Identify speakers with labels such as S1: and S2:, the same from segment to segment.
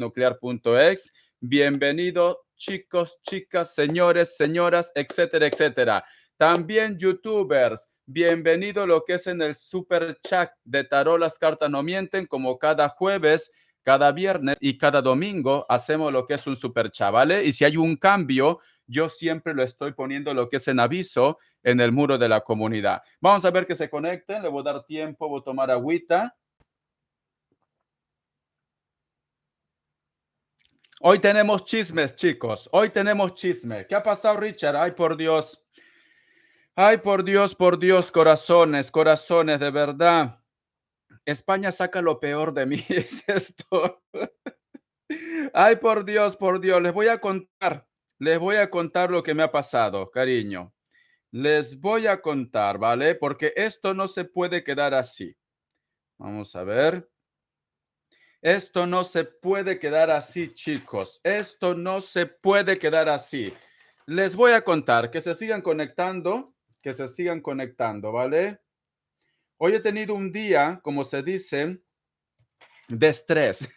S1: nuclear.ex. Bienvenido, chicos, chicas, señores, señoras, etcétera, etcétera. También youtubers, bienvenido lo que es en el super chat de Tarot Las Cartas No Mienten, como cada jueves, cada viernes y cada domingo hacemos lo que es un super chat, ¿vale? Y si hay un cambio, yo siempre lo estoy poniendo lo que es en aviso en el muro de la comunidad. Vamos a ver que se conecten, le voy a dar tiempo, voy a tomar agüita. Hoy tenemos chismes, chicos. Hoy tenemos chisme. ¿Qué ha pasado, Richard? Ay, por Dios. Ay, por Dios, corazones, corazones, de verdad. España saca lo peor de mí, es esto. Ay, por Dios, les voy a contar lo que me ha pasado, cariño. Les voy a contar, ¿vale? Porque esto no se puede quedar así. Vamos a ver. Esto no se puede quedar así, chicos. Esto no se puede quedar así. Les voy a contar, que se sigan conectando, ¿vale? Hoy he tenido un día, como se dice, de estrés.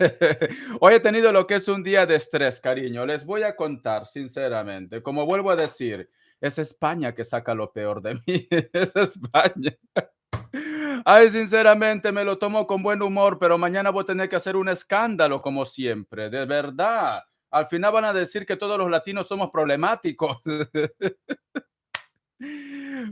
S1: Hoy he tenido lo que es un día de estrés, cariño. Les voy a contar, sinceramente. Como vuelvo a decir, es España que saca lo peor de mí. Es España. Ay, sinceramente me lo tomo con buen humor, pero mañana voy a tener que hacer un escándalo como siempre, de verdad. Al final van a decir que todos los latinos somos problemáticos.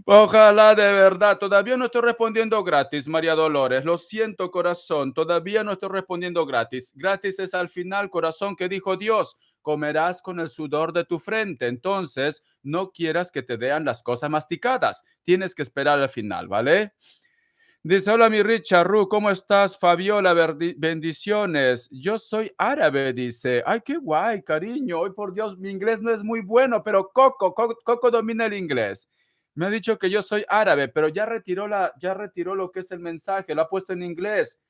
S1: Ojalá de verdad. Todavía no estoy respondiendo gratis, María Dolores. Lo siento, corazón. Todavía no estoy respondiendo gratis. Gratis es al final, corazón, que dijo Dios. Comerás con el sudor de tu frente. Entonces, no quieras que te den las cosas masticadas. Tienes que esperar al final, ¿vale? Dice, hola mi Richard, ¿cómo estás? Fabiola, bendiciones. Yo soy árabe, dice. Ay, qué guay, cariño. Hoy por Dios, mi inglés no es muy bueno, pero Coco domina el inglés. Me ha dicho que yo soy árabe, pero ya retiró lo que es el mensaje, lo ha puesto en inglés.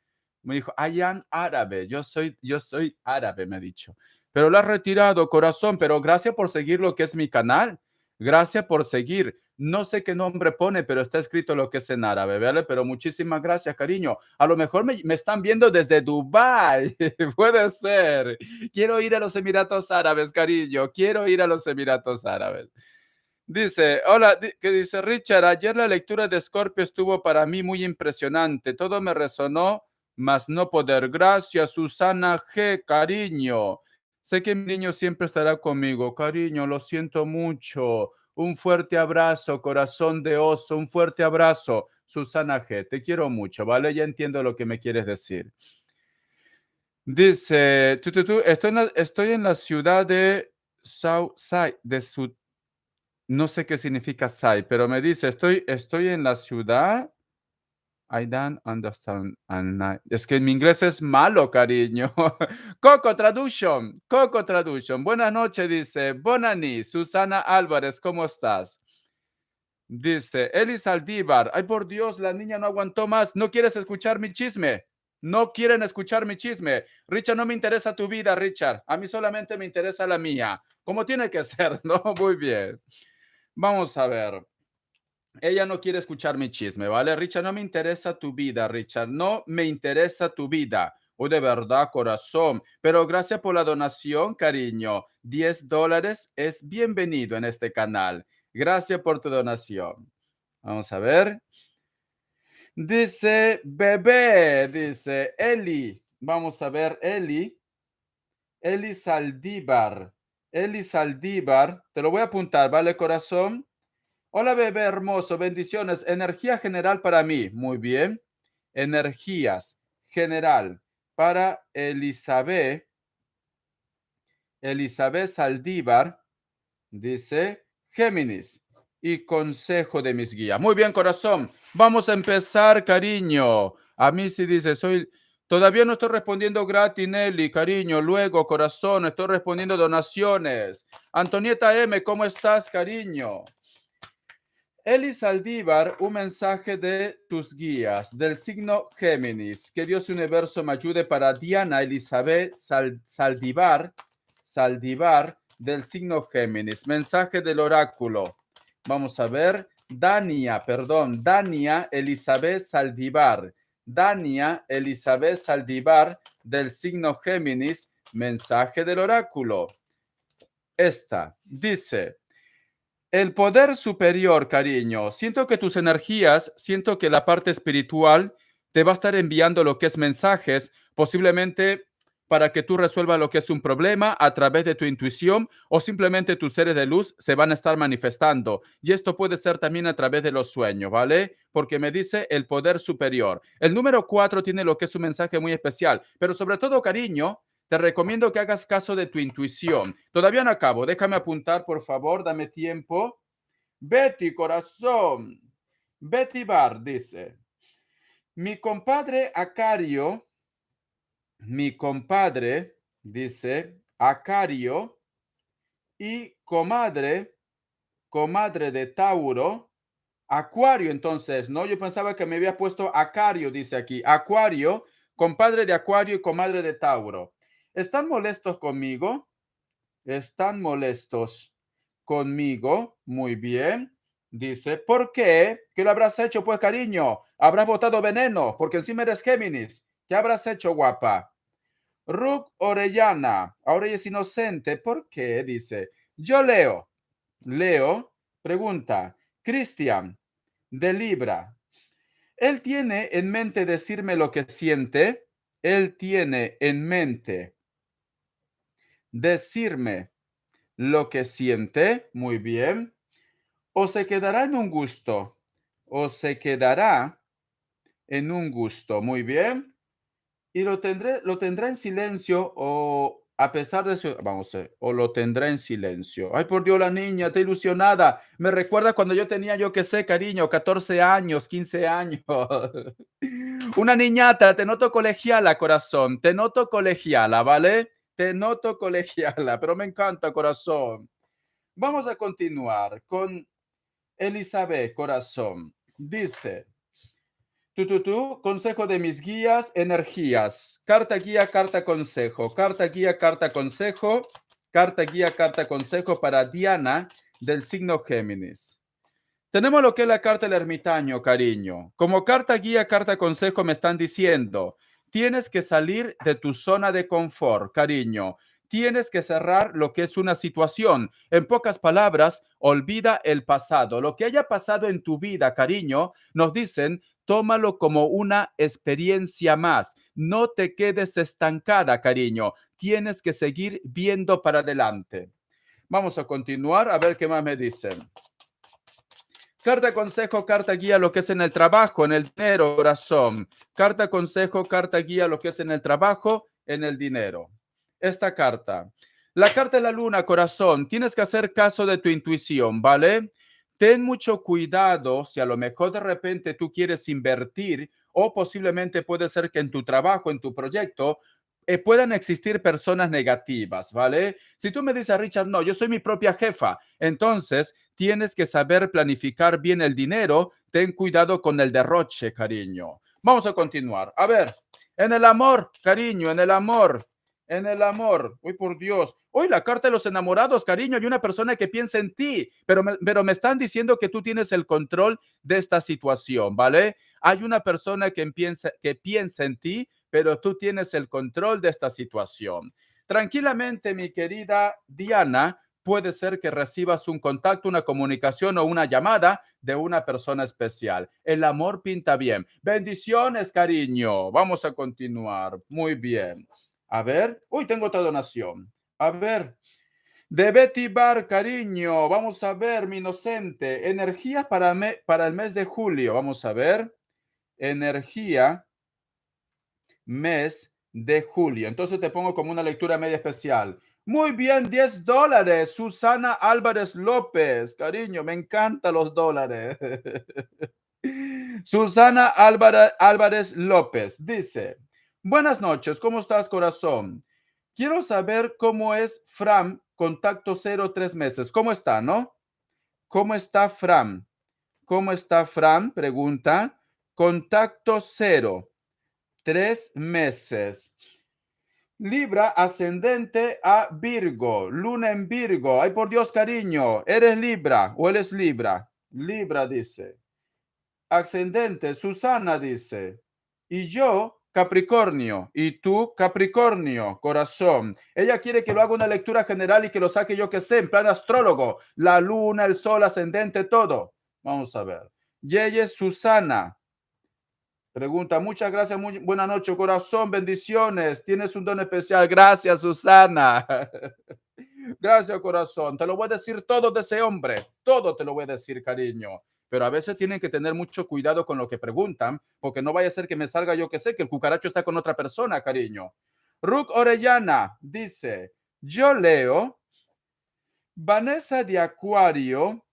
S1: Me dijo, I am árabe, yo soy árabe, me ha dicho. Pero lo ha retirado, corazón, pero gracias por seguir lo que es mi canal. Gracias por seguir. No sé qué nombre pone, pero está escrito lo que es en árabe, ¿vale? Pero muchísimas gracias, cariño. A lo mejor me están viendo desde Dubái. Puede ser. Quiero ir a los Emiratos Árabes, cariño. Quiero ir a los Emiratos Árabes. Dice, hola, que dice Richard, ayer la lectura de Scorpio estuvo para mí muy impresionante. Todo me resonó, mas no poder. Gracias, Susana G, cariño. Sé que mi niño siempre estará conmigo, cariño, lo siento mucho. Un fuerte abrazo, corazón de oso, un fuerte abrazo, Susana G. Te quiero mucho, ¿vale? Ya entiendo lo que me quieres decir. Dice, estoy en la ciudad de Southside, no sé qué significa Sai, pero me dice, estoy en la ciudad. I don't understand. Es que mi inglés es malo, cariño. Coco Traduction, Coco Traduction. Buenas noches, dice. Bonani, Susana Álvarez, ¿cómo estás? Dice, Elis Aldívar. Ay, por Dios, la niña no aguantó más. ¿No quieres escuchar mi chisme? No quieren escuchar mi chisme. Richard, no me interesa tu vida, Richard. A mí solamente me interesa la mía. Como tiene que ser, ¿no? Muy bien. Vamos a ver. Ella no quiere escuchar mi chisme, ¿vale? Richard, no me interesa tu vida, Richard. No me interesa tu vida. Oh, de verdad, corazón. Pero gracias por la donación, cariño. $10 es bienvenido en este canal. Gracias por tu donación. Vamos a ver. Dice bebé, dice Eli. Vamos a ver, Eli. Eli Saldívar. Eli Saldívar. Te lo voy a apuntar, ¿vale, corazón? Hola, bebé hermoso, bendiciones. Energía general para mí. Muy bien. Energías general para Elizabeth. Elizabeth Saldívar dice Géminis y consejo de mis guías. Muy bien, corazón. Vamos a empezar, cariño. A mí sí dice, todavía no estoy respondiendo gratis, Nelly, cariño. Luego, corazón, estoy respondiendo donaciones. Antonieta M, ¿cómo estás, cariño? Eli Saldívar, un mensaje de tus guías del signo Géminis. Que Dios universo me ayude para Diana Elizabeth Saldívar del signo Géminis. Mensaje del oráculo. Vamos a ver. Dania Elizabeth Saldívar. Dania Elizabeth Saldívar del signo Géminis. mensaje del oráculo. Esta dice: el poder superior, cariño. Siento que tus energías, siento que la parte espiritual te va a estar enviando lo que es mensajes, posiblemente para que tú resuelvas lo que es un problema a través de tu intuición, o simplemente tus seres de luz se van a estar manifestando. Y esto puede ser también a través de los sueños, ¿vale? Porque me dice el poder superior. El número 4 tiene lo que es un mensaje muy especial, pero sobre todo, cariño, te recomiendo que hagas caso de tu intuición. Todavía no acabo. Déjame apuntar, por favor. Dame tiempo. Betty, corazón. Betty Bar dice: mi compadre Acario, mi compadre, dice Acario, y comadre, comadre de Tauro, Acuario, entonces, ¿no? Yo pensaba que me había puesto Acario, dice aquí. Acuario, compadre de Acuario y comadre de Tauro. ¿Están molestos conmigo? ¿Están molestos conmigo? Muy bien. Dice: ¿por qué? ¿Qué lo habrás hecho, pues, cariño? Habrás botado veneno, porque encima eres Géminis. ¿Qué habrás hecho, guapa? Ruth Orellana, ahora ella es inocente. ¿Por qué? Dice: yo leo. Leo, pregunta. Cristian, de Libra. Él tiene en mente decirme lo que siente. Él tiene en mente decirme lo que siente. Muy bien. O se quedará en un gusto. O se quedará en un gusto. Muy bien. Y lo tendrá en silencio, o a pesar de su, vamos a ver, o lo tendrá en silencio. Ay, por Dios, la niña está ilusionada. Me recuerda cuando yo tenía, yo qué sé, cariño, 14 años, 15 años. Una niñata, te noto colegiala, corazón. Te noto colegiala, ¿vale? Te noto colegiala, pero me encanta, corazón. Vamos a continuar con Elizabeth, corazón. Dice: consejo de mis guías, energías. Carta guía, carta consejo. Carta guía, carta consejo. Carta guía, carta consejo para Diana, del signo Géminis. Tenemos lo que es la carta del ermitaño, cariño. Como carta guía, carta consejo me están diciendo: tienes que salir de tu zona de confort, cariño. Tienes que cerrar lo que es una situación. En pocas palabras, olvida el pasado. Lo que haya pasado en tu vida, cariño, nos dicen: tómalo como una experiencia más. No te quedes estancada, cariño. Tienes que seguir viendo para adelante. Vamos a continuar a ver qué más me dicen. Carta consejo, carta guía, lo que es en el trabajo, en el dinero, corazón. Carta consejo, carta guía, lo que es en el trabajo, en el dinero. Esta carta. La carta de la luna, corazón. Tienes que hacer caso de tu intuición, ¿vale? Ten mucho cuidado si a lo mejor de repente tú quieres invertir, o posiblemente puede ser que en tu trabajo, en tu proyecto, puedan existir personas negativas, ¿vale? Si tú me dices: Richard, no, yo soy mi propia jefa, entonces tienes que saber planificar bien el dinero. Ten cuidado con el derroche, cariño. Vamos a continuar. A ver, en el amor, cariño, en el amor. En el amor, uy, por Dios. Hoy la carta de los enamorados, cariño. Hay una persona que piensa en ti, pero me están diciendo que tú tienes el control de esta situación, ¿vale? Hay una persona que piensa en ti, pero tú tienes el control de esta situación. Tranquilamente, mi querida Diana, puede ser que recibas un contacto, una comunicación o una llamada de una persona especial. El amor pinta bien. Bendiciones, cariño. Vamos a continuar. Muy bien. A ver. Uy, tengo otra donación. A ver. De Betty Bar, cariño. Vamos a ver, mi inocente. Energía para el mes de julio. Vamos a ver. Energía, mes de julio. Entonces te pongo como una lectura media especial. Muy bien, $10. Susana Álvarez López. Cariño, me encantan los dólares. Susana Álvarez López dice: buenas noches, ¿cómo estás, corazón? Quiero saber cómo es Fran, contacto 0, 3 meses. ¿Cómo está, no? ¿Cómo está Fran? ¿Cómo está Fran? Pregunta. Contacto 0, 3 meses. Libra ascendente a Virgo, luna en Virgo. Ay, por Dios, cariño, ¿eres Libra o él es Libra? Libra dice. Ascendente, Susana dice. Y yo Capricornio. Y tú, Capricornio, corazón. Ella quiere que lo haga una lectura general y que lo saque yo que sé, en plan astrólogo. La luna, el sol, ascendente, todo. Vamos a ver. Yeye Susana. Pregunta, muchas gracias, muy buena noche, corazón, bendiciones. Tienes un don especial. Gracias, Susana. Gracias, corazón. Te lo voy a decir todo de ese hombre. Todo te lo voy a decir, cariño. Pero a veces tienen que tener mucho cuidado con lo que preguntan, porque no vaya a ser que me salga yo que sé que el cucaracho está con otra persona, cariño. Ruth Orellana dice, yo leo, Vanessa de Acuario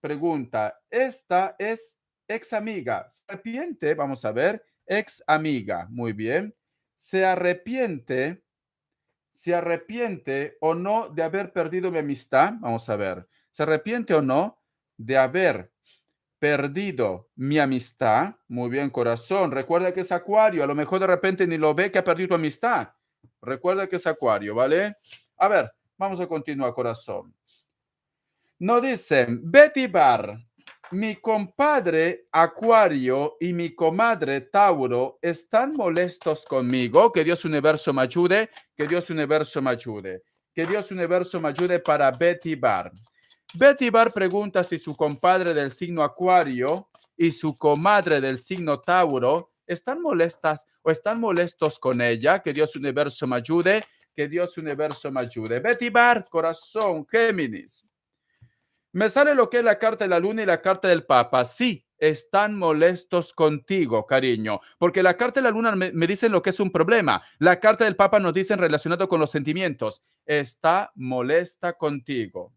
S1: pregunta, esta es ex amiga. Serpiente, vamos a ver, ex amiga, muy bien. Se arrepiente o no de haber perdido mi amistad. Vamos a ver. ¿Se arrepiente o no de haber perdido mi amistad? Muy bien, corazón. Recuerda que es Acuario. A lo mejor de repente ni lo ve que ha perdido tu amistad. Recuerda que es Acuario, ¿vale? A ver, vamos a continuar, corazón. No dicen, Betty Bar, mi compadre Acuario y mi comadre Tauro están molestos conmigo. Que Dios universo me ayude, que Dios universo me ayude, que Dios universo me ayude para Betty Bar. Betty Bar pregunta si su compadre del signo Acuario y su comadre del signo Tauro están molestas o están molestos con ella. Que Dios universo me ayude, que Dios universo me ayude. Betty Bar, corazón, Géminis. Me sale lo que es la carta de la luna y la carta del papa. Sí, están molestos contigo, cariño, porque la carta de la luna me dicen lo que es un problema. La carta del papa nos dicen relacionado con los sentimientos. Está molesta contigo.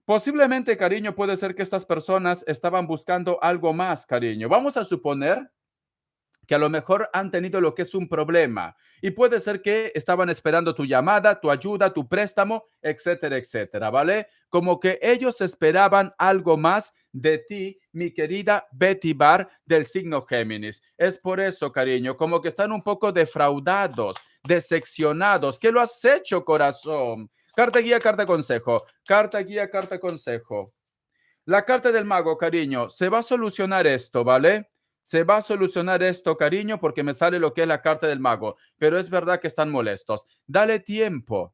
S1: Posiblemente, cariño, puede ser que estas personas estaban buscando algo más, cariño. Vamos a suponer que a lo mejor han tenido lo que es un problema y puede ser que estaban esperando tu llamada, tu ayuda, tu préstamo, etcétera, etcétera, ¿vale? Como que ellos esperaban algo más de ti, mi querida Betty Bar del signo Géminis. Es por eso, cariño, como que están un poco defraudados, decepcionados. ¿Qué lo has hecho, corazón? Carta guía, carta consejo. Carta guía, carta consejo. La carta del mago, cariño, se va a solucionar esto, ¿vale? Se va a solucionar esto, cariño, porque me sale lo que es la carta del mago, pero es verdad que están molestos. Dale tiempo,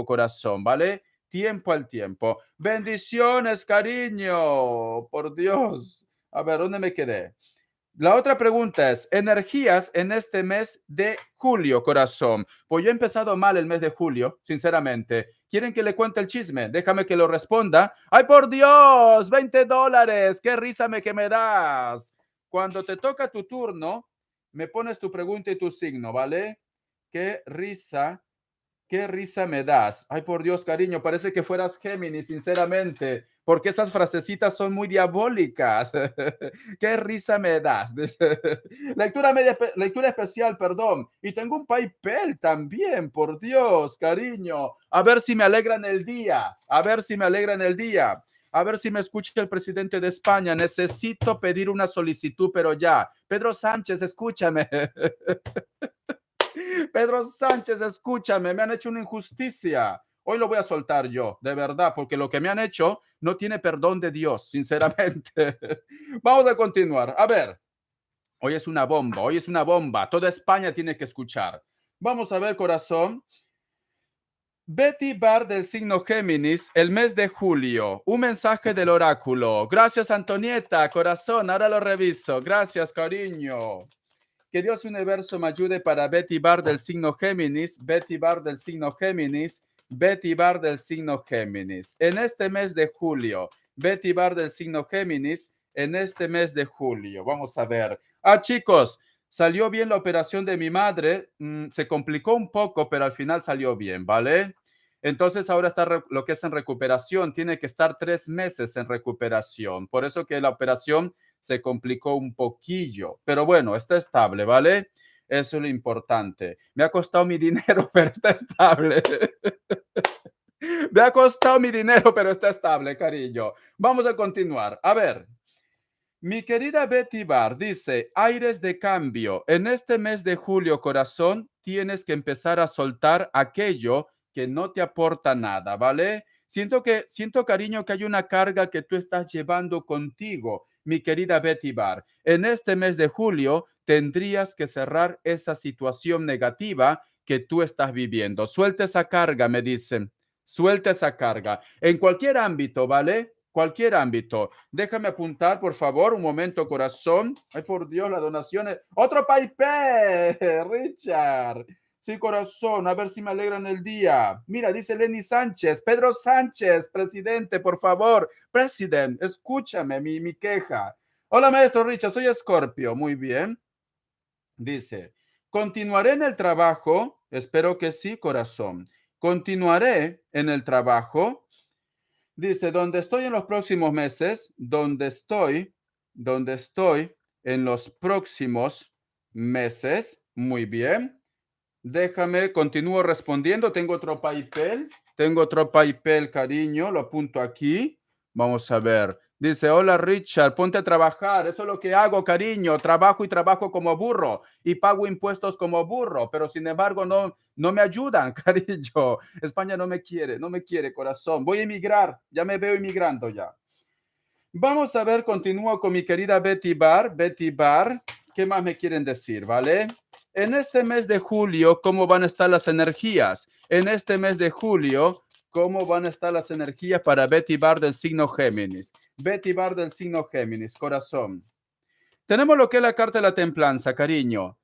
S1: corazón, ¿vale? Tiempo al tiempo. Bendiciones, cariño, por Dios. A ver, ¿dónde me quedé? La otra pregunta es, energías en este mes de julio, corazón. Pues yo he empezado mal el mes de julio, sinceramente. ¿Quieren que le cuente el chisme? Déjame que lo responda. ¡Ay, por Dios! $20. ¡Qué risa que me das! Cuando te toca tu turno, me pones tu pregunta y tu signo, ¿vale? Qué risa me das. Ay, por Dios, cariño, parece que fueras Géminis, sinceramente, porque esas frasecitas son muy diabólicas. Qué risa me das. Lectura especial, perdón. Y tengo un PayPal también, por Dios, cariño. A ver si me alegran el día. A ver si me alegran el día. A ver si me escucha el presidente de España. Necesito pedir una solicitud, pero ya. Pedro Sánchez, escúchame. Pedro Sánchez, escúchame, me han hecho una injusticia. Hoy lo voy a soltar yo, de verdad, porque lo que me han hecho no tiene perdón de Dios, sinceramente. Vamos a continuar. A ver, hoy es una bomba, hoy es una bomba. Toda España tiene que escuchar. Vamos a ver, corazón. Betty Bar del signo Géminis, el mes de julio. Un mensaje del oráculo. Gracias, Antonieta, corazón. Ahora lo reviso. Gracias, cariño. Que Dios universo me ayude para Betty Bar del signo Géminis, Betty Bar del signo Géminis, Betty Bar del signo Géminis. En este mes de julio, Betty Bar del signo Géminis, en este mes de julio. Vamos a ver. Chicos, salió bien la operación de mi madre. Se complicó un poco, pero al final salió bien, ¿vale? Entonces ahora está lo que es en recuperación. Tiene que estar 3 meses en recuperación. Por eso que la operación se complicó un poquillo, pero bueno, está estable, ¿vale? Eso es lo importante. Me ha costado mi dinero, pero está estable. Me ha costado mi dinero, pero está estable, cariño. Vamos a continuar. A ver. Mi querida Betty Bar dice, aires de cambio. En este mes de julio, corazón, tienes que empezar a soltar aquello que no te aporta nada, ¿vale? Siento, cariño, que hay una carga que tú estás llevando contigo, mi querida Betty Bar. En este mes de julio tendrías que cerrar esa situación negativa que tú estás viviendo. Suelta esa carga, me dicen. Suelta esa carga. En cualquier ámbito, ¿vale? Cualquier ámbito. Déjame apuntar, por favor, un momento, corazón. Ay, por Dios, las donaciones. Otro paipé, Richard. Sí, corazón, a ver si me alegran el día. Mira, dice Lenny Sánchez, Pedro Sánchez, presidente, por favor. President, escúchame mi queja. Hola, maestro Richard, soy Escorpio. Muy bien. Dice, continuaré en el trabajo. Espero que sí, corazón. Continuaré en el trabajo. Dice, donde estoy en los próximos meses, donde estoy en los próximos meses. Muy bien. Déjame, continúo respondiendo. Tengo otro papel, cariño. Lo apunto aquí. Vamos a ver. Dice, hola Richard, ponte a trabajar. Eso es lo que hago, cariño. Trabajo y trabajo como burro y pago impuestos como burro, pero sin embargo no me ayudan, cariño. España no me quiere, corazón. Voy a emigrar. Ya me veo emigrando ya. Vamos a ver, continúo con mi querida Betty Bar. Betty Bar, ¿qué más me quieren decir, vale? En este mes de julio, ¿cómo van a estar las energías? En este mes de julio, ¿cómo van a estar las energías para Betty Bar del signo Géminis? Betty Bar del signo Géminis, corazón. Tenemos lo que es la carta de la templanza, cariño.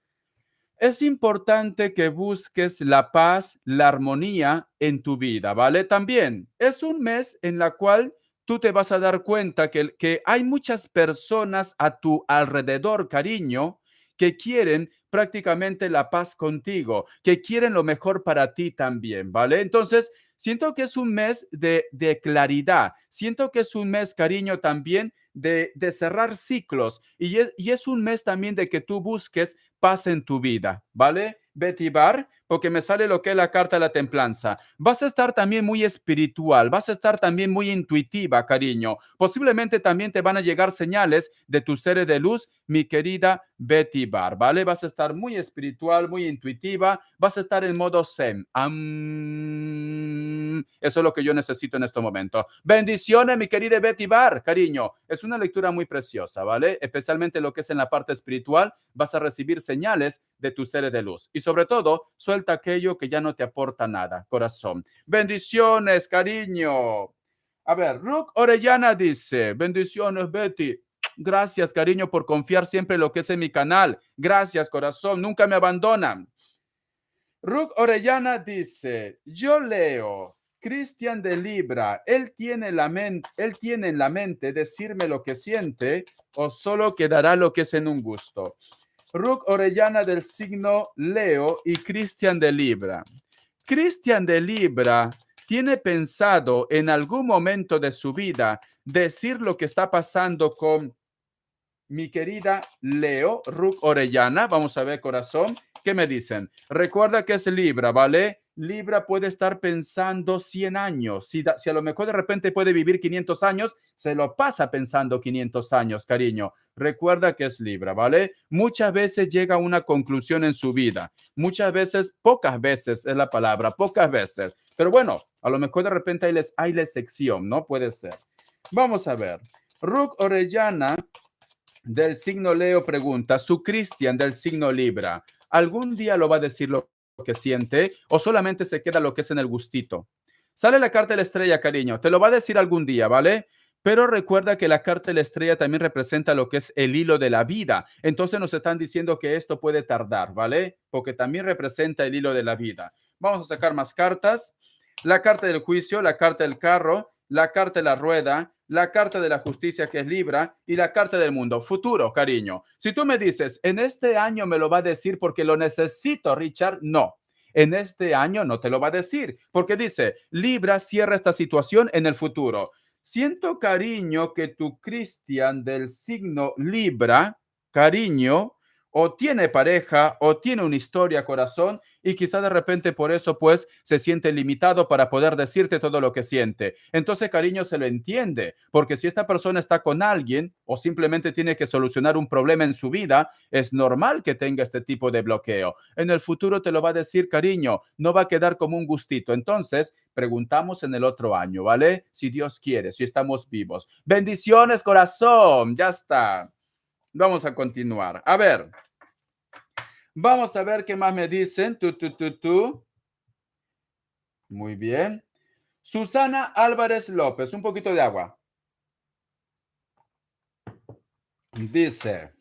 S1: Es importante que busques la paz, la armonía en tu vida, ¿vale? También es un mes en la cual tú te vas a dar cuenta que hay muchas personas a tu alrededor, cariño, que quieren prácticamente la paz contigo, que quieren lo mejor para ti también, ¿vale? Entonces, siento que es un mes de claridad, siento que es un mes, cariño, también de cerrar ciclos y es un mes también de que tú busques paz en tu vida, ¿vale? Betty Bar, porque me sale lo que es la carta de la templanza. Vas a estar también muy espiritual, vas a estar también muy intuitiva, cariño. Posiblemente también te van a llegar señales de tus seres de luz, mi querida Betty Bar, ¿vale? Vas a estar muy espiritual, muy intuitiva, vas a estar en modo zen. Eso es lo que yo necesito en este momento. Bendiciones, mi querida Betty Bar, cariño. Es una lectura muy preciosa, ¿vale? Especialmente lo que es en la parte espiritual, vas a recibir señales de tus seres de luz. Y sobre todo, suelta aquello que ya no te aporta nada, corazón. Bendiciones, cariño. A ver, Rook Orellana dice, bendiciones, Betty. Gracias, cariño, por confiar siempre en lo que es en mi canal. Gracias, corazón. Nunca me abandonan. Rook Orellana dice, yo leo, Cristian de Libra, él tiene en la mente decirme lo que siente o solo quedará lo que es en un gusto. Rook Orellana del signo Leo y Cristian de Libra. Cristian de Libra tiene pensado en algún momento de su vida decir lo que está pasando con mi querida Leo, Rook Orellana. Vamos a ver, corazón, ¿qué me dicen? Recuerda que es Libra, ¿vale? Libra puede estar pensando 100 años. Si a lo mejor de repente puede vivir 500 años, se lo pasa pensando 500 años, cariño. Recuerda que es Libra, ¿vale? Muchas veces llega a una conclusión en su vida. Muchas veces, pocas veces es la palabra, pocas veces. Pero bueno, a lo mejor de repente hay la excepción, ¿no? Puede ser. Vamos a ver. Rook Orellana del signo Leo pregunta, su Cristian del signo Libra, ¿algún día lo va a decir lo que siente o solamente se queda lo que es en el gustito? Sale la carta de la estrella, cariño, te lo va a decir algún día, ¿vale? Pero recuerda que la carta de la estrella también representa lo que es el hilo de la vida. Entonces nos están diciendo que esto puede tardar, ¿vale? Porque también representa el hilo de la vida. Vamos a sacar más cartas. La carta del juicio, la carta del carro, la carta de la rueda, la carta de la justicia que es Libra y la carta del mundo, futuro, cariño. Si tú me dices, en este año me lo va a decir porque lo necesito, Richard, no. En este año no te lo va a decir porque dice, Libra cierra esta situación en el futuro. Siento, cariño, que tu Cristian del signo Libra, cariño, o tiene pareja o tiene una historia, corazón, y quizá de repente por eso pues se siente limitado para poder decirte todo lo que siente. Entonces, cariño, se lo entiende, porque si esta persona está con alguien o simplemente tiene que solucionar un problema en su vida, es normal que tenga este tipo de bloqueo. En el futuro te lo va a decir, cariño, no va a quedar como un gustito. Entonces, preguntamos en el otro año, ¿vale? Si Dios quiere, si estamos vivos. Bendiciones, corazón. Ya está. Vamos a continuar. A ver, vamos a ver qué más me dicen. Tú. Muy bien. Susana Álvarez López, un poquito de agua. Dice,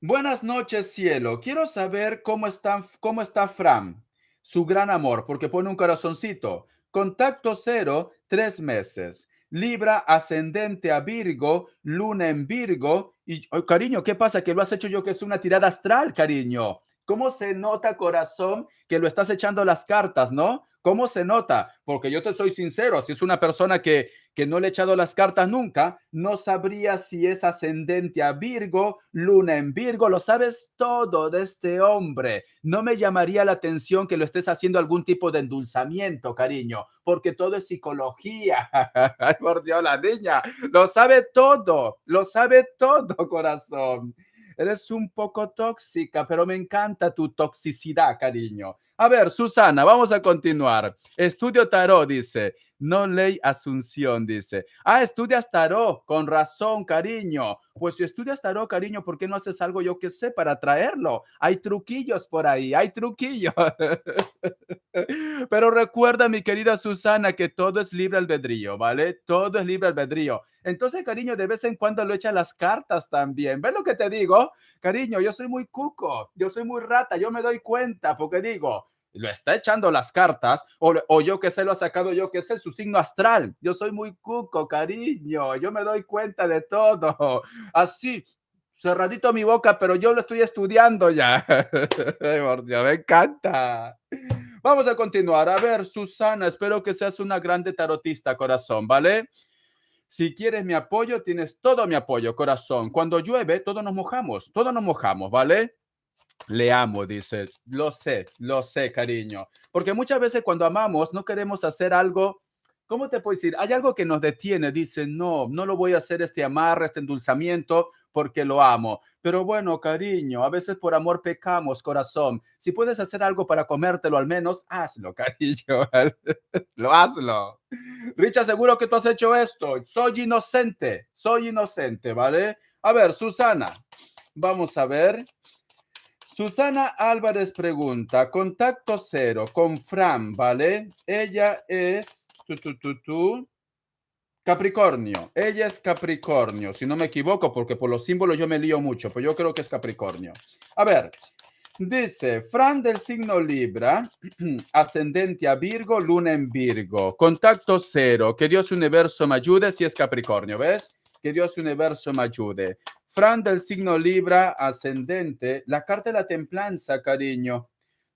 S1: buenas noches, cielo. Quiero saber cómo está Fran, su gran amor, porque pone un corazoncito. Contacto cero, 3 meses. Libra ascendente a Virgo, luna en Virgo. Y, oh, cariño, ¿qué pasa? Que lo has hecho yo que es una tirada astral, cariño. ¿Cómo se nota, corazón, que lo estás echando las cartas, no? ¿Cómo se nota? Porque yo te soy sincero, si es una persona que no le he echado las cartas nunca, no sabría si es ascendente a Virgo, luna en Virgo, lo sabes todo de este hombre. No me llamaría la atención que lo estés haciendo algún tipo de endulzamiento, cariño, porque todo es psicología. Ay, por Dios, la niña lo sabe todo, corazón. Eres un poco tóxica, pero me encanta tu toxicidad, cariño. A ver, Susana, vamos a continuar. Estudio tarot, dice. No ley Asunción, dice. Ah, estudias tarot. Con razón, cariño. Pues si estudias tarot, cariño, ¿por qué no haces algo, yo que sé, para traerlo? Hay truquillos por ahí, hay truquillos. Pero recuerda, mi querida Susana, que todo es libre albedrío, ¿vale? Todo es libre albedrío. Entonces, cariño, de vez en cuando lo echa las cartas también. ¿Ves lo que te digo? Cariño, yo soy muy cuco, yo soy muy rata, yo me doy cuenta porque digo, lo está echando las cartas o yo que sé, lo ha sacado yo que sé, su signo astral. Yo soy muy cuco, cariño, yo me doy cuenta de todo. Así, cerradito mi boca, pero yo lo estoy estudiando ya. Ay, por Dios, me encanta. Vamos a continuar. A ver, Susana, espero que seas una grande tarotista, corazón, ¿vale? Si quieres mi apoyo, tienes todo mi apoyo, corazón. Cuando llueve, todos nos mojamos, ¿vale? Le amo, dice. Lo sé, cariño. Porque muchas veces cuando amamos no queremos hacer algo. ¿Cómo te puedo decir? Hay algo que nos detiene. Dice, no, no lo voy a hacer este amarre, este endulzamiento, porque lo amo. Pero bueno, cariño, a veces por amor pecamos, corazón. Si puedes hacer algo para comértelo al menos, hazlo, cariño. Lo hazlo. Richard, seguro que tú has hecho esto. Soy inocente, ¿vale? A ver, Susana, vamos a ver. Susana Álvarez pregunta, contacto cero con Fran, ¿vale? Ella es Capricornio. Ella es Capricornio, si no me equivoco, porque por los símbolos yo me lío mucho, pero yo creo que es Capricornio. A ver, dice, Fran del signo Libra, ascendente a Virgo, luna en Virgo, contacto cero, que Dios universo me ayude si es Capricornio, ¿ves? Que Dios universo me ayude. Fran del signo Libra, ascendente, la carta de la templanza, cariño,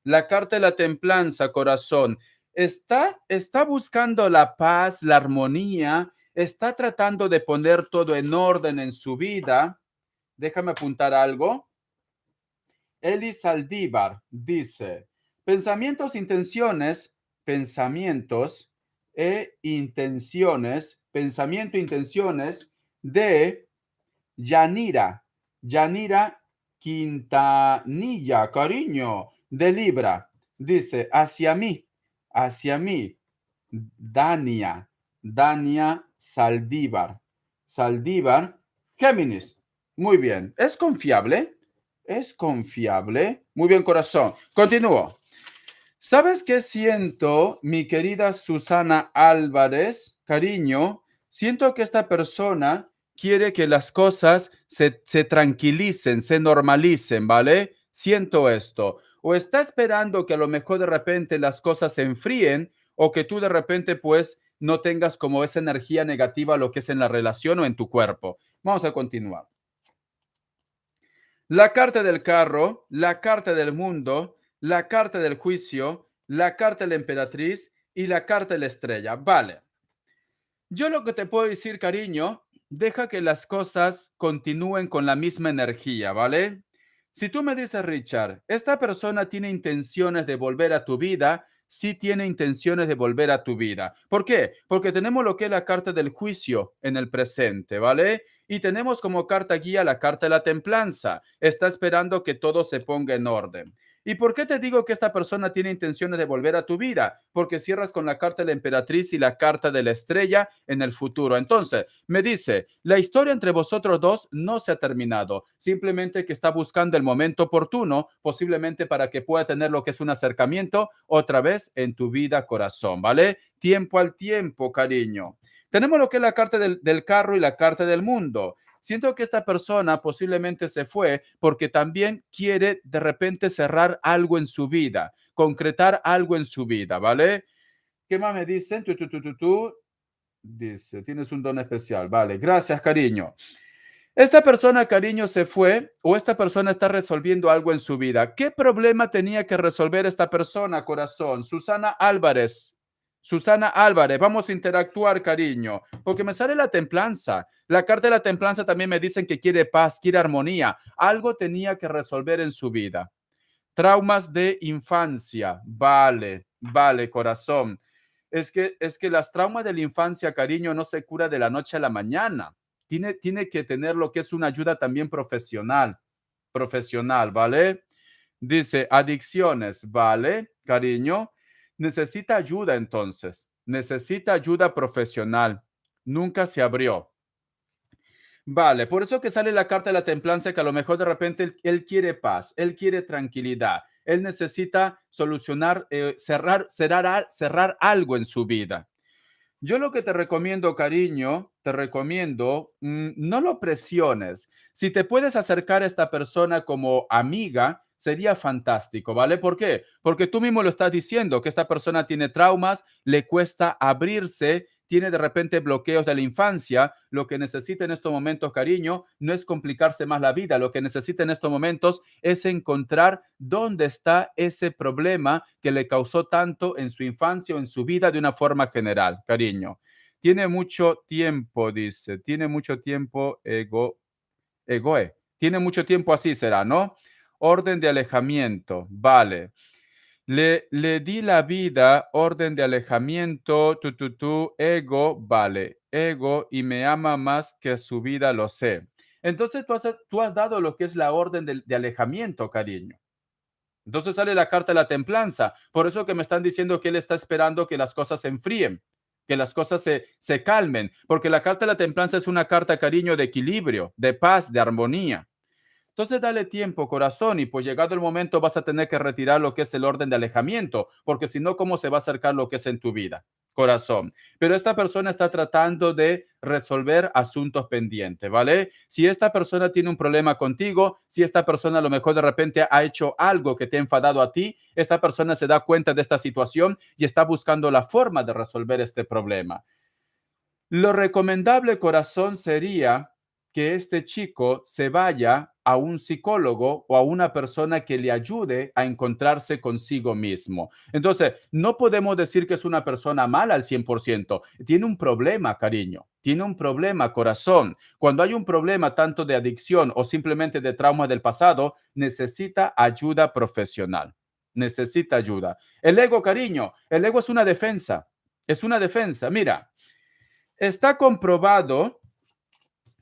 S1: la carta de la templanza, corazón, está buscando la paz, la armonía, está tratando de poner todo en orden en su vida. Déjame apuntar algo. Eli Saldívar dice, pensamientos pensamiento e intenciones de Yanira Quintanilla, cariño, de Libra. Dice, hacia mí, Dania Saldívar, Géminis. Muy bien, ¿es confiable? Es confiable. Muy bien, corazón. Continúo. ¿Sabes qué siento, mi querida Susana Álvarez? Cariño, siento que esta persona quiere que las cosas se tranquilicen, se normalicen, ¿vale? Siento esto. O está esperando que a lo mejor de repente las cosas se enfríen o que tú de repente pues no tengas como esa energía negativa lo que es en la relación o en tu cuerpo. Vamos a continuar. La carta del carro, la carta del mundo, la carta del juicio, la carta de la emperatriz y la carta de la estrella. Vale. Yo lo que te puedo decir, cariño, deja que las cosas continúen con la misma energía, ¿vale? Si tú me dices, Richard, esta persona tiene intenciones de volver a tu vida, sí tiene intenciones de volver a tu vida. ¿Por qué? Porque tenemos lo que es la carta del juicio en el presente, ¿vale? Y tenemos como carta guía la carta de la templanza. Está esperando que todo se ponga en orden. ¿Y por qué te digo que esta persona tiene intenciones de volver a tu vida? Porque cierras con la carta de la emperatriz y la carta de la estrella en el futuro. Entonces, me dice, la historia entre vosotros dos no se ha terminado, simplemente que está buscando el momento oportuno, posiblemente para que pueda tener lo que es un acercamiento otra vez en tu vida, corazón, ¿vale? Tiempo al tiempo, cariño. Tenemos lo que es la carta del carro y la carta del mundo. Siento que esta persona posiblemente se fue porque también quiere de repente cerrar algo en su vida, concretar algo en su vida, ¿vale? ¿Qué más me dicen? Tú. Dice, tienes un don especial. Vale, gracias, cariño. Esta persona, cariño, se fue o esta persona está resolviendo algo en su vida. ¿Qué problema tenía que resolver esta persona, corazón? Susana Álvarez. Susana Álvarez, vamos a interactuar, cariño, porque me sale la templanza. La carta de la templanza también me dicen que quiere paz, quiere armonía. Algo tenía que resolver en su vida. Traumas de infancia. Vale, vale, corazón. Es que las traumas de la infancia, cariño, no se cura de la noche a la mañana. Tiene que tener lo que es una ayuda también profesional. Profesional, ¿vale? Dice, adicciones, ¿vale, cariño? Necesita ayuda entonces. Necesita ayuda profesional. Nunca se abrió. Vale, por eso que sale la carta de la templanza, que a lo mejor de repente él quiere paz, él quiere tranquilidad, él necesita solucionar, cerrar algo en su vida. Yo lo que te recomiendo, cariño, te recomiendo, no lo presiones. Si te puedes acercar a esta persona como amiga, sería fantástico, ¿vale? ¿Por qué? Porque tú mismo lo estás diciendo, que esta persona tiene traumas, le cuesta abrirse, tiene de repente bloqueos de la infancia. Lo que necesita en estos momentos, cariño, no es complicarse más la vida. Lo que necesita en estos momentos es encontrar dónde está ese problema que le causó tanto en su infancia o en su vida de una forma general, cariño. Tiene mucho tiempo, dice, tiene mucho tiempo, egoe. Tiene mucho tiempo así será, ¿no? Orden de alejamiento, vale. Le di la vida, orden de alejamiento, ego, vale, ego, y me ama más que su vida, lo sé. Entonces tú has dado lo que es la orden de alejamiento, cariño. Entonces sale la carta de la templanza. Por eso que me están diciendo que él está esperando que las cosas se enfríen, que las cosas se calmen, porque la carta de la templanza es una carta, cariño, de equilibrio, de paz, de armonía. Entonces dale tiempo, corazón, y pues llegado el momento vas a tener que retirar lo que es el orden de alejamiento, porque si no, ¿cómo se va a acercar lo que es en tu vida? Corazón. Pero esta persona está tratando de resolver asuntos pendientes, ¿vale? Si esta persona tiene un problema contigo, si esta persona a lo mejor de repente ha hecho algo que te ha enfadado a ti, esta persona se da cuenta de esta situación y está buscando la forma de resolver este problema. Lo recomendable, corazón, sería que este chico se vaya a un psicólogo o a una persona que le ayude a encontrarse consigo mismo. Entonces, no podemos decir que es una persona mala al 100%. Tiene un problema, cariño. Tiene un problema, corazón. Cuando hay un problema tanto de adicción o simplemente de trauma del pasado, necesita ayuda profesional. Necesita ayuda. El ego, cariño, el ego es una defensa. Es una defensa. Mira, está comprobado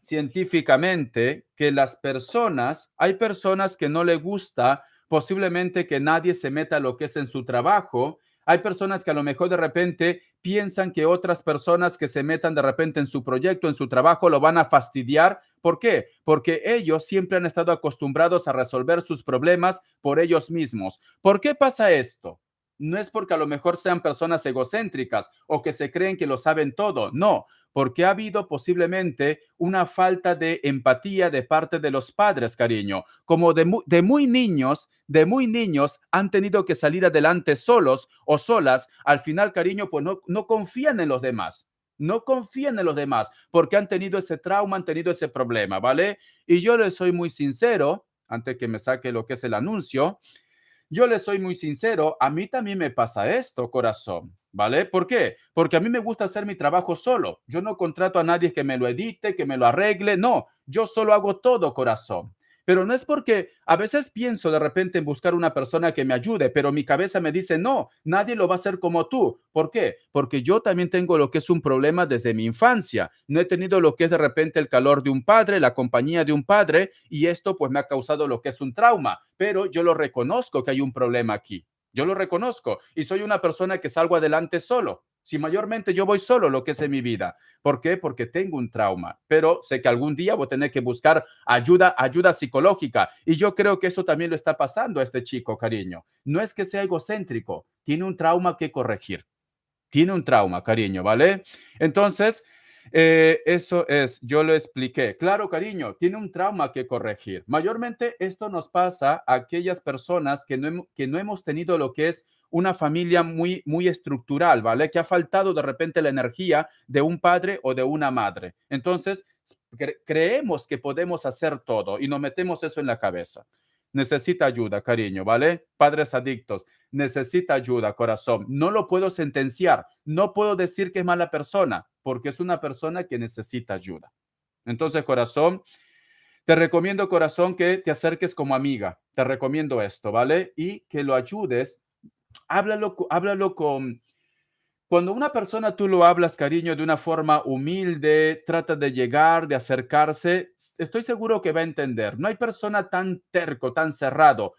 S1: científicamente que hay personas que no le gusta posiblemente que nadie se meta lo que es en su trabajo. Hay personas que a lo mejor de repente piensan que otras personas que se metan de repente en su proyecto, en su trabajo, lo van a fastidiar. ¿Por qué? Porque ellos siempre han estado acostumbrados a resolver sus problemas por ellos mismos. ¿Por qué pasa esto? No es porque a lo mejor sean personas egocéntricas o que se creen que lo saben todo. No, porque ha habido posiblemente una falta de empatía de parte de los padres, cariño. Como de muy niños han tenido que salir adelante solos o solas. Al final, cariño, pues no confían en los demás. No confían en los demás porque han tenido ese trauma, han tenido ese problema, ¿vale? Y yo les soy muy sincero, antes que me saque lo que es el anuncio, yo le soy muy sincero, a mí también me pasa esto, corazón, ¿vale? ¿Por qué? Porque a mí me gusta hacer mi trabajo solo. Yo no contrato a nadie que me lo edite, que me lo arregle, no, yo solo hago todo, corazón. Pero no es porque a veces pienso de repente en buscar una persona que me ayude, pero mi cabeza me dice, no, nadie lo va a hacer como tú. ¿Por qué? Porque yo también tengo lo que es un problema desde mi infancia. No he tenido lo que es de repente el calor de un padre, la compañía de un padre, y esto pues me ha causado lo que es un trauma. Pero yo lo reconozco que hay un problema aquí. Yo lo reconozco y soy una persona que salgo adelante solo. Si mayormente yo voy solo lo que es en mi vida. ¿Por qué? Porque tengo un trauma, pero sé que algún día voy a tener que buscar ayuda psicológica. Y yo creo que eso también lo está pasando a este chico, cariño. No es que sea egocéntrico, tiene un trauma que corregir. Tiene un trauma, cariño, ¿vale? Entonces, eso es, yo lo expliqué. Claro, cariño, tiene un trauma que corregir. Mayormente esto nos pasa a aquellas personas que no hemos tenido lo que es una familia muy estructural, ¿vale? Que ha faltado de repente la energía de un padre o de una madre. Entonces, creemos que podemos hacer todo y nos metemos eso en la cabeza. Necesita ayuda, cariño, ¿vale? Padres adictos, necesita ayuda, corazón. No lo puedo sentenciar, no puedo decir que es mala persona, porque es una persona que necesita ayuda. Entonces, corazón, te recomiendo, corazón, que te acerques como amiga. Te recomiendo esto, ¿vale? Y que lo ayudes. Háblalo con, cuando una persona tú lo hablas, cariño, de una forma humilde, trata de llegar, de acercarse, estoy seguro que va a entender. No hay persona tan terco, tan cerrado.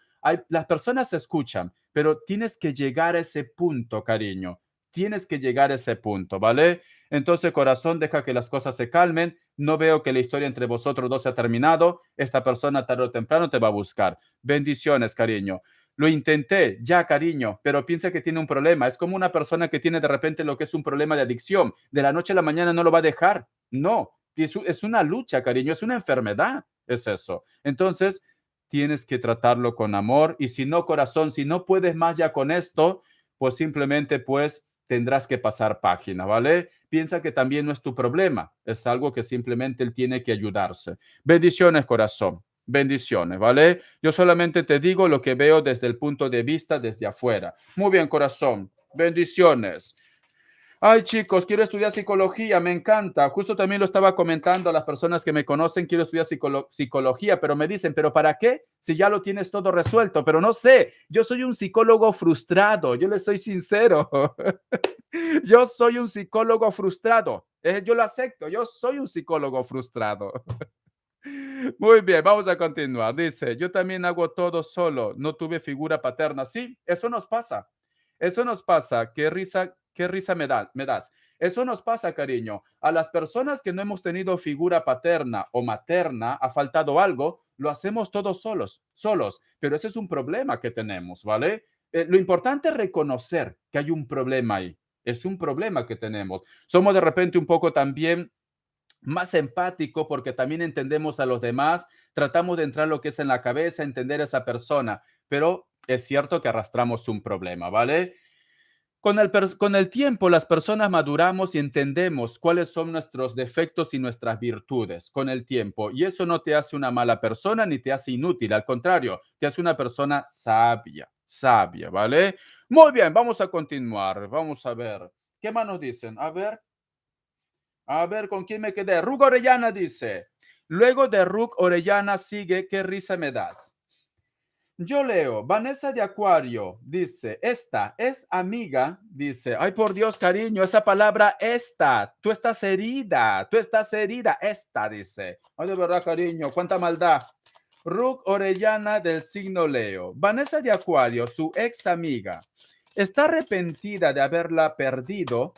S1: Las personas se escuchan, pero tienes que llegar a ese punto, cariño. Tienes que llegar a ese punto, ¿vale? Entonces, corazón, deja que las cosas se calmen. No veo que la historia entre vosotros dos se ha terminado. Esta persona tarde o temprano te va a buscar. Bendiciones, cariño. Lo intenté, ya cariño, pero piensa que tiene un problema. Es como una persona que tiene de repente lo que es un problema de adicción. De la noche a la mañana no lo va a dejar. No, es una lucha, cariño, es una enfermedad. Es eso. Entonces, tienes que tratarlo con amor y si no, corazón, si no puedes más ya con esto, pues simplemente pues tendrás que pasar página, ¿vale? Piensa que también no es tu problema, es algo que simplemente él tiene que ayudarse. Bendiciones, corazón. Bendiciones, ¿vale? Yo solamente te digo lo que veo desde el punto de vista desde afuera. Muy bien, corazón. Bendiciones. Ay, chicos, quiero estudiar psicología, me encanta. Justo también lo estaba comentando a las personas que me conocen, quiero estudiar psicología, pero me dicen, ¿pero para qué? Si ya lo tienes todo resuelto, pero no sé, yo soy un psicólogo frustrado, yo le soy sincero. Yo soy un psicólogo frustrado. Yo lo acepto, yo soy un psicólogo frustrado. Muy bien, vamos a continuar. Dice, yo también hago todo solo, no tuve figura paterna. Sí, eso nos pasa. Eso nos pasa. Qué risa me das. Eso nos pasa, cariño. A las personas que no hemos tenido figura paterna o materna, ha faltado algo, lo hacemos todos solos. Pero ese es un problema que tenemos, ¿vale? Lo importante es reconocer que hay un problema ahí. Es un problema que tenemos. Somos de repente un poco también más empático porque también entendemos a los demás, tratamos de entrar lo que es en la cabeza, entender a esa persona, pero es cierto que arrastramos un problema, ¿vale? Con el tiempo las personas maduramos y entendemos cuáles son nuestros defectos y nuestras virtudes con el tiempo. Y eso no te hace una mala persona ni te hace inútil, al contrario, te hace una persona sabia, ¿vale? Muy bien, vamos a continuar, vamos a ver. ¿Qué más nos dicen? A ver, ¿con quién me quedé? Rug Orellana dice. Luego de Rug Orellana sigue, ¿qué risa me das? Yo leo, Vanessa de Acuario dice, esta es amiga, dice, ay por Dios, cariño, esa palabra esta, tú estás herida, esta dice, ay de verdad, cariño, cuánta maldad. Rug Orellana del signo Leo, Vanessa de Acuario, su ex amiga, está arrepentida de haberla perdido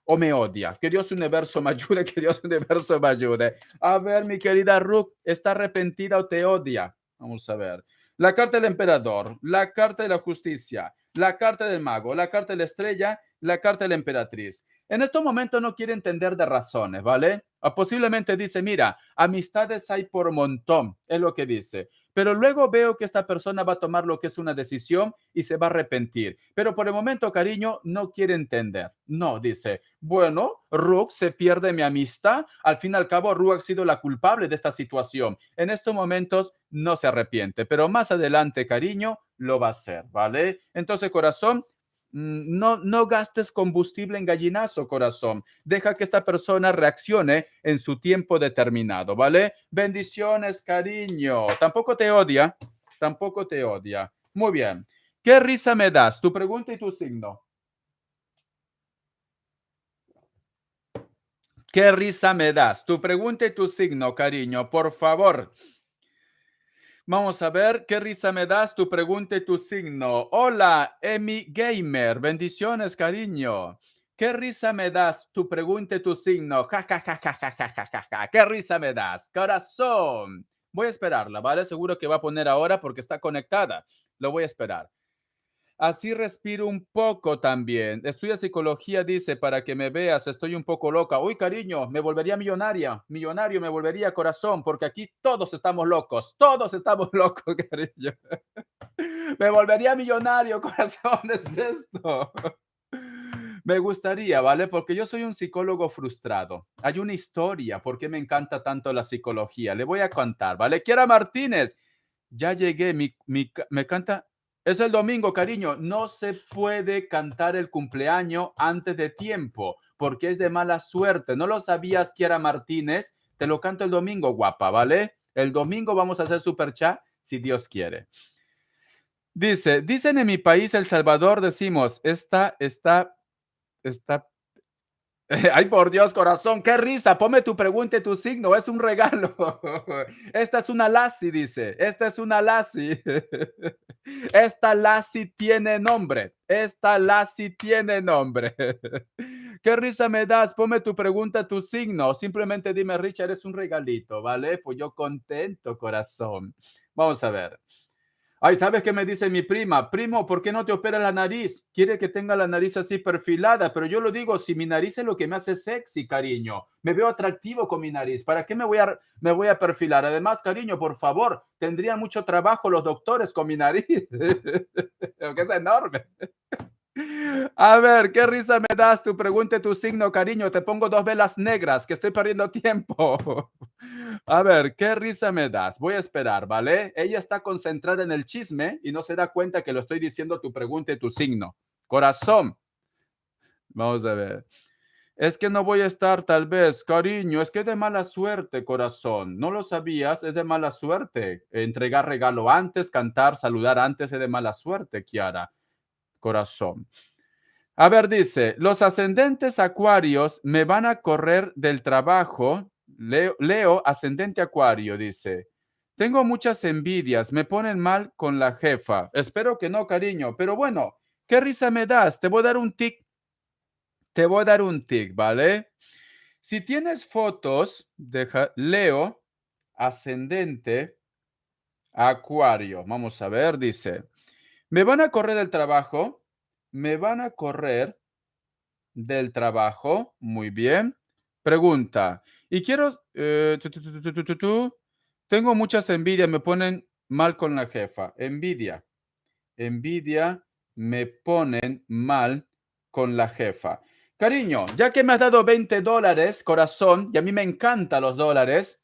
S1: o me odia. Que Dios universo me ayude, que Dios universo me ayude. A ver, mi querida Ruth, ¿está arrepentida o te odia? Vamos a ver. La carta del emperador, la carta de la justicia, la carta del mago, la carta de la estrella, la carta de la emperatriz. En estos momentos no quiere entender de razones, ¿vale? O posiblemente dice, mira, amistades hay por montón, es lo que dice. Pero luego veo que esta persona va a tomar lo que es una decisión y se va a arrepentir. Pero por el momento, cariño, no quiere entender. No, dice, bueno, Rook se pierde mi amistad. Al fin y al cabo, Rook ha sido la culpable de esta situación. En estos momentos no se arrepiente, pero más adelante, cariño, lo va a hacer, ¿vale? Entonces, corazón, no gastes combustible en gallinazo, corazón. Deja que esta persona reaccione en su tiempo determinado, ¿vale? Bendiciones, cariño. Tampoco te odia, tampoco te odia. Muy bien. ¿Qué risa me das? Tu pregunta y tu signo. ¿Qué risa me das? Tu pregunta y tu signo, cariño, por favor. Vamos a ver, ¿qué risa me das? Tu pregunta y tu signo. Hola, Emi Gamer. Bendiciones, cariño. ¿Qué risa me das? Tu pregunta y tu signo. Ja, ja, ja, ja, ja, ja, ja, ja, ja. ¿Qué risa me das? Corazón. Voy a esperarla, ¿vale? Seguro que va a poner ahora porque está conectada. Lo voy a esperar. Así respiro un poco también. Estudia psicología, dice, para que me veas, estoy un poco loca. Uy, cariño, me volvería millonaria. Millonario me volvería corazón, porque aquí todos estamos locos. Todos estamos locos, cariño. Me volvería millonario, corazón, es esto. Me gustaría, ¿vale? Porque yo soy un psicólogo frustrado. Hay una historia por qué me encanta tanto la psicología. Le voy a contar, ¿vale? Kiara Martínez, ya llegué, me canta. Es el domingo, cariño. No se puede cantar el cumpleaños antes de tiempo porque es de mala suerte. ¿No lo sabías, Kiara Martínez? Te lo canto el domingo, guapa, ¿vale? El domingo vamos a hacer super chat si Dios quiere. Dicen en mi país, El Salvador, decimos, está. Ay, por Dios, corazón, qué risa. Ponme tu pregunta y tu signo, es un regalo. Esta es una Lassie, dice. Esta es una Lassie. Esta Lassie tiene nombre. Esta Lassie tiene nombre. Qué risa me das. Ponme tu pregunta, tu signo. Simplemente dime, Richard, es un regalito, ¿vale? Pues yo contento, corazón. Vamos a ver. Ay, ¿sabes qué me dice mi prima? Primo, ¿por qué no te operas la nariz? Quiere que tenga la nariz así perfilada, pero yo lo digo, si mi nariz es lo que me hace sexy, cariño. Me veo atractivo con mi nariz. ¿Para qué me voy a perfilar? Además, cariño, por favor, tendrían mucho trabajo los doctores con mi nariz. Porque es enorme. A ver, ¿qué risa me das? Tu pregunta y tu signo, cariño. Te pongo 2 velas negras, que estoy perdiendo tiempo. A ver, ¿qué risa me das? Voy a esperar, ¿vale? Ella está concentrada en el chisme y no se da cuenta que lo estoy diciendo tu pregunta y tu signo. Corazón. Vamos a ver. Es que no voy a estar tal vez, cariño, es que es de mala suerte, corazón. ¿No lo sabías? Es de mala suerte. Entregar regalo antes, cantar, saludar antes es de mala suerte, Kiara. Corazón. A ver, dice, los ascendentes acuarios me van a correr del trabajo. Leo, ascendente acuario, dice. Tengo muchas envidias, me ponen mal con la jefa. Espero que no, cariño, pero bueno, ¿qué risa me das? Te voy a dar un tic, te voy a dar un tic, ¿vale? Si tienes fotos, deja, Leo, ascendente acuario. Vamos a ver, dice, me van a correr del trabajo, me van a correr del trabajo. Muy bien. Pregunta. Y quiero... tengo muchas envidias, me ponen mal con la jefa. Envidia. Envidia, me ponen mal con la jefa. Cariño, ya que me has dado $20, corazón, y a mí me encantan los dólares,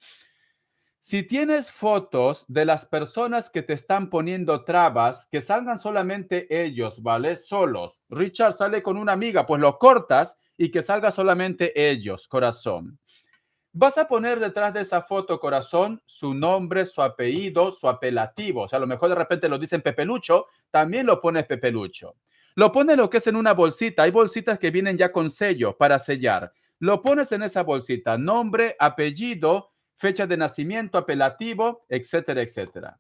S1: si tienes fotos de las personas que te están poniendo trabas, que salgan solamente ellos, ¿vale? Solos. Richard sale con una amiga, pues lo cortas y que salga solamente ellos, corazón. Vas a poner detrás de esa foto, corazón, su nombre, su apellido, su apelativo. O sea, a lo mejor de repente lo dicen Pepelucho, también lo pones Pepelucho. Lo pones lo que es en una bolsita. Hay bolsitas que vienen ya con sello para sellar. Lo pones en esa bolsita, nombre, apellido, fecha de nacimiento, apelativo, etcétera, etcétera.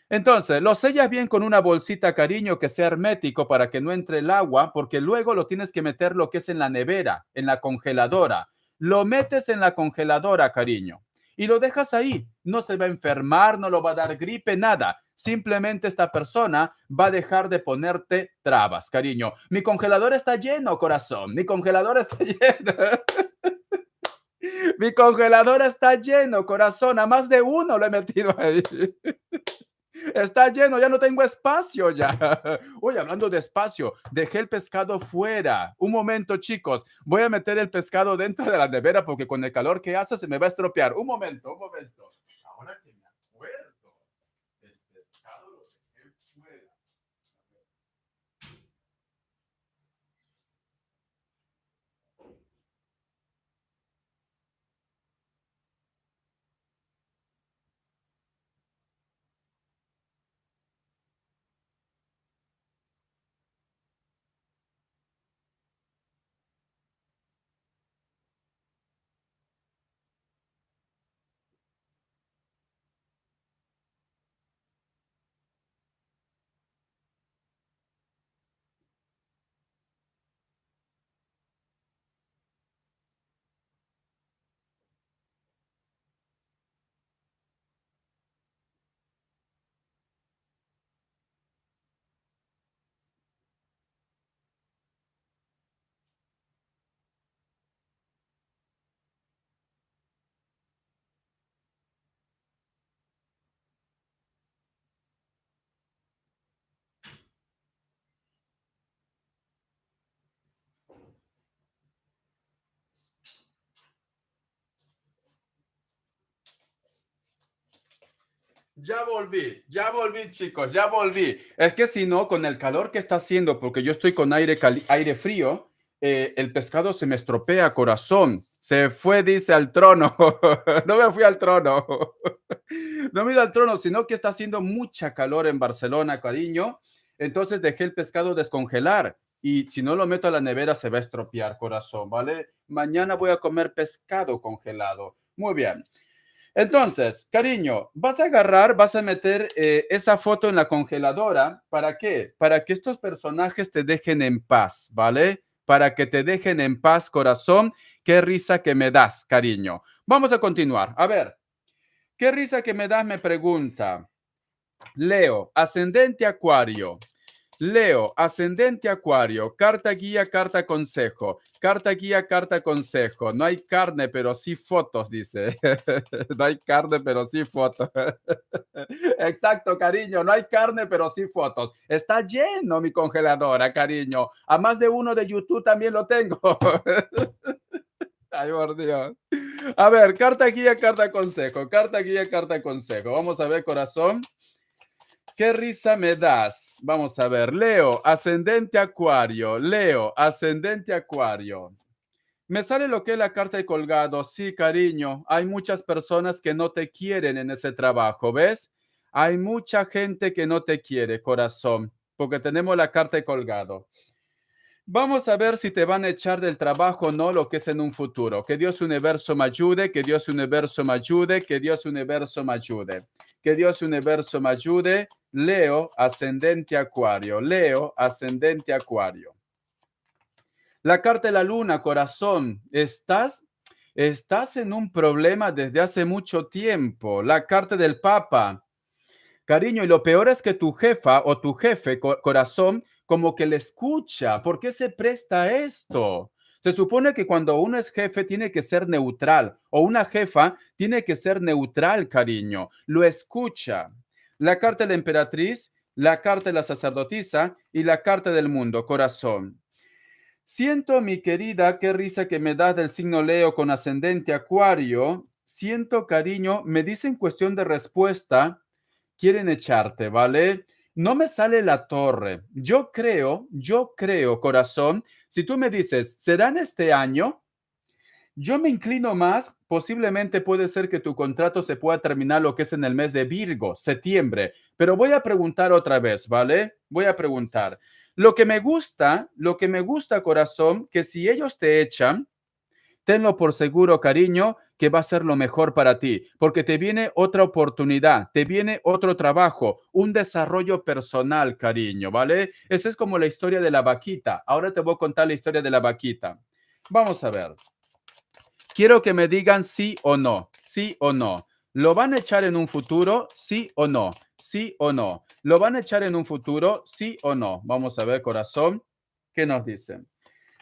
S1: Entonces, lo sellas bien con una bolsita, cariño, que sea hermético para que no entre el agua, porque luego lo tienes que meter lo que es en la nevera, en la congeladora. Lo metes en la congeladora, cariño, y lo dejas ahí. No se va a enfermar, no lo va a dar gripe, nada. Simplemente esta persona va a dejar de ponerte trabas, cariño. Mi congelador está lleno, corazón. Mi congelador está lleno. Mi congelador está lleno, corazón. A más de uno lo he metido ahí. Está lleno, ya no tengo espacio ya. Oye, hablando de espacio, dejé el pescado fuera. Un momento, chicos. Voy a meter el pescado dentro de la nevera porque con el calor que hace se me va a estropear. Un momento, un momento. Ahora que me acuerdo, el pescado lo dejé fuera. Ya volví, chicos, ya volví. Es que si no, con el calor que está haciendo, porque yo estoy con aire frío, el pescado se me estropea, corazón. Se fue, dice, al trono. No me fui al trono. No me he ido al trono, sino que está haciendo mucha calor en Barcelona, cariño. Entonces dejé el pescado descongelar. Y si no lo meto a la nevera, se va a estropear, corazón, ¿vale? Mañana voy a comer pescado congelado. Muy bien. Entonces, cariño, vas a agarrar, vas a meter esa foto en la congeladora. ¿Para qué? Para que estos personajes te dejen en paz, ¿vale? Para que te dejen en paz, corazón. Qué risa que me das, cariño. Vamos a continuar. A ver, ¿qué risa que me das? Me pregunta. Leo, ascendente Acuario. Leo, ascendente Acuario, carta guía, carta consejo, carta guía, carta consejo. No hay carne, pero sí fotos, dice. No hay carne, pero sí fotos. Exacto, cariño, no hay carne, pero sí fotos. Está lleno mi congeladora, cariño. A más de uno de YouTube también lo tengo. Ay, por Dios. A ver, carta guía, carta consejo, carta guía, carta consejo. Vamos a ver, corazón. ¿Qué risa me das? Vamos a ver. Leo, ascendente Acuario. Leo, ascendente Acuario. Me sale lo que es la carta de colgado. Sí, cariño. Hay muchas personas que no te quieren en ese trabajo, ¿ves? Hay mucha gente que no te quiere, corazón, porque tenemos la carta de colgado. Vamos a ver si te van a echar del trabajo o no lo que es en un futuro. Que Dios universo me ayude, que Dios universo me ayude, que Dios universo me ayude. Que Dios universo me ayude. Leo, ascendente Acuario. Leo, ascendente Acuario. La carta de la luna, corazón. Estás en un problema desde hace mucho tiempo. La carta del Papa. Cariño, y lo peor es que tu jefa o tu jefe, corazón, como que le escucha. ¿Por qué se presta a esto? Se supone que cuando uno es jefe tiene que ser neutral o una jefa tiene que ser neutral, cariño. Lo escucha. La carta de la emperatriz, la carta de la sacerdotisa y la carta del mundo, corazón. Siento, mi querida, qué risa que me das del signo Leo con ascendente Acuario. Siento, cariño, me dicen cuestión de respuesta quieren echarte, ¿vale? No me sale la torre. Yo creo, corazón, si tú me dices, ¿serán este año? Yo me inclino más, posiblemente puede ser que tu contrato se pueda terminar lo que es en el mes de Virgo, septiembre, pero voy a preguntar otra vez, ¿vale? Voy a preguntar. Lo que me gusta, corazón, que si ellos te echan, tenlo por seguro, cariño, que va a ser lo mejor para ti, porque te viene otra oportunidad, te viene otro trabajo, un desarrollo personal, cariño, ¿vale? Esa es como la historia de la vaquita. Ahora te voy a contar la historia de la vaquita. Vamos a ver. Quiero que me digan sí o no, sí o no. ¿Lo van a echar en un futuro? Sí o no, sí o no. ¿Lo van a echar en un futuro? Sí o no. Vamos a ver, corazón, ¿qué nos dicen?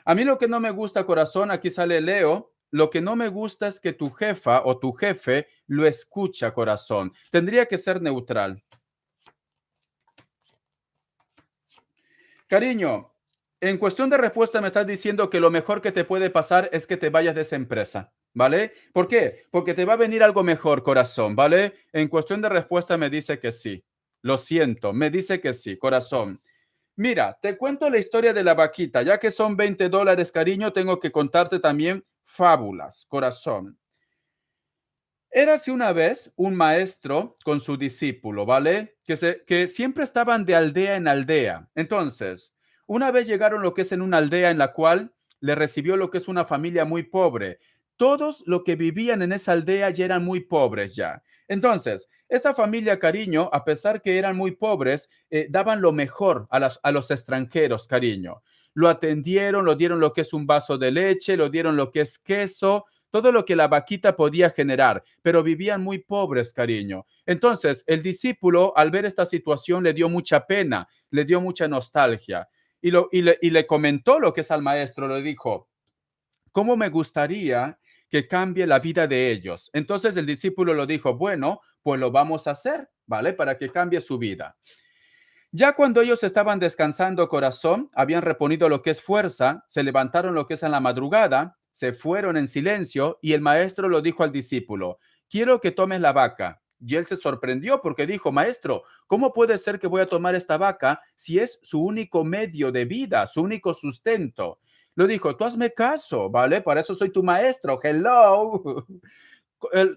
S1: A mí lo que no me gusta, corazón, aquí sale Leo, lo que no me gusta es que tu jefa o tu jefe lo escucha, corazón. Tendría que ser neutral. Cariño, en cuestión de respuesta me estás diciendo que lo mejor que te puede pasar es que te vayas de esa empresa, ¿vale? ¿Por qué? Porque te va a venir algo mejor, corazón, ¿vale? En cuestión de respuesta me dice que sí. Lo siento, me dice que sí, corazón. Mira, te cuento la historia de la vaquita. Ya que son $20, cariño, tengo que contarte también fábulas, corazón. Érase una vez un maestro con su discípulo, ¿vale? Que siempre estaban de aldea en aldea. Entonces, una vez llegaron lo que es en una aldea en la cual le recibió lo que es una familia muy pobre. Todos los que vivían en esa aldea ya eran muy pobres ya. Entonces, esta familia, cariño, a pesar que eran muy pobres, daban lo mejor a los extranjeros, cariño. Lo atendieron, lo dieron lo que es un vaso de leche, lo dieron lo que es queso, todo lo que la vaquita podía generar, pero vivían muy pobres, cariño. Entonces, el discípulo, al ver esta situación, le dio mucha pena, le dio mucha nostalgia y le comentó lo que es al maestro, le dijo, ¿cómo me gustaría que cambie la vida de ellos? Entonces el discípulo lo dijo, bueno, pues lo vamos a hacer, ¿vale? Para que cambie su vida. Ya cuando ellos estaban descansando corazón, habían reponido lo que es fuerza, se levantaron lo que es en la madrugada, se fueron en silencio y el maestro lo dijo al discípulo, quiero que tomes la vaca. Y él se sorprendió porque dijo, maestro, ¿cómo puede ser que voy a tomar esta vaca si es su único medio de vida, su único sustento? Lo dijo, tú hazme caso, ¿vale? Para eso soy tu maestro. Hello.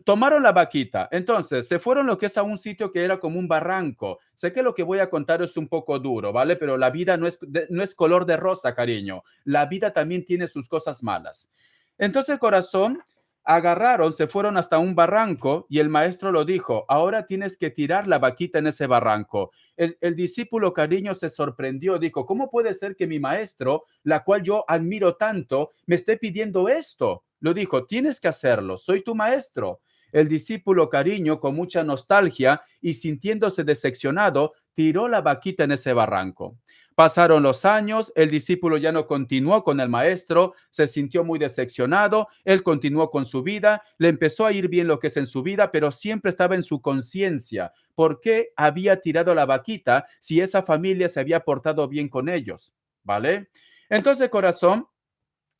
S1: Tomaron la vaquita, entonces se fueron lo que es a un sitio que era como un barranco. Sé que lo que voy a contar es un poco duro, ¿vale? Pero la vida no es color de rosa, cariño. La vida también tiene sus cosas malas. Entonces, corazón, agarraron, se fueron hasta un barranco y el maestro lo dijo, ahora tienes que tirar la vaquita en ese barranco. El discípulo, cariño, se sorprendió, dijo, ¿cómo puede ser que mi maestro, la cual yo admiro tanto, me esté pidiendo esto? Lo dijo, tienes que hacerlo, soy tu maestro. El discípulo, cariño, con mucha nostalgia y sintiéndose decepcionado, tiró la vaquita en ese barranco. Pasaron los años, el discípulo ya no continuó con el maestro, se sintió muy decepcionado, él continuó con su vida, le empezó a ir bien lo que es en su vida, pero siempre estaba en su conciencia. ¿Por qué había tirado la vaquita si esa familia se había portado bien con ellos? ¿Vale? Entonces, corazón,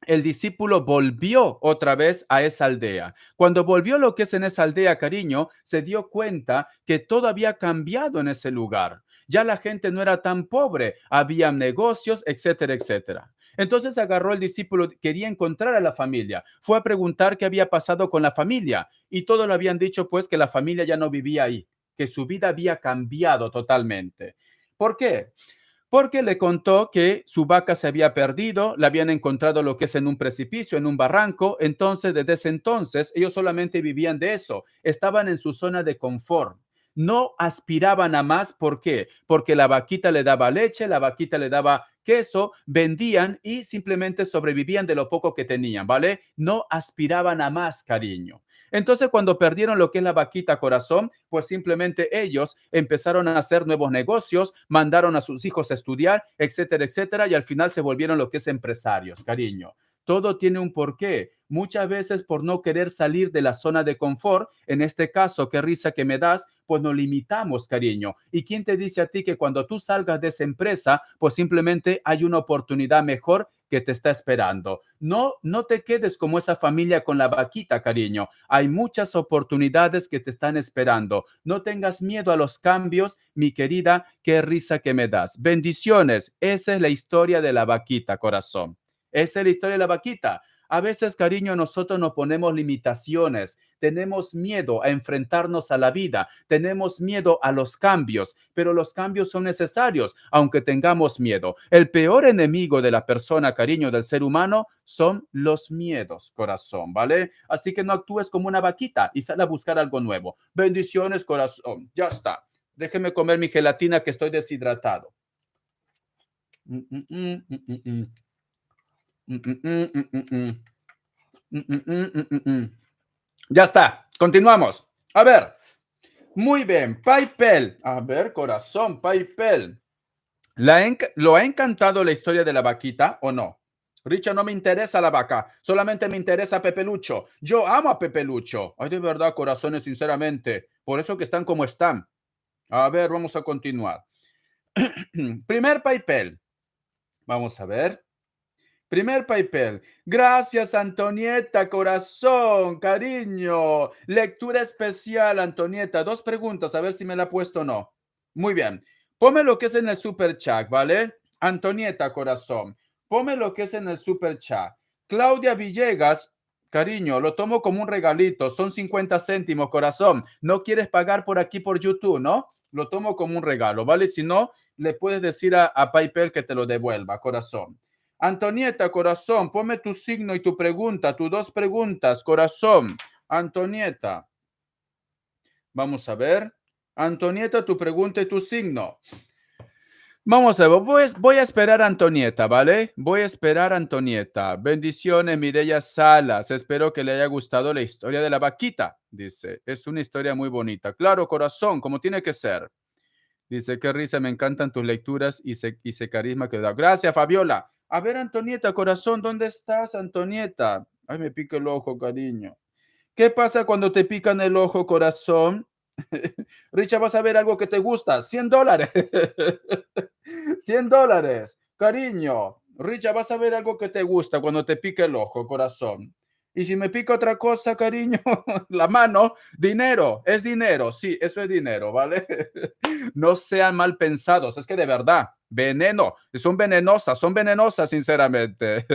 S1: el discípulo volvió otra vez a esa aldea. Cuando volvió lo que es en esa aldea, cariño, se dio cuenta que todo había cambiado en ese lugar. Ya la gente no era tan pobre, había negocios, etcétera, etcétera. Entonces agarró el discípulo, quería encontrar a la familia, fue a preguntar qué había pasado con la familia y todos le habían dicho pues que la familia ya no vivía ahí, que su vida había cambiado totalmente. ¿Por qué? Porque le contó que su vaca se había perdido, la habían encontrado lo que es en un precipicio, en un barranco. Entonces, desde ese entonces, ellos solamente vivían de eso, estaban en su zona de confort. No aspiraban a más. ¿Por qué? Porque la vaquita le daba leche, la vaquita le daba queso, vendían y simplemente sobrevivían de lo poco que tenían, ¿vale? No aspiraban a más, cariño. Entonces, cuando perdieron lo que es la vaquita corazón, pues simplemente ellos empezaron a hacer nuevos negocios, mandaron a sus hijos a estudiar, etcétera, etcétera, y al final se volvieron lo que es empresarios, cariño. Todo tiene un porqué. Muchas veces por no querer salir de la zona de confort, en este caso, qué risa que me das, pues nos limitamos, cariño. ¿Y quién te dice a ti que cuando tú salgas de esa empresa, pues simplemente hay una oportunidad mejor que te está esperando? No, no te quedes como esa familia con la vaquita, cariño. Hay muchas oportunidades que te están esperando. No tengas miedo a los cambios, mi querida, qué risa que me das. Bendiciones. Esa es la historia de la vaquita, corazón. Esa es la historia de la vaquita. A veces, cariño, nosotros nos ponemos limitaciones, tenemos miedo a enfrentarnos a la vida, tenemos miedo a los cambios, pero los cambios son necesarios, aunque tengamos miedo. El peor enemigo de la persona, cariño, del ser humano, son los miedos, corazón, ¿vale? Así que no actúes como una vaquita y sal a buscar algo nuevo. Bendiciones, corazón. Ya está. Déjeme comer mi gelatina que estoy deshidratado. Mm, mm, mm, mm, mm, mm. Mm, mm, mm, mm, mm, mm. Mm, mm, mm, mm, mm, mm. Ya está, continuamos. A ver, muy bien, Paipel. A ver, corazón, Paipel. ¿Lo ha encantado la historia de la vaquita o no? Richard, no me interesa la vaca, solamente me interesa Pepe Lucho. Yo amo a Pepe Lucho. Ay, de verdad, corazones, sinceramente. Por eso que están como están. A ver, vamos a continuar. Primer Paipel. Vamos a ver. Primer papel. Gracias, Antonieta, corazón, cariño. Lectura especial, Antonieta. Dos preguntas, a ver si me la ha puesto o no. Muy bien. Ponme lo que es en el super chat, ¿vale? Antonieta, corazón. Ponme lo que es en el super chat. Claudia Villegas, cariño, lo tomo como un regalito. Son 50 céntimos, corazón. No quieres pagar por aquí por YouTube, ¿no? Lo tomo como un regalo, ¿vale? Si no, le puedes decir a PayPal que te lo devuelva, corazón. Antonieta, corazón, ponme tu signo y tu pregunta, tus dos preguntas, corazón. Antonieta, vamos a ver. Antonieta, tu pregunta y tu signo. Vamos a ver, voy a esperar a Antonieta, ¿vale? Voy a esperar a Antonieta. Bendiciones, Mireya Salas. Espero que le haya gustado la historia de la vaquita. Dice, es una historia muy bonita. Claro, corazón, como tiene que ser. Dice, qué risa, me encantan tus lecturas y ese carisma que da. Gracias, Fabiola. A ver, Antonieta, corazón, ¿dónde estás, Antonieta? Ay, me pica el ojo, cariño. ¿Qué pasa cuando te pican el ojo, corazón? Richa, vas a ver algo que te gusta. $100. $100. Cariño. Richa, vas a ver algo que te gusta cuando te pica el ojo, corazón. Y si me pica otra cosa, cariño, la mano, dinero, es dinero, sí, eso es dinero, ¿vale? No sean mal pensados, es que de verdad, veneno, son venenosas, sinceramente.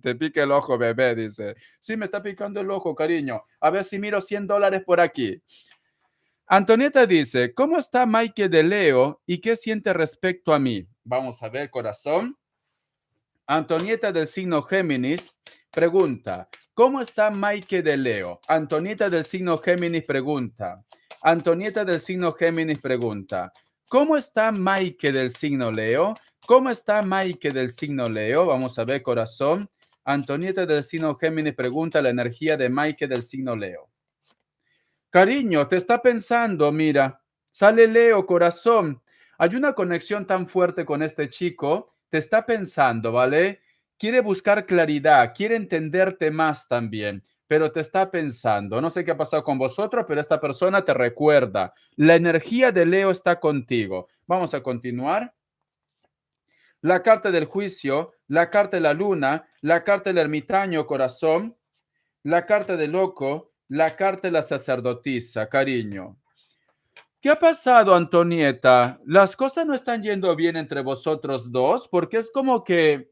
S1: Te pica el ojo, bebé, dice. Sí, me está picando el ojo, cariño. A ver si miro $100 por aquí. Antonieta dice, ¿cómo está Mike de Leo y qué siente respecto a mí? Vamos a ver, corazón. Antonieta del signo Géminis pregunta, ¿cómo está Mike de Leo? Antonieta del signo Géminis pregunta. Antonieta del signo Géminis pregunta, ¿cómo está Mike del signo Leo? ¿Cómo está Mike del signo Leo? Vamos a ver, corazón. Antonieta del signo Géminis pregunta la energía de Mike del signo Leo. Cariño, te está pensando, mira, sale Leo, corazón. Hay una conexión tan fuerte con este chico, te está pensando, ¿vale? Quiere buscar claridad, quiere entenderte más también, pero te está pensando. No sé qué ha pasado con vosotros, pero esta persona te recuerda. La energía de Leo está contigo. Vamos a continuar. La carta del juicio, la carta de la luna, la carta del ermitaño, corazón, la carta del loco, la carta de la sacerdotisa, cariño. ¿Qué ha pasado, Antonieta? Las cosas no están yendo bien entre vosotros dos, porque es como que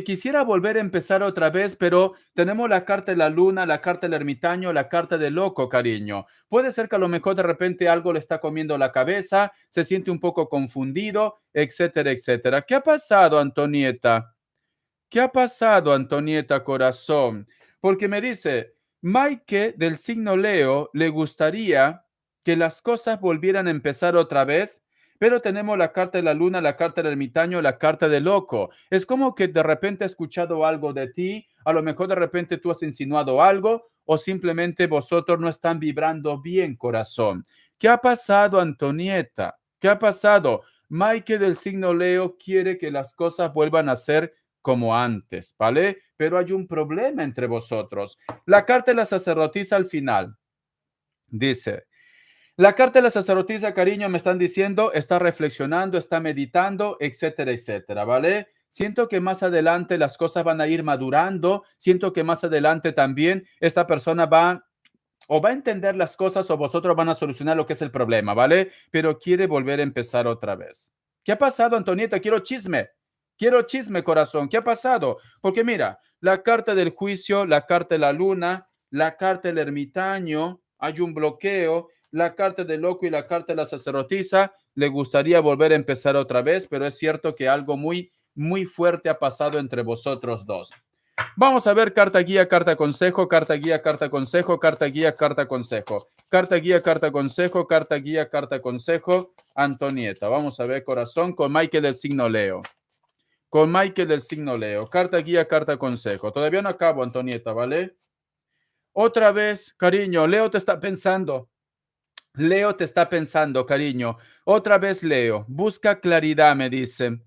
S1: quisiera volver a empezar otra vez, pero tenemos la carta de la luna, la carta del ermitaño, la carta del loco, cariño. Puede ser que a lo mejor de repente algo le está comiendo la cabeza, se siente un poco confundido, etcétera, etcétera. ¿Qué ha pasado, Antonieta? ¿Qué ha pasado, Antonieta Corazón? Porque me dice, Mike del signo Leo le gustaría que las cosas volvieran a empezar otra vez, pero tenemos la carta de la luna, la carta del ermitaño, la carta del loco. Es como que de repente ha escuchado algo de ti, a lo mejor de repente tú has insinuado algo o simplemente vosotros no están vibrando bien, corazón. ¿Qué ha pasado, Antonieta? ¿Qué ha pasado? Mike del signo Leo quiere que las cosas vuelvan a ser como antes, ¿vale? Pero hay un problema entre vosotros. La carta de la sacerdotisa al final dice, la carta de la sacerdotisa, cariño, me están diciendo, está reflexionando, está meditando, etcétera, etcétera, ¿vale? Siento que más adelante las cosas van a ir madurando, siento que más adelante también esta persona va a entender las cosas o vosotros van a solucionar lo que es el problema, ¿vale? Pero quiere volver a empezar otra vez. ¿Qué ha pasado, Antonieta? Quiero chisme, corazón. ¿Qué ha pasado? Porque mira, la carta del juicio, la carta de la luna, la carta del ermitaño, hay un bloqueo, la carta del loco y la carta de la sacerdotisa, le gustaría volver a empezar otra vez, pero es cierto que algo muy, muy fuerte ha pasado entre vosotros dos. Vamos a ver carta guía, carta consejo, carta guía, carta consejo, carta guía, carta consejo, carta guía, carta consejo, carta guía, carta consejo, Antonieta. Vamos a ver corazón con Michael del signo Leo. Con Michael del signo Leo. Carta guía, carta consejo. Todavía no acabo, Antonieta, ¿vale? Otra vez, cariño, Leo te está pensando. Leo te está pensando, cariño. Otra vez, Leo. Busca claridad, me dice.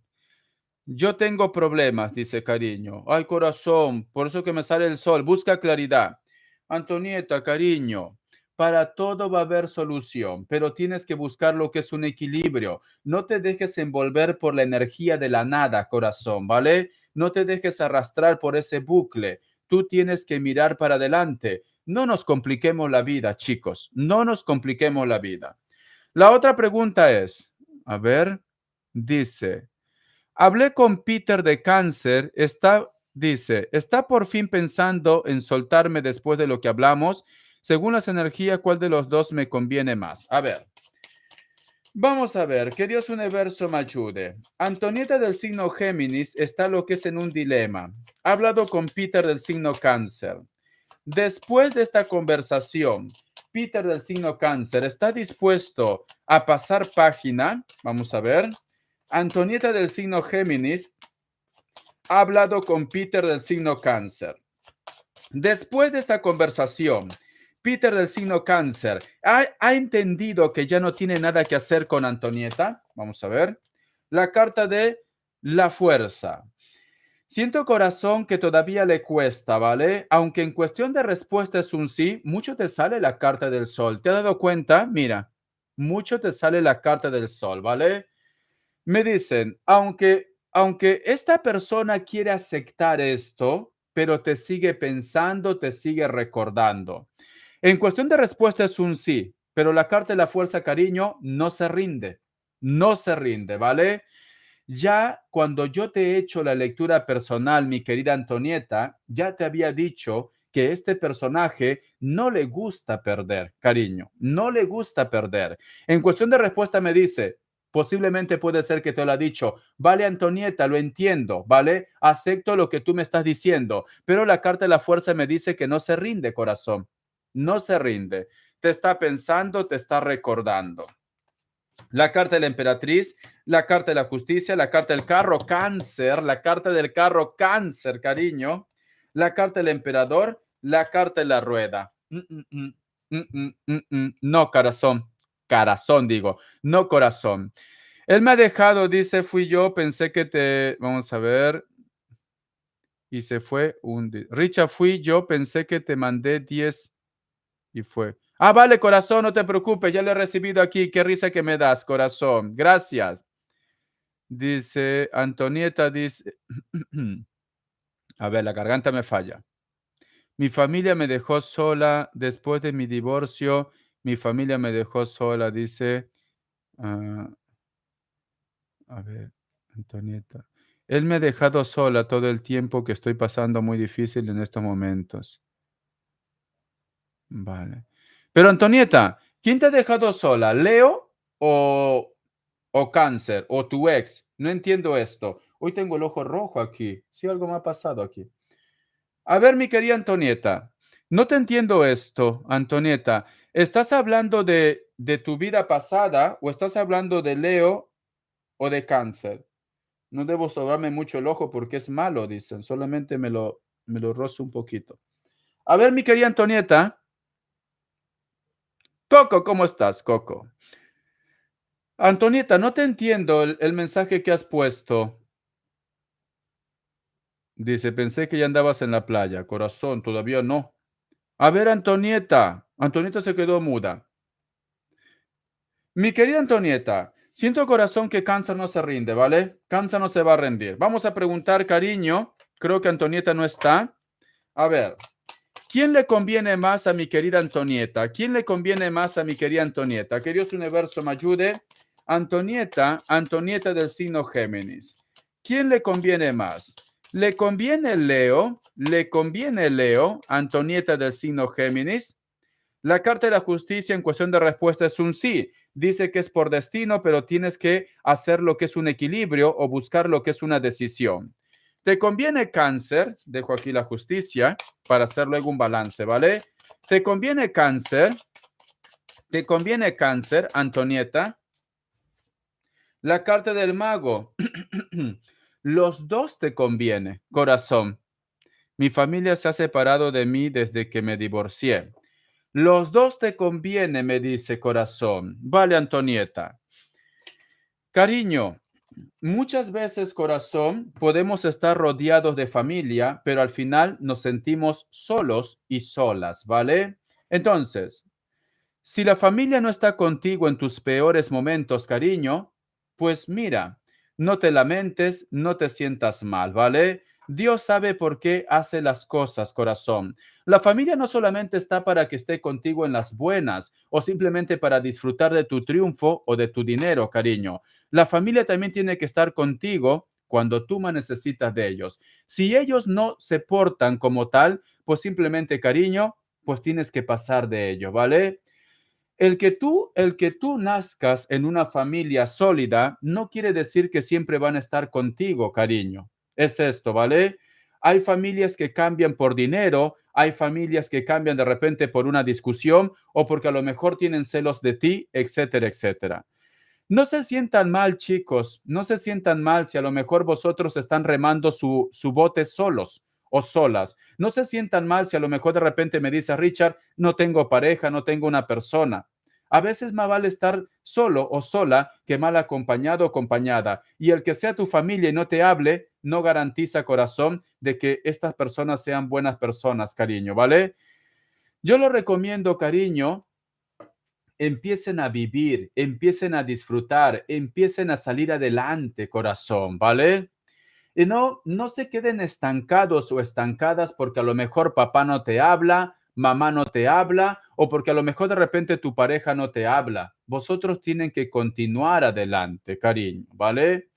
S1: Yo tengo problemas, dice cariño. Ay, corazón, por eso que me sale el sol. Busca claridad. Antonieta, cariño, para todo va a haber solución, pero tienes que buscar lo que es un equilibrio. No te dejes envolver por la energía de la nada, corazón, ¿vale? No te dejes arrastrar por ese bucle. Tú tienes que mirar para adelante. No nos compliquemos la vida, chicos. No nos compliquemos la vida. La otra pregunta es, a ver, dice. Hablé con Peter de Cáncer, dice, está por fin pensando en soltarme después de lo que hablamos. Según las energías, ¿cuál de los dos me conviene más? A ver, vamos a ver, que Dios universo me ayude. Antonieta del signo Géminis está lo que es en un dilema. Ha hablado con Peter del signo Cáncer. Después de esta conversación, Peter del signo Cáncer está dispuesto a pasar página. Vamos a ver. Antonieta del signo Géminis ha hablado con Peter del signo Cáncer. Después de esta conversación, Peter del signo Cáncer ha entendido que ya no tiene nada que hacer con Antonieta. Vamos a ver. La carta de la fuerza. Siento corazón que todavía le cuesta, ¿vale? Aunque en cuestión de respuesta es un sí, mucho te sale la carta del sol. ¿Te has dado cuenta? Mira, mucho te sale la carta del sol, ¿vale? Me dicen, aunque esta persona quiere aceptar esto, pero te sigue pensando, te sigue recordando. En cuestión de respuesta es un sí, pero la carta de la fuerza, cariño, no se rinde. No se rinde, ¿vale? Ya cuando yo te he hecho la lectura personal, mi querida Antonieta, ya te había dicho que este personaje no le gusta perder, cariño, no le gusta perder. En cuestión de respuesta me dice, posiblemente puede ser que te lo ha dicho, vale Antonieta, lo entiendo, ¿vale? Acepto lo que tú me estás diciendo, pero la carta de la fuerza me dice que no se rinde, corazón, no se rinde. Te está pensando, te está recordando. La carta de la emperatriz, la carta de la justicia, la carta del carro cáncer, la carta del carro cáncer, cariño, la carta del emperador, la carta de la rueda. No, corazón, corazón digo, no corazón. Él me ha dejado, dice, fui yo, pensé que te, vamos a ver, y se fue un... Richard, fui yo, pensé que te mandé 10 y fue. Ah, vale, corazón, no te preocupes, ya le he recibido aquí. Qué risa que me das, corazón. Gracias. Dice Antonieta, dice, a ver, la garganta me falla. Mi familia me dejó sola después de mi divorcio. Mi familia me dejó sola, dice, ah, a ver, Antonieta. Él me ha dejado sola todo el tiempo que estoy pasando muy difícil en estos momentos. Vale. Pero Antonieta, ¿quién te ha dejado sola? ¿Leo o Cáncer o tu ex? No entiendo esto. Hoy tengo el ojo rojo aquí. Sí, algo me ha pasado aquí. A ver, mi querida Antonieta, no te entiendo esto, Antonieta. ¿Estás hablando de tu vida pasada o estás hablando de Leo o de Cáncer? No debo sobarme mucho el ojo porque es malo, dicen. Solamente me lo rozo un poquito. A ver, mi querida Antonieta. Coco, ¿cómo estás, Coco? Antonieta, no te entiendo el mensaje que has puesto. Dice, pensé que ya andabas en la playa. Corazón, todavía no. A ver, Antonieta. Antonieta se quedó muda. Mi querida Antonieta, siento corazón que Cáncer no se rinde, ¿vale? Cáncer no se va a rendir. Vamos a preguntar, cariño. Creo que Antonieta no está. A ver, ¿quién le conviene más a mi querida Antonieta? ¿Quién le conviene más a mi querida Antonieta? Que Dios universo me ayude. Antonieta, Antonieta del signo Géminis. ¿Quién le conviene más? ¿Le conviene Leo? ¿Le conviene Leo, Antonieta del signo Géminis? La carta de la justicia en cuestión de respuesta es un sí. Dice que es por destino, pero tienes que hacer lo que es un equilibrio o buscar lo que es una decisión. ¿Te conviene Cáncer? Dejo aquí la justicia para hacer luego un balance, ¿vale? ¿Te conviene Cáncer? ¿Te conviene Cáncer, Antonieta? La carta del mago. Los dos te conviene, corazón. Mi familia se ha separado de mí desde que me divorcié. Los dos te conviene, me dice corazón. Vale, Antonieta. Cariño, muchas veces, corazón, podemos estar rodeados de familia, pero al final nos sentimos solos y solas, ¿vale? Entonces, si la familia no está contigo en tus peores momentos, cariño, pues mira, no te lamentes, no te sientas mal, ¿vale? Dios sabe por qué hace las cosas, corazón. La familia no solamente está para que esté contigo en las buenas o simplemente para disfrutar de tu triunfo o de tu dinero, cariño. La familia también tiene que estar contigo cuando tú más necesitas de ellos. Si ellos no se portan como tal, pues simplemente, cariño, pues tienes que pasar de ello, ¿vale? El que tú nazcas en una familia sólida no quiere decir que siempre van a estar contigo, cariño. Es esto, ¿vale? Hay familias que cambian por dinero, hay familias que cambian de repente por una discusión o porque a lo mejor tienen celos de ti, etcétera, etcétera. No se sientan mal, chicos, no se sientan mal si a lo mejor vosotros están remando su bote solos o solas. No se sientan mal si a lo mejor de repente me dice Richard, no tengo pareja, no tengo una persona. A veces más vale estar solo o sola que mal acompañado o acompañada. Y el que sea tu familia y no te hable, no garantiza, corazón, de que estas personas sean buenas personas, cariño, ¿vale? Yo lo recomiendo, cariño, empiecen a vivir, empiecen a disfrutar, empiecen a salir adelante, corazón, ¿vale? Y no se queden estancados o estancadas porque a lo mejor papá no te habla, mamá no te habla o porque a lo mejor de repente tu pareja no te habla. Vosotros tienen que continuar adelante, cariño, ¿vale?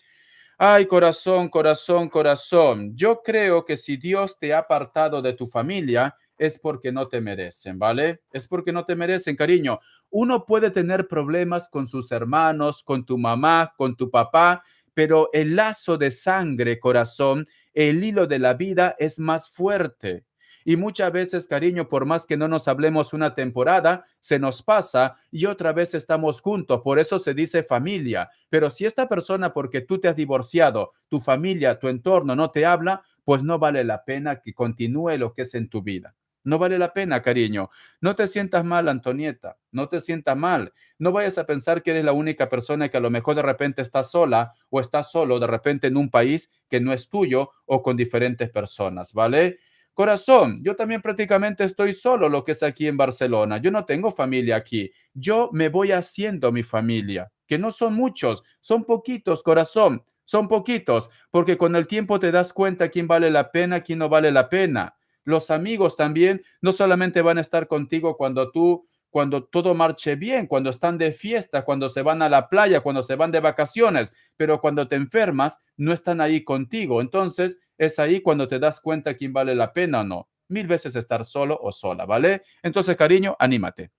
S1: Ay, corazón, corazón, corazón. Yo creo que si Dios te ha apartado de tu familia, es porque no te merecen, ¿vale? Es porque no te merecen, cariño. Uno puede tener problemas con sus hermanos, con tu mamá, con tu papá, pero el lazo de sangre, corazón, el hilo de la vida es más fuerte. Y muchas veces, cariño, por más que no nos hablemos una temporada, se nos pasa y otra vez estamos juntos. Por eso se dice familia. Pero si esta persona, porque tú te has divorciado, tu familia, tu entorno no te habla, pues no vale la pena que continúe lo que es en tu vida. No vale la pena, cariño. No te sientas mal, Antonieta. No te sientas mal. No vayas a pensar que eres la única persona que a lo mejor de repente está sola o está solo de repente en un país que no es tuyo o con diferentes personas, ¿vale? Corazón, yo también prácticamente estoy solo lo que es aquí en Barcelona. Yo no tengo familia aquí. Yo me voy haciendo mi familia, que no son muchos, son poquitos, corazón, son poquitos, porque con el tiempo te das cuenta quién vale la pena, quién no vale la pena. Los amigos también no solamente van a estar contigo cuando todo marche bien, cuando están de fiesta, cuando se van a la playa, cuando se van de vacaciones, pero cuando te enfermas, no están ahí contigo. Entonces, es ahí cuando te das cuenta quién vale la pena o no. Mil veces estar solo o sola, ¿vale? Entonces, cariño, anímate.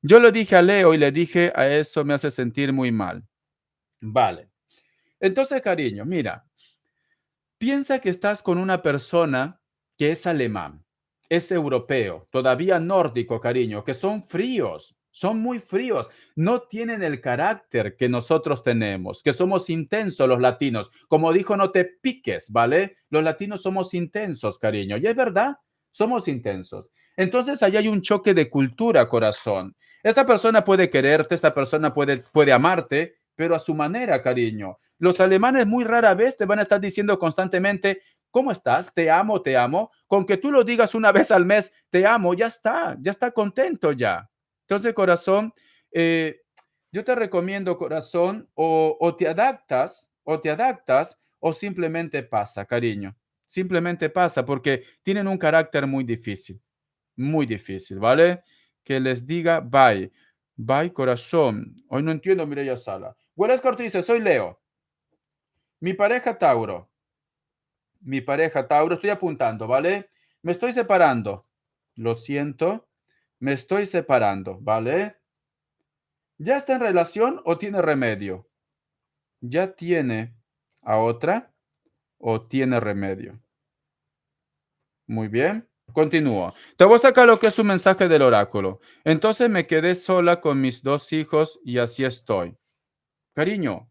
S1: Yo le dije a Leo y le dije a eso me hace sentir muy mal. Vale. Entonces, cariño, mira, piensa que estás con una persona que es alemán, es europeo, todavía nórdico, cariño, que son fríos, son muy fríos, no tienen el carácter que nosotros tenemos, que somos intensos los latinos. Como dijo, no te piques, ¿vale? Los latinos somos intensos, cariño, y es verdad, somos intensos. Entonces, ahí hay un choque de cultura, corazón. Esta persona puede quererte, esta persona puede amarte, pero a su manera, cariño. Los alemanes muy rara vez te van a estar diciendo constantemente, ¿cómo estás? Te amo, te amo. Con que tú lo digas una vez al mes, te amo, ya está contento ya. Entonces, corazón, eh, yo te recomiendo, corazón, o te adaptas, o simplemente pasa, cariño. Simplemente pasa porque tienen un carácter muy difícil, ¿vale? Que les diga bye. Bye, corazón. Hoy no entiendo, Mireya Sala. Buenas dice, soy Leo. Mi pareja Tauro, estoy apuntando, ¿vale? Me estoy separando. Lo siento, me estoy separando, ¿vale? ¿Ya está en relación o tiene remedio? ¿Ya tiene a otra o tiene remedio? Muy bien, continúo. Te voy a sacar lo que es un mensaje del oráculo. Entonces me quedé sola con mis dos hijos y así estoy. Cariño,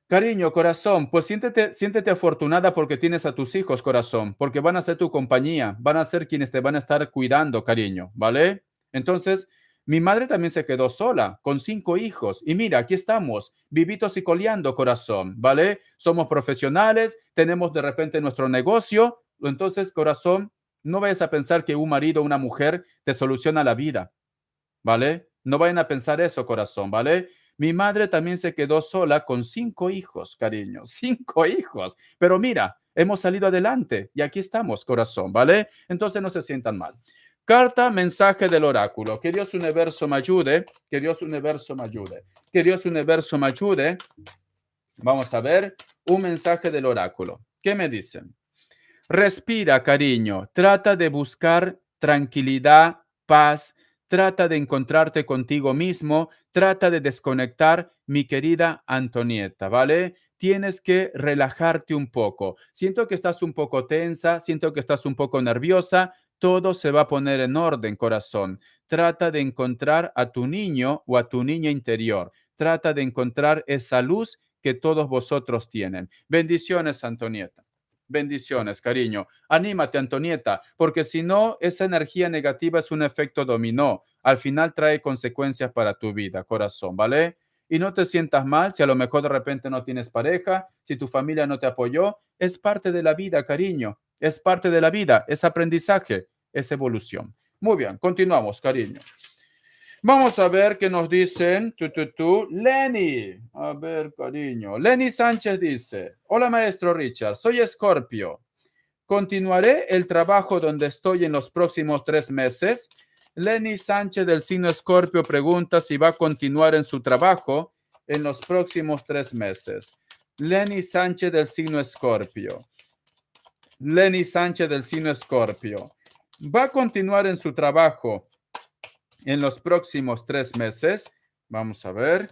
S1: Cariño, corazón, pues siéntete afortunada porque tienes a tus hijos, corazón, porque van a ser tu compañía, van a ser quienes te van a estar cuidando, cariño, ¿vale? Entonces, mi madre también se quedó sola, con 5 hijos, y mira, aquí estamos, vivitos y coleando, corazón, ¿vale? Somos profesionales, tenemos de repente nuestro negocio, entonces, corazón, no vayas a pensar que un marido o una mujer te soluciona la vida. ¿Vale? No vayan a pensar eso, corazón, ¿vale? Mi madre también se quedó sola con 5 hijos, cariño, 5 hijos. Pero mira, hemos salido adelante y aquí estamos, corazón, ¿vale? Entonces no se sientan mal. Carta, mensaje del oráculo. Que Dios universo me ayude, que Dios universo me ayude, que Dios universo me ayude. Vamos a ver un mensaje del oráculo. ¿Qué me dicen? Respira, cariño. Trata de buscar tranquilidad, paz. Trata de encontrarte contigo mismo. Trata de desconectar, mi querida Antonieta, ¿vale? Tienes que relajarte un poco. Siento que estás un poco tensa, siento que estás un poco nerviosa. Todo se va a poner en orden, corazón. Trata de encontrar a tu niño o a tu niña interior. Trata de encontrar esa luz que todos vosotros tienen. Bendiciones, Antonieta. Bendiciones, cariño. Anímate, Antonieta, porque si no, esa energía negativa es un efecto dominó. Al final trae consecuencias para tu vida, corazón, ¿vale? Y no te sientas mal si a lo mejor de repente no tienes pareja, si tu familia no te apoyó. Es parte de la vida, cariño. Es parte de la vida. Es aprendizaje, es evolución. Muy bien, continuamos, cariño. Vamos a ver qué nos dicen. Lenny. A ver, cariño. Lenny Sánchez dice: Hola, maestro Richard. Soy Escorpio. ¿Continuaré el trabajo donde estoy en los próximos 3 meses? Lenny Sánchez del signo Escorpio pregunta si va a continuar en su trabajo en los próximos 3 meses. Lenny Sánchez del signo Escorpio. Lenny Sánchez del signo Escorpio. ¿Va a continuar en su trabajo en los próximos 3 meses? Vamos a ver.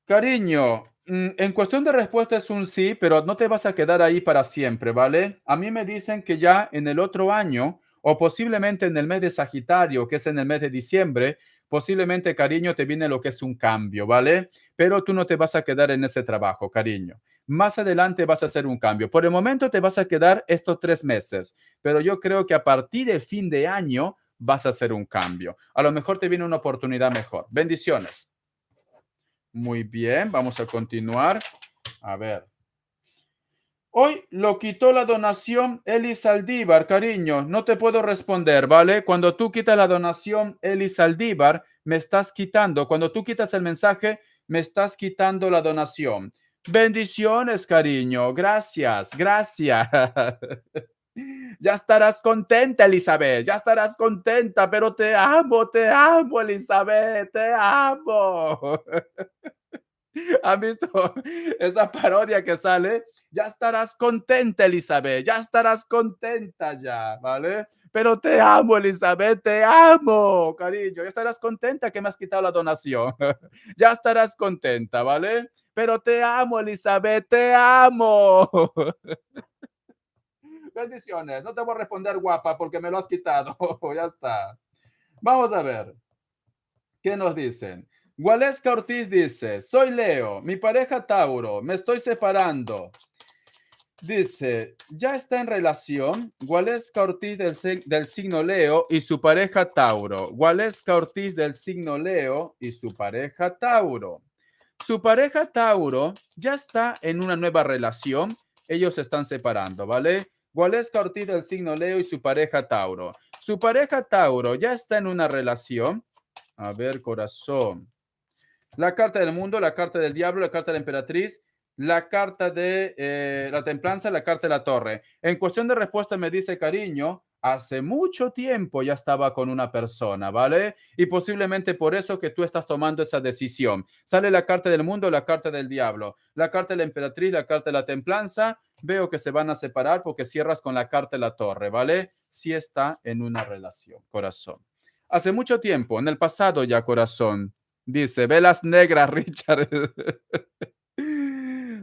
S1: Cariño, en cuestión de respuesta es un sí, pero no te vas a quedar ahí para siempre, ¿vale? A mí me dicen que ya en el otro año, o posiblemente en el mes de Sagitario, que es en el mes de diciembre, posiblemente, cariño, te viene lo que es un cambio, ¿vale? Pero tú no te vas a quedar en ese trabajo, cariño. Más adelante vas a hacer un cambio. Por el momento te vas a quedar estos 3 meses, pero yo creo que a partir de fin de año vas a hacer un cambio. A lo mejor te viene una oportunidad mejor. Bendiciones. Muy bien, vamos a continuar. A ver. Hoy lo quitó la donación Eli Saldívar, cariño. No te puedo responder, ¿vale? Cuando tú quitas la donación Eli Saldívar, me estás quitando. Cuando tú quitas el mensaje, me estás quitando la donación. Bendiciones, cariño. Gracias, gracias. Ya estarás contenta, Elizabeth. Ya estarás contenta, pero te amo, Elizabeth. Te amo. ¿Han visto esa parodia que sale? Ya estarás contenta, Elizabeth, ya estarás contenta ya, ¿vale? Pero te amo, Elizabeth, te amo, cariño. Ya estarás contenta que me has quitado la donación. Ya estarás contenta, ¿vale? Pero te amo, Elizabeth, te amo. Bendiciones. No te voy a responder guapa porque me lo has quitado. Ya está. Vamos a ver. ¿Qué nos dicen? Gualesca Ortiz dice: Soy Leo, mi pareja Tauro, me estoy separando. Dice: ya está en relación. Gualesca Ortiz del signo Leo y su pareja Tauro. Gualesca Ortiz del signo Leo y su pareja Tauro. Su pareja Tauro ya está en una nueva relación. Ellos se están separando, ¿vale? Gualesca Ortiz del signo Leo y su pareja Tauro. Su pareja Tauro ya está en una relación. A ver, corazón. La carta del mundo, la carta del diablo, la carta de la emperatriz, la carta de la templanza, la carta de la torre. En cuestión de respuesta me dice, cariño, hace mucho tiempo ya estaba con una persona, ¿vale? Y posiblemente por eso que tú estás tomando esa decisión. Sale la carta del mundo, la carta del diablo, la carta de la emperatriz, la carta de la templanza. Veo que se van a separar porque cierras con la carta de la torre, ¿vale? Sí está en una relación, corazón. Hace mucho tiempo, en el pasado ya, corazón. Dice, velas negras, Richard.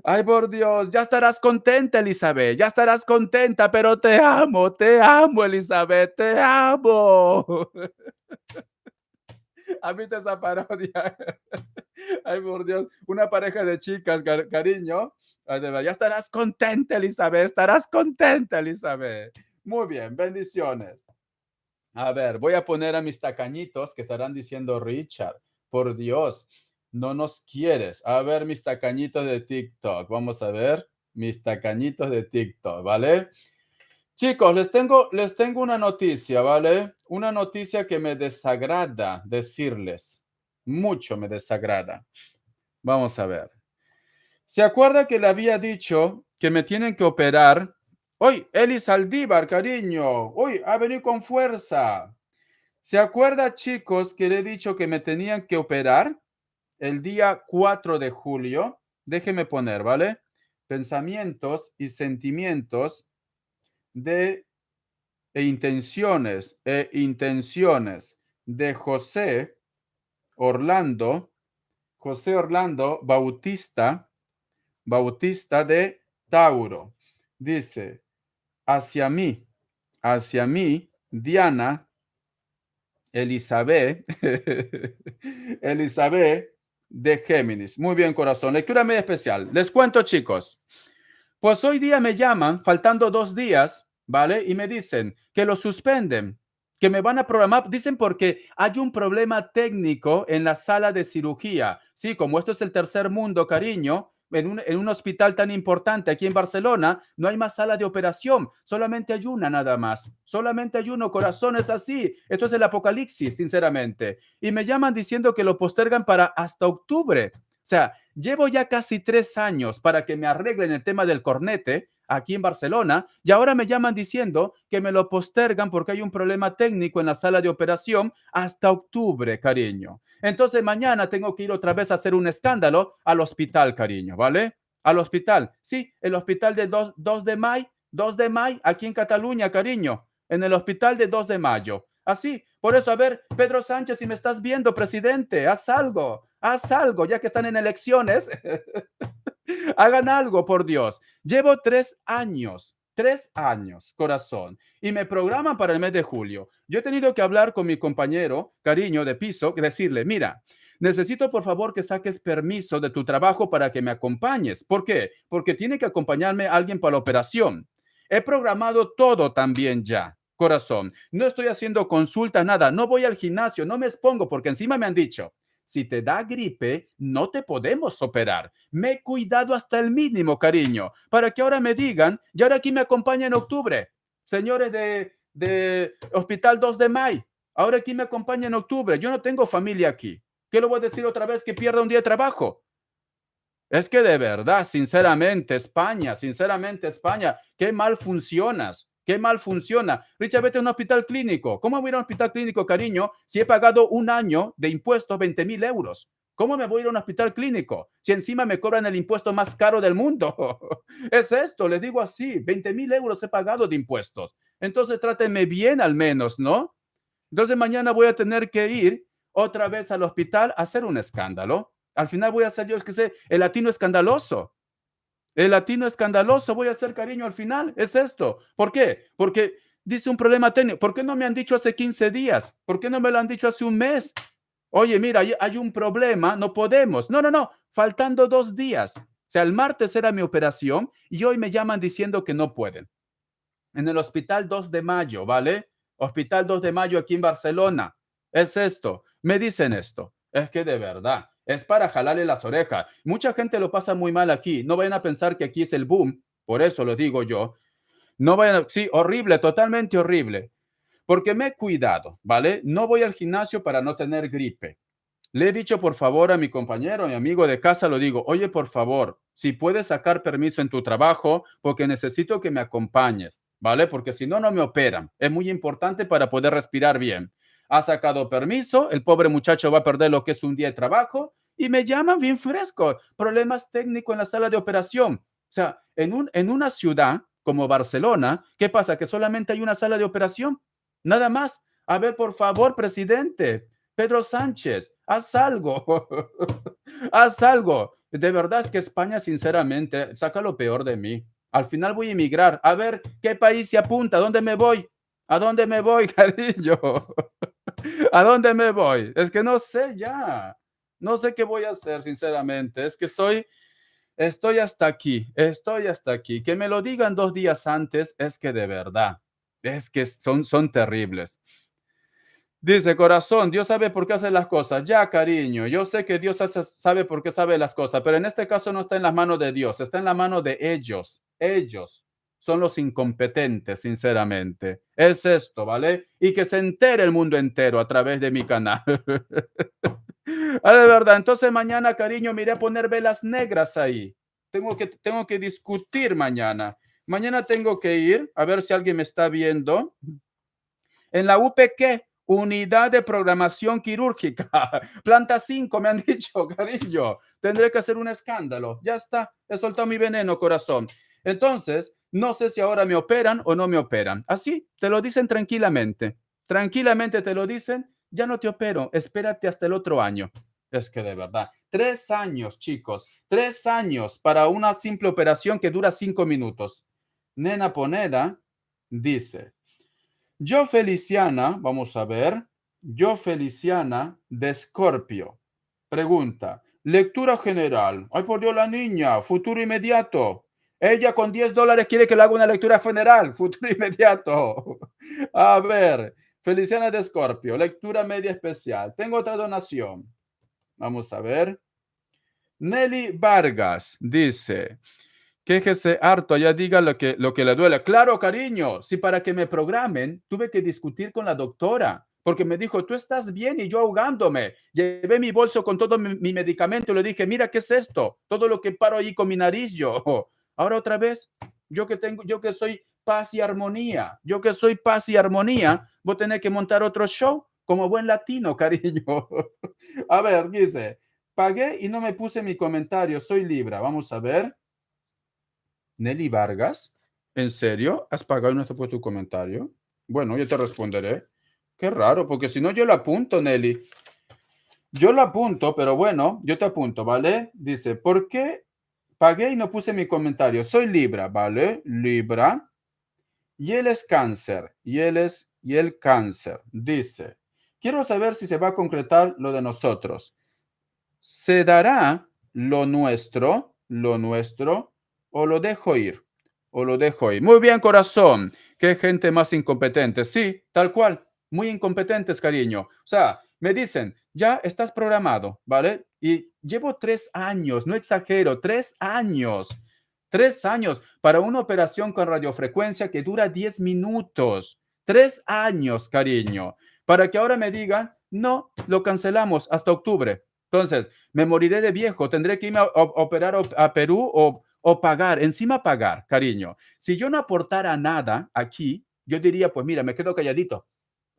S1: Ay, por Dios, ya estarás contenta, Elizabeth, ya estarás contenta, pero te amo, Elizabeth, te amo. ¿Has visto esa parodia? Ay, por Dios, una pareja de chicas, cariño. Ay, de verdad, ya estarás contenta, Elizabeth, estarás contenta, Elizabeth. Muy bien, bendiciones. A ver, voy a poner a mis tacañitos que estarán diciendo, Richard, por Dios, no nos quieres. A ver, mis tacañitos de TikTok. Vamos a ver, mis tacañitos de TikTok, ¿vale? Chicos, les tengo una noticia, ¿vale? Una noticia que me desagrada decirles. Mucho me desagrada. Vamos a ver. ¿Se acuerda que le había dicho que me tienen que operar? Hoy, Eli Saldívar, cariño. Hoy, ha venido con fuerza. ¿Se acuerda, chicos, que le he dicho que me tenían que operar el día 4 de julio? Déjeme poner, ¿vale? Pensamientos y sentimientos de intenciones de Orlando, José Orlando Bautista de Tauro. Dice, hacia mí, Diana Elizabeth, Elizabeth de Géminis. Muy bien, corazón. Lectura media especial. Les cuento, chicos. Pues hoy día me llaman, faltando 2 días, ¿vale? Y me dicen que lo suspenden, que me van a programar. Dicen porque hay un problema técnico en la sala de cirugía. Sí, como esto es el tercer mundo, cariño, en un hospital tan importante aquí en Barcelona, no hay más sala de operación, solamente hay una nada más, solamente hay uno, corazón, es así. Esto es el apocalipsis, sinceramente. Y me llaman diciendo que lo postergan para hasta octubre. O sea, llevo ya casi 3 años para que me arreglen el tema del cornete aquí en Barcelona y ahora me llaman diciendo que me lo postergan porque hay un problema técnico en la sala de operación hasta octubre, cariño. Entonces mañana tengo que ir otra vez a hacer un escándalo al hospital, cariño, ¿vale? Al hospital. Sí, el hospital de 2 de mayo, aquí en Cataluña, cariño. En el hospital de 2 de mayo. Así, por eso, a ver, Pedro Sánchez, si me estás viendo, presidente, haz algo, ya que están en elecciones. Hagan algo, por Dios. Llevo 3 años, corazón, y me programan para el mes de julio. Yo he tenido que hablar con mi compañero, cariño, de piso, y decirle, mira, necesito por favor que saques permiso de tu trabajo para que me acompañes. ¿Por qué? Porque tiene que acompañarme alguien para la operación. He programado todo también ya. Corazón, no estoy haciendo consultas, nada, no voy al gimnasio, no me expongo porque encima me han dicho, si te da gripe, no te podemos operar. Me he cuidado hasta el mínimo, cariño, para que ahora me digan, y ahora aquí me acompaña en octubre, señores de Hospital 2 de Mayo, ahora aquí me acompaña en octubre, yo no tengo familia aquí. ¿Qué le voy a decir otra vez que pierda un día de trabajo? Es que de verdad, sinceramente, España, qué mal funcionas, qué mal funciona. Richard, vete a un hospital clínico. ¿Cómo voy a ir a un hospital clínico, cariño, si he pagado un año de impuestos 20.000 euros? ¿Cómo me voy a ir a un hospital clínico si encima me cobran el impuesto más caro del mundo? Es esto, les digo así, 20.000 euros he pagado de impuestos. Entonces trátenme bien al menos, ¿no? Entonces mañana voy a tener que ir otra vez al hospital a hacer un escándalo. Al final voy a ser yo, es que sé, el latino escandaloso. El latino escandaloso voy a hacer, cariño, al final. Es esto. ¿Por qué? Porque dice un problema técnico. ¿Por qué no me han dicho hace 15 días? ¿Por qué no me lo han dicho hace un mes? Oye, mira, hay un problema, no podemos. No, no, no, faltando 2 días. O sea, el martes era mi operación y hoy me llaman diciendo que no pueden en el Hospital 2 de Mayo, ¿vale? Hospital 2 de Mayo aquí en Barcelona. Es esto. Me dicen esto. Es que de verdad, es para jalarle las orejas. Mucha gente lo pasa muy mal aquí. No vayan a pensar que aquí es el boom. Por eso lo digo yo. No vayan a... Sí, horrible, totalmente horrible. Porque me he cuidado, ¿vale? No voy al gimnasio para no tener gripe. Le he dicho por favor a mi compañero, a mi amigo de casa, lo digo, oye, por favor, si puedes sacar permiso en tu trabajo, porque necesito que me acompañes, ¿vale? Porque si no, no me operan. Es muy importante para poder respirar bien. Ha sacado permiso, el pobre muchacho va a perder lo que es un día de trabajo y me llaman bien fresco. Problemas técnicos en la sala de operación. O sea, en una ciudad como Barcelona, ¿qué pasa? Que solamente hay una sala de operación. Nada más. A ver, por favor, presidente, Pedro Sánchez, haz algo, haz algo. De verdad es que España, sinceramente, saca lo peor de mí. Al final voy a emigrar. A ver qué país se apunta, ¿a dónde me voy? ¿A dónde me voy, cariño? ¿A dónde me voy? Es que no sé ya. No sé qué voy a hacer, sinceramente. Es que estoy hasta aquí, estoy hasta aquí. Que me lo digan 2 días antes, es que de verdad, es que son terribles. Dice, corazón, Dios sabe por qué hace las cosas. Ya, cariño, yo sé que Dios sabe por qué sabe las cosas, pero en este caso no está en las manos de Dios, está en la mano de ellos. Ellos son los incompetentes, sinceramente. Es esto, ¿vale? Y que se entere el mundo entero a través de mi canal. Ah, de verdad, entonces mañana, cariño, me iré a poner velas negras ahí. Tengo que discutir mañana. Mañana tengo que ir a ver si alguien me está viendo en la UPQ, Unidad de Programación Quirúrgica, planta 5, me han dicho, cariño. Tendré que hacer un escándalo. Ya está, he soltado mi veneno, corazón. Entonces, no sé si ahora me operan o no me operan. Así, te lo dicen tranquilamente. Tranquilamente te lo dicen, ya no te opero, espérate hasta el otro año. Es que de verdad, 3 años, chicos, 3 años para una simple operación que dura 5 minutos. Nena Poneda dice, yo Feliciana, vamos a ver, yo Feliciana de Escorpio. Pregunta, lectura general. Ay, por Dios, la niña, futuro inmediato. Ella con $10 quiere que le haga una lectura general, futuro inmediato. A ver, Feliciana de Escorpio, lectura media especial. Tengo otra donación. Vamos a ver. Nelly Vargas dice, quéjese harto, ya diga lo que le duele. Claro, cariño, si para que me programen tuve que discutir con la doctora, porque me dijo, tú estás bien y yo ahogándome. Llevé mi bolso con todo mi medicamento y le dije, mira, ¿qué es esto? Todo lo que paro ahí con mi nariz yo. Ahora otra vez, yo que soy paz y armonía, yo que soy paz y armonía, voy a tener que montar otro show como buen latino, cariño. A ver, dice, pagué y no me puse mi comentario, soy Libra. Vamos a ver. Nelly Vargas, ¿en serio? ¿Has pagado y no te he puesto tu comentario? Bueno, yo te responderé. Qué raro, porque si no yo lo apunto, Nelly. Yo lo apunto, pero bueno, yo te apunto, ¿vale? Dice, ¿por qué pagué y no puse mi comentario? Soy Libra, ¿vale? Libra. Y él es cáncer. Y él cáncer. Dice, quiero saber si se va a concretar lo de nosotros. ¿Se dará lo nuestro, o lo dejo ir? O lo dejo ir. Muy bien, corazón. Qué gente más incompetente. Sí, tal cual. Muy incompetentes, cariño. O sea, me dicen, ya estás programado, ¿vale? Y llevo 3 años, no exagero, 3 años. 3 años para una operación con radiofrecuencia que dura 10 minutos. 3 años, cariño. Para que ahora me digan, no, lo cancelamos hasta octubre. Entonces, me moriré de viejo, tendré que irme a operar a Perú o pagar, encima pagar, cariño. Si yo no aportara nada aquí, yo diría, pues mira, me quedo calladito,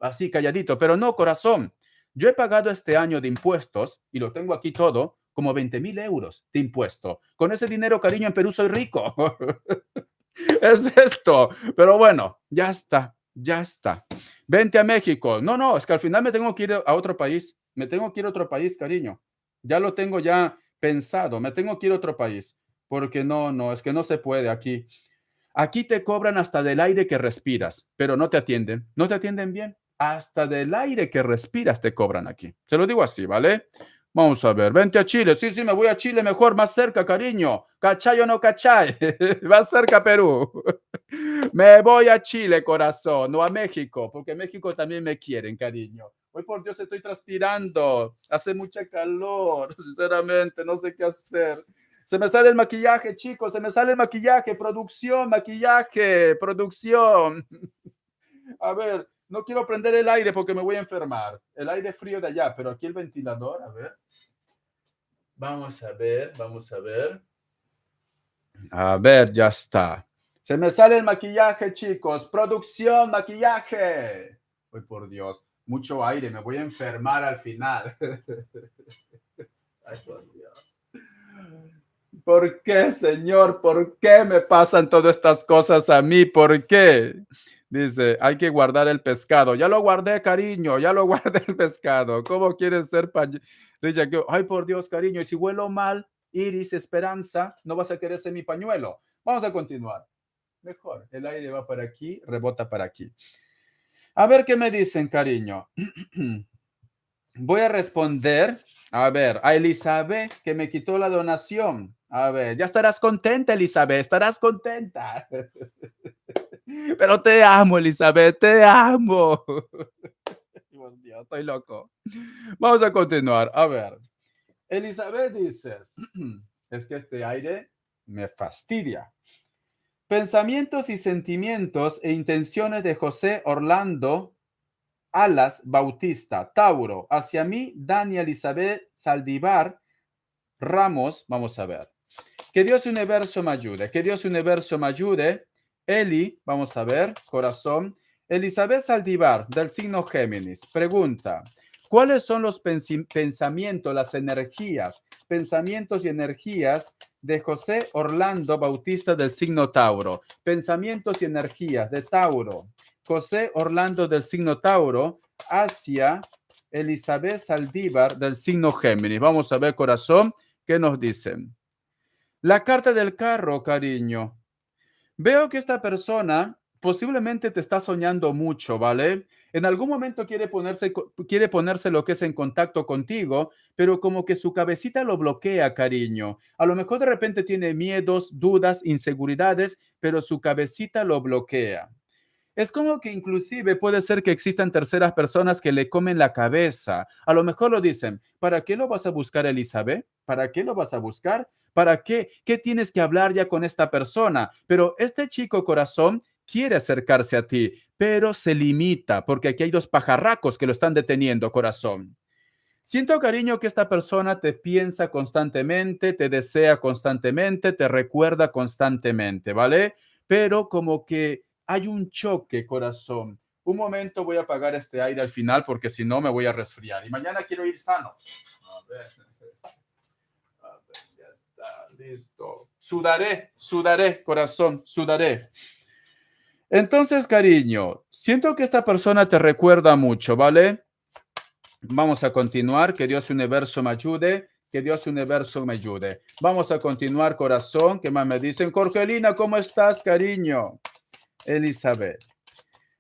S1: así calladito, pero no, corazón. Yo he pagado este año de impuestos y lo tengo aquí todo, como 20,000 euros de impuesto. Con ese dinero, cariño, en Perú soy rico. Es esto. Pero bueno, ya está, ya está. Vente a México. No, no, es que al final me tengo que ir a otro país. Me tengo que ir a otro país, cariño. Ya lo tengo ya pensado. Me tengo que ir a otro país. Porque no, no, es que no se puede aquí. Aquí te cobran hasta del aire que respiras, pero no te atienden. No te atienden bien. Hasta del aire que respiras te cobran aquí. Se lo digo así, ¿vale? Vamos a ver, vente a Chile. Sí, sí, me voy a Chile mejor, más cerca, cariño. ¿Cachai o no cachai? Más cerca, Perú. Me voy a Chile, corazón, no a México, porque México también me quieren, cariño. Hoy por Dios estoy transpirando. Hace mucha calor, sinceramente, no sé qué hacer. Se me sale el maquillaje, chicos, se me sale el maquillaje. Producción, maquillaje, producción. A ver, no quiero prender el aire porque me voy a enfermar. El aire frío de allá, pero aquí el ventilador, a ver. Vamos a ver, vamos a ver. A ver, ya está. Se me sale el maquillaje, chicos. Producción, maquillaje. Ay, por Dios, mucho aire, me voy a enfermar al final. Ay, por Dios. ¿Por qué, Señor? ¿Por qué me pasan todas estas cosas a mí? ¿Por qué? Dice, hay que guardar el pescado. Ya lo guardé, cariño, ya lo guardé el pescado. ¿Cómo quieres ser Richard? Ay, por Dios, cariño, y si huelo mal, Iris, Esperanza, no vas a querer ser mi pañuelo. Vamos a continuar. Mejor, el aire va para aquí, rebota para aquí. A ver qué me dicen, cariño. Voy a responder, a ver, a Elizabeth, que me quitó la donación. A ver, ya estarás contenta, Elizabeth, estarás contenta. Pero te amo, Elizabeth, te amo. Dios mío, estoy loco. Vamos a continuar. A ver, Elizabeth dice, es que este aire me fastidia. Pensamientos y sentimientos e intenciones de José Orlando Alas Bautista, Tauro, hacia mí, Dani Elizabeth Saldívar Ramos. Vamos a ver. Que Dios universo me ayude, que Dios universo me ayude. Eli, vamos a ver, corazón. Elizabeth Saldívar, del signo Géminis, pregunta, ¿cuáles son los pensamientos, las energías, pensamientos y energías de José Orlando Bautista del signo Tauro? Pensamientos y energías de Tauro, José Orlando del signo Tauro, hacia Elizabeth Saldívar del signo Géminis. Vamos a ver, corazón, ¿qué nos dicen? La carta del carro, cariño. Veo que esta persona posiblemente te está soñando mucho, ¿vale? En algún momento quiere ponerse lo que es en contacto contigo, pero como que su cabecita lo bloquea, cariño. A lo mejor de repente tiene miedos, dudas, inseguridades, pero su cabecita lo bloquea. Es como que inclusive puede ser que existan terceras personas que le comen la cabeza. A lo mejor lo dicen, ¿para qué lo vas a buscar, Elizabeth? ¿Para qué lo vas a buscar? ¿Para qué? ¿Qué tienes que hablar ya con esta persona? Pero este chico corazón quiere acercarse a ti, pero se limita porque aquí hay dos pajarracos que lo están deteniendo, corazón. Siento, cariño, que esta persona te piensa constantemente, te desea constantemente, te recuerda constantemente, ¿vale? Pero como que hay un choque, corazón. Un momento, voy a apagar este aire al final porque si no me voy a resfriar. Y mañana quiero ir sano. A ver, ya está, listo. Sudaré, sudaré, corazón, sudaré. Entonces, cariño, siento que esta persona te recuerda mucho, ¿vale? Vamos a continuar. Que Dios universo me ayude. Que Dios universo me ayude. Vamos a continuar, corazón. ¿Qué más me dicen? Jorgelina, ¿cómo estás, cariño? Elizabeth.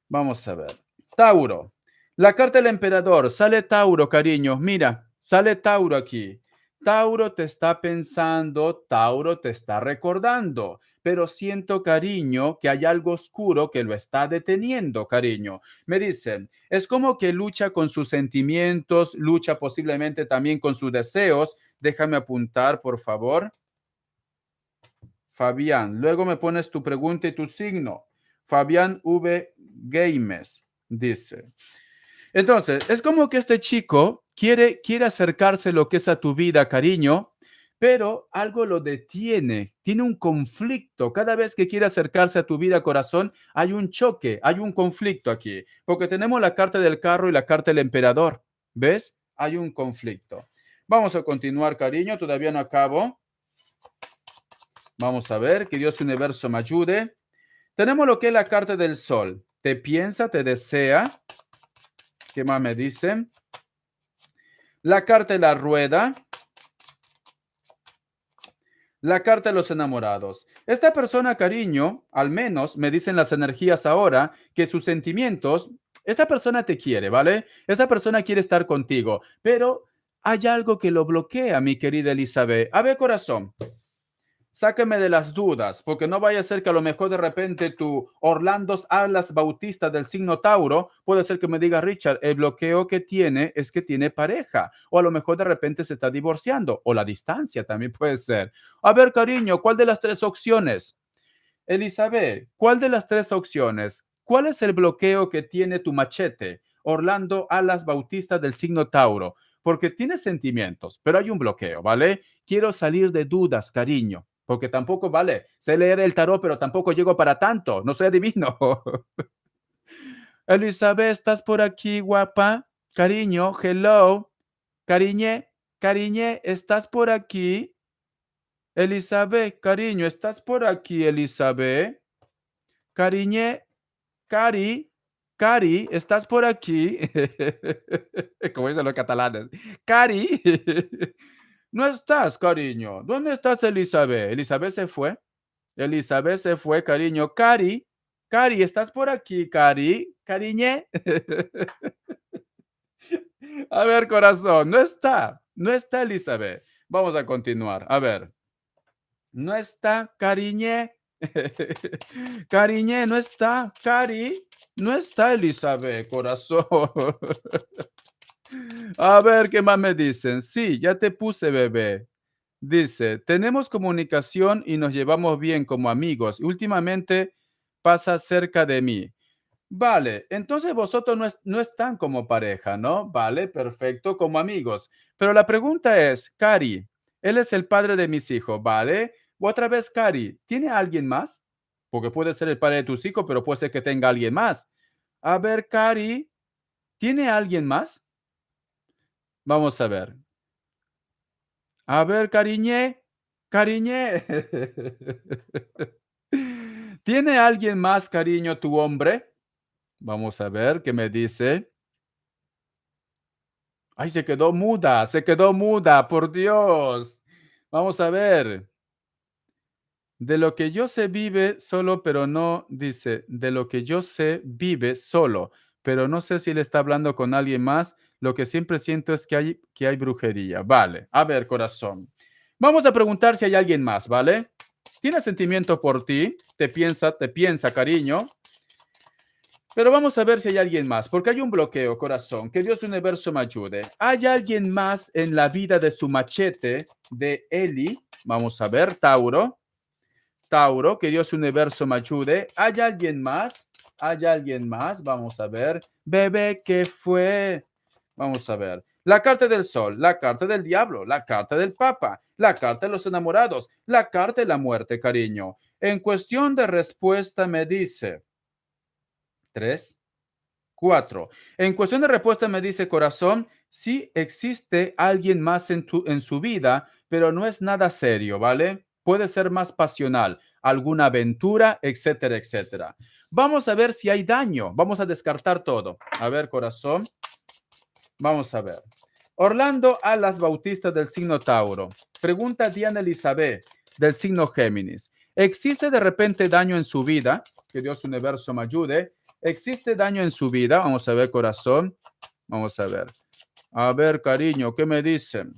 S1: Vamos a ver. Tauro. La carta del emperador. Sale Tauro, cariño. Mira, sale Tauro aquí. Tauro te está pensando, Tauro te está recordando, pero siento, cariño, que hay algo oscuro que lo está deteniendo, cariño. Me dicen, es como que lucha con sus sentimientos, lucha posiblemente también con sus deseos. Déjame apuntar, por favor. Fabián, luego me pones tu pregunta y tu signo. Fabián V. Games dice. Entonces, es como que este chico quiere acercarse lo que es a tu vida, cariño, pero algo lo detiene, tiene un conflicto. Cada vez que quiere acercarse a tu vida, corazón, hay un choque, hay un conflicto aquí, porque tenemos la carta del carro y la carta del emperador. ¿Ves? Hay un conflicto. Vamos a continuar, cariño, todavía no acabo. Vamos a ver, que Dios universo me ayude. Tenemos lo que es la carta del sol. Te piensa, te desea. ¿Qué más me dicen? La carta de la rueda. La carta de los enamorados. Esta persona, cariño, al menos me dicen las energías ahora que sus sentimientos, esta persona te quiere, ¿vale? Esta persona quiere estar contigo, pero hay algo que lo bloquea, mi querida Elizabeth. A ver, corazón, sáqueme de las dudas, porque no vaya a ser que a lo mejor de repente tu Orlando Alas Bautista del signo Tauro, puede ser que me diga, Richard, el bloqueo que tiene es que tiene pareja, o a lo mejor de repente se está divorciando, o la distancia también puede ser. A ver, cariño, ¿cuál de las tres opciones? Elizabeth, ¿cuál de las tres opciones? ¿Cuál es el bloqueo que tiene tu machete? Orlando Alas Bautista del signo Tauro, porque tiene sentimientos, pero hay un bloqueo, ¿vale? Quiero salir de dudas, cariño, porque tampoco, vale, sé leer el tarot, pero tampoco llego para tanto, no soy adivino. Elizabeth, ¿estás por aquí, guapa? Cariño, hello. Cariñe, cariñe, ¿estás por aquí? Elizabeth, cariño, ¿estás por aquí, Elizabeth? Cariñe, Cari, Cari, ¿estás por aquí? Como dicen los catalanes. Cari, no estás, cariño. ¿Dónde estás, Elizabeth? Elizabeth se fue. Elizabeth se fue, cariño. Cari, Cari, ¿estás por aquí, Cari? Cariñe. A ver, corazón, no está Elizabeth. Vamos a continuar. A ver, no está, cariñe. Cariñe, no está. Cari, no está Elizabeth, corazón. A ver, ¿qué más me dicen? Sí, ya te puse, bebé. Dice, tenemos comunicación y nos llevamos bien como amigos. Y últimamente pasa cerca de mí. Vale, entonces vosotros no están como pareja, ¿no? Vale, perfecto, como amigos. Pero la pregunta es, Cari, él es el padre de mis hijos, ¿vale? Otra vez, Cari, ¿tiene alguien más? Porque puede ser el padre de tus hijos, pero puede ser que tenga alguien más. A ver, Cari, ¿tiene alguien más? Vamos a ver. A ver, cariñe, cariñe. ¿Tiene alguien más, cariño, tu hombre? Vamos a ver qué me dice. Ay, se quedó muda, por Dios. Vamos a ver. De lo que yo sé vive solo, pero no, dice, de lo que yo sé vive solo, pero no sé si él está hablando con alguien más. Lo que siempre siento es que hay brujería. Vale, a ver, corazón. Vamos a preguntar si hay alguien más, ¿vale? ¿Tiene sentimiento por ti? Te piensa, cariño. Pero vamos a ver si hay alguien más, porque hay un bloqueo, corazón. Que Dios universo me ayude. ¿Hay alguien más en la vida de su machete de Eli? Vamos a ver, Tauro. Tauro, que Dios universo me ayude. ¿Hay alguien más? ¿Hay alguien más? Vamos a ver. Bebé, ¿qué fue? Vamos a ver. La carta del sol, la carta del diablo, la carta del papa, la carta de los enamorados, la carta de la muerte, cariño. En cuestión de respuesta me dice 3, 4. En cuestión de respuesta me dice corazón, sí existe alguien más en su vida, pero no es nada serio, ¿vale? Puede ser más pasional, alguna aventura, etcétera, etcétera. Vamos a ver si hay daño. Vamos a descartar todo. A ver, corazón. Vamos a ver. Orlando Alas Bautista del signo Tauro. Pregunta Diana Elizabeth del signo Géminis. ¿Existe de repente daño en su vida? Que Dios universo me ayude. ¿Existe daño en su vida? Vamos a ver, corazón. Vamos a ver. A ver, cariño, ¿qué me dicen?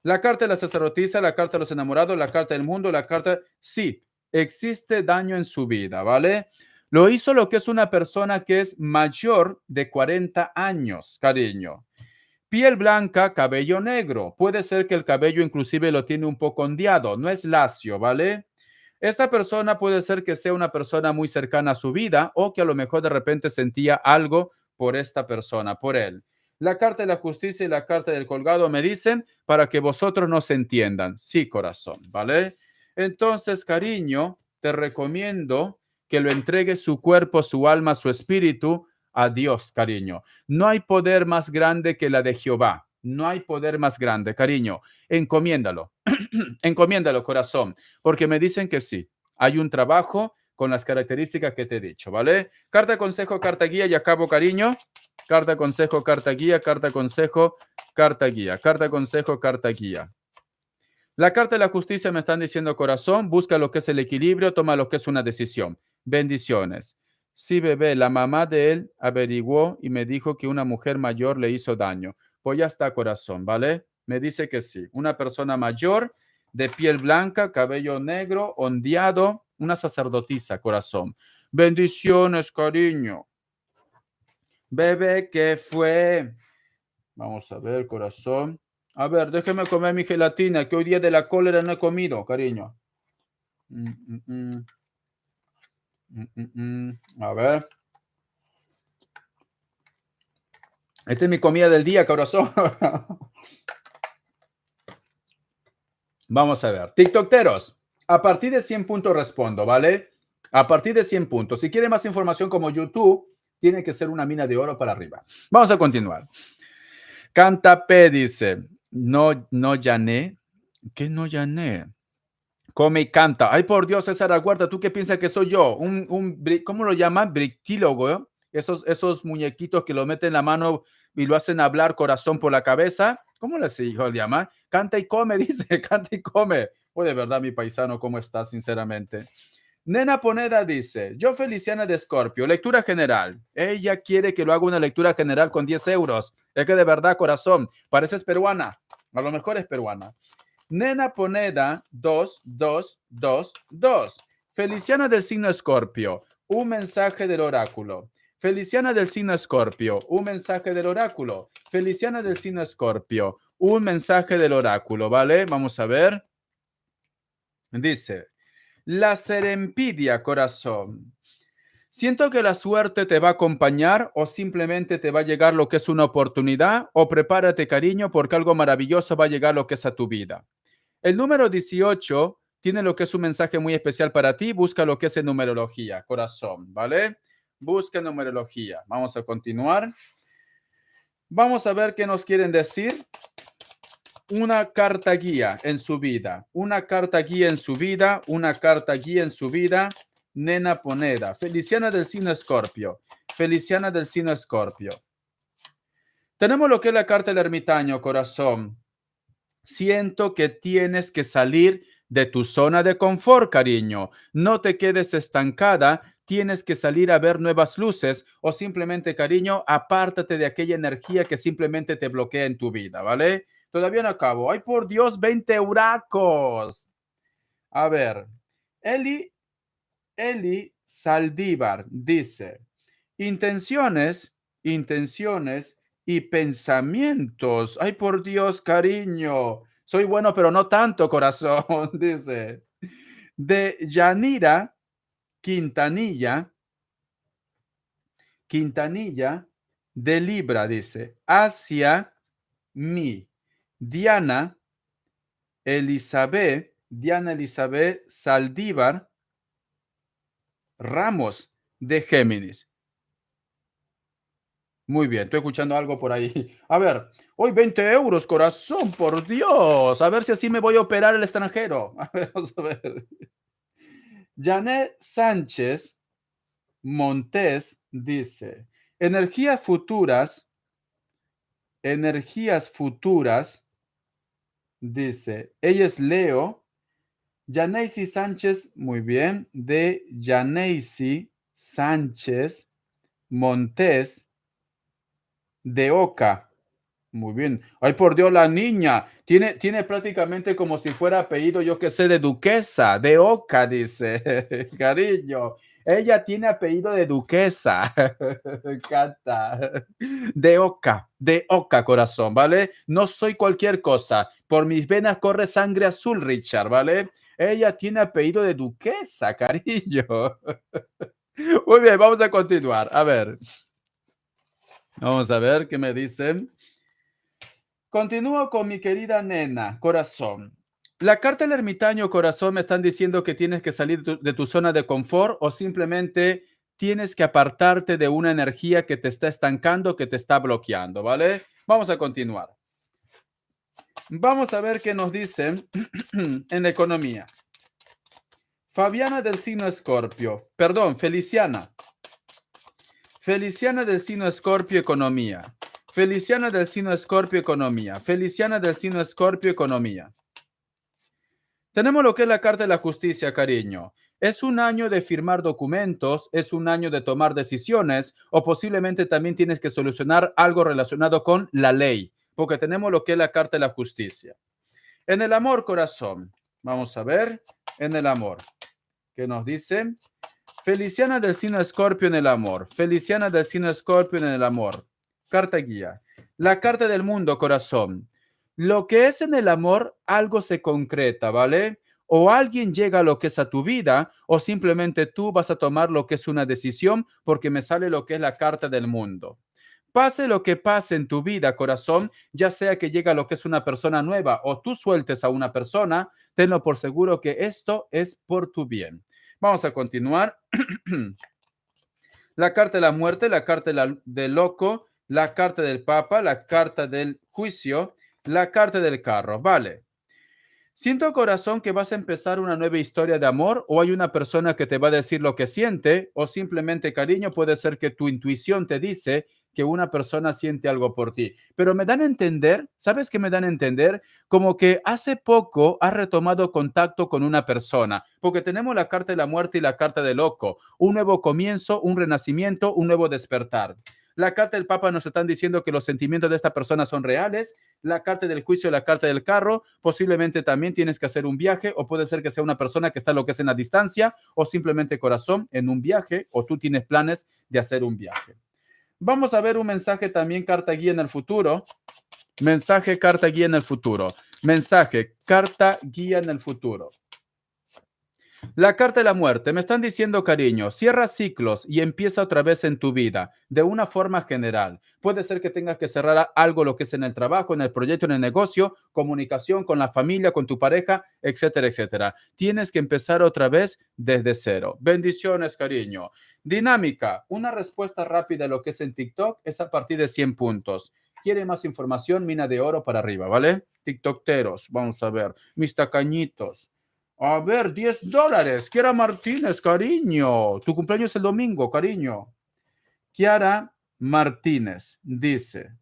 S1: La carta de la sacerdotisa, la carta de los enamorados, la carta del mundo, la carta... Sí, existe daño en su vida, ¿vale? Lo hizo lo que es una persona que es mayor de 40 años, cariño. Piel blanca, cabello negro. Puede ser que el cabello inclusive lo tiene un poco ondeado, no es lacio, ¿vale? Esta persona puede ser que sea una persona muy cercana a su vida o que a lo mejor de repente sentía algo por esta persona, por él. La carta de la justicia y la carta del colgado me dicen para que vosotros no se entiendan. Sí, corazón, ¿vale? Entonces, cariño, te recomiendo que lo entregues su cuerpo, su alma, su espíritu a Dios, cariño. No hay poder más grande que la de Jehová. No hay poder más grande, cariño. Encomiéndalo. Encomiéndalo, corazón, porque me dicen que sí. Hay un trabajo con las características que te he dicho, ¿vale? Carta consejo, carta guía y acabo, cariño. Carta consejo, carta guía, carta consejo, carta guía, carta consejo, carta guía. La carta de la justicia me están diciendo corazón, busca lo que es el equilibrio, toma lo que es una decisión. Bendiciones. Sí, bebé, la mamá de él averiguó y me dijo que una mujer mayor le hizo daño. Pues ya está, corazón, ¿vale? Me dice que sí. Una persona mayor, de piel blanca, cabello negro, ondeado, una sacerdotisa, corazón. Bendiciones, cariño. Bebé, ¿qué fue? Vamos a ver, corazón. A ver, déjeme comer mi gelatina, que hoy día de la cólera no he comido, cariño. Mm, mm, mm. A ver. Esta es mi comida del día, corazón. Vamos a ver. TikTokeros, a partir de 100 puntos respondo, ¿vale? A partir de 100 puntos. Si quiere más información como YouTube, tiene que ser una mina de oro para arriba. Vamos a continuar. Canta P dice, no, no llané. ¿Qué no llané? Come y canta. Ay, por Dios, César Aguarda, ¿tú qué piensas que soy yo? ¿Cómo lo llaman? Brictílogo, ¿eh? Esos muñequitos que lo meten en la mano y lo hacen hablar corazón por la cabeza. ¿Cómo les dijo llamar? Canta y come, dice, canta y come. Oh, de verdad, mi paisano, ¿cómo estás, sinceramente? Nena Poneda dice, yo Feliciana de Escorpio, lectura general. Ella quiere que lo haga una lectura general con 10 euros. Es que de verdad, corazón, pareces peruana. A lo mejor es peruana. Nena Poneda 2222. Feliciana del signo Escorpio, un mensaje del oráculo. Feliciana del signo Escorpio, un mensaje del oráculo. Feliciana del signo Escorpio, un mensaje del oráculo, ¿vale? Vamos a ver. Dice, la serempidia, corazón. Siento que la suerte te va a acompañar o simplemente te va a llegar lo que es una oportunidad o prepárate, cariño, porque algo maravilloso va a llegar lo que es a tu vida. El número 18 tiene lo que es un mensaje muy especial para ti. Busca lo que es en numerología, corazón, ¿vale? Busca numerología. Vamos a continuar. Vamos a ver qué nos quieren decir. Una carta guía en su vida. Una carta guía en su vida. Una carta guía en su vida. Nena Poneda. Feliciana del signo Escorpio. Feliciana del signo Escorpio. Tenemos lo que es la carta del ermitaño, corazón. Siento que tienes que salir de tu zona de confort, cariño. No te quedes estancada. Tienes que salir a ver nuevas luces o simplemente, cariño, apártate de aquella energía que simplemente te bloquea en tu vida, ¿vale? Todavía no acabo. ¡Ay, por Dios! 20 huracos. A ver. Eli Saldívar dice, Intenciones, intenciones y pensamientos. Ay, por Dios, cariño. Soy bueno, pero no tanto, corazón, dice. De Yanira Quintanilla, Quintanilla de Libra, dice, hacia mí. Diana Diana Elizabeth Saldívar Ramos de Géminis. Muy bien, estoy escuchando algo por ahí. A ver, hoy 20 euros, corazón, por Dios. A ver si así me voy a operar el extranjero. A ver, vamos a ver. Janet Sánchez Montes dice, energías futuras, dice, ella es Leo. Janaisi Sánchez, muy bien, de Janaisi Sánchez Montes de Oca. Muy bien. Ay, por Dios, la niña tiene prácticamente como si fuera apellido, yo qué sé, de duquesa, de Oca, dice. Cariño. Ella tiene apellido de duquesa. Me encanta. De Oca, corazón, ¿vale? No soy cualquier cosa. Por mis venas corre sangre azul, Richard, ¿vale? Ella tiene apellido de duquesa, cariño. Muy bien, vamos a continuar. A ver. Vamos a ver qué me dicen. Continúo con mi querida nena, corazón. La carta del ermitaño, corazón, me están diciendo que tienes que salir de tu zona de confort o simplemente tienes que apartarte de una energía que te está estancando, que te está bloqueando, ¿vale? Vamos a continuar. Vamos a ver qué nos dicen en la economía. Fabiana del signo Escorpio, perdón, Feliciana. Feliciana del signo Escorpio, economía. Feliciana del signo Escorpio, economía. Feliciana del signo Escorpio, economía. Tenemos lo que es la Carta de la Justicia, cariño. Es un año de firmar documentos, es un año de tomar decisiones o posiblemente también tienes que solucionar algo relacionado con la ley, porque tenemos lo que es la Carta de la Justicia. En el amor, corazón, vamos a ver, en el amor, ¿qué nos dice? Feliciana del signo Escorpio en el amor. Feliciana del signo Escorpio en el amor. Carta guía. La carta del mundo, corazón. Lo que es en el amor, algo se concreta, ¿vale? O alguien llega a lo que es a tu vida, o simplemente tú vas a tomar lo que es una decisión, porque me sale lo que es la carta del mundo. Pase lo que pase en tu vida, corazón, ya sea que llega lo que es una persona nueva o tú sueltes a una persona, tenlo por seguro que esto es por tu bien. Vamos a continuar. La carta de la muerte, la carta del loco, la carta del papa, la carta del juicio, la carta del carro. Vale. Siento, corazón, que vas a empezar una nueva historia de amor o hay una persona que te va a decir lo que siente o simplemente, cariño, puede ser que tu intuición te dice que una persona siente algo por ti. Pero me dan a entender, ¿sabes qué me dan a entender? Como que hace poco has retomado contacto con una persona, porque tenemos la carta de la muerte y la carta del loco, un nuevo comienzo, un renacimiento, un nuevo despertar. La carta del Papa nos están diciendo que los sentimientos de esta persona son reales. La carta del juicio, la carta del carro, posiblemente también tienes que hacer un viaje o puede ser que sea una persona que está lo que es en la distancia o simplemente, corazón, en un viaje o tú tienes planes de hacer un viaje. Vamos a ver un mensaje también, carta guía en el futuro. Mensaje, carta guía en el futuro. Mensaje, carta guía en el futuro. La carta de la muerte. Me están diciendo, cariño, cierra ciclos y empieza otra vez en tu vida de una forma general. Puede ser que tengas que cerrar algo, lo que es en el trabajo, en el proyecto, en el negocio, comunicación con la familia, con tu pareja, etcétera, etcétera. Tienes que empezar otra vez desde cero. Bendiciones, cariño. Dinámica. Una respuesta rápida a lo que es en TikTok es a partir de 100 puntos. ¿Quiere más información? Mina de oro para arriba, ¿vale? TikTokteros, vamos a ver. Mis tacañitos. A ver, $10. Kiara Martínez, cariño. Tu cumpleaños es el domingo, cariño. Kiara Martínez dice,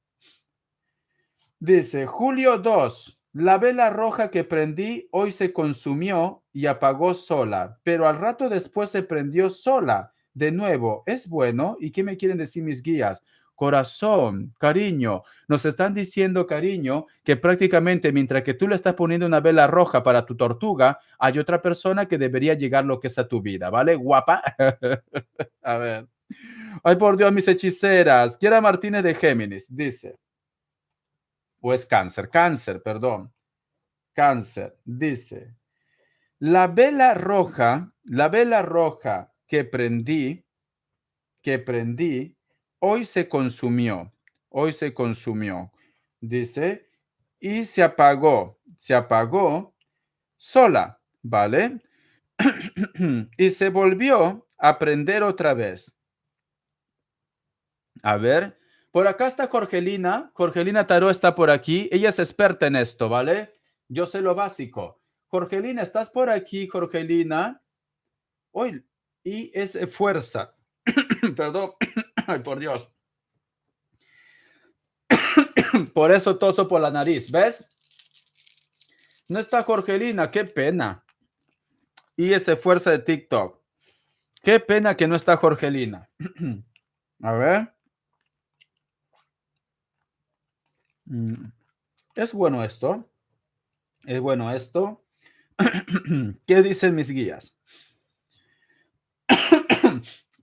S1: Julio 2, la vela roja que prendí hoy se consumió y apagó sola, pero al rato después se prendió sola. De nuevo, ¿es bueno? ¿Y qué me quieren decir mis guías? Corazón, cariño, nos están diciendo, cariño, que prácticamente mientras que tú le estás poniendo una vela roja para tu tortuga, hay otra persona que debería llegar lo que es a tu vida, ¿vale? Guapa. A ver. Ay, por Dios, mis hechiceras. Kiara Martínez de Géminis dice, o es cáncer, cáncer, perdón, cáncer, dice, la vela roja que prendí, hoy se consumió, dice, y se apagó sola, ¿vale? Y se volvió a prender otra vez. A ver, por acá está Jorgelina. Jorgelina Tarot está por aquí. Ella es experta en esto, ¿vale? Yo sé lo básico. Jorgelina, ¿estás por aquí, Jorgelina? Hoy, y es fuerza. Perdón. Ay, por Dios. Por eso toso por la nariz, ¿ves? No está Jorgelina, qué pena. Y ese fuerza de TikTok. Qué pena que no está Jorgelina. A ver. Es bueno esto. Es bueno esto. ¿Qué dicen mis guías?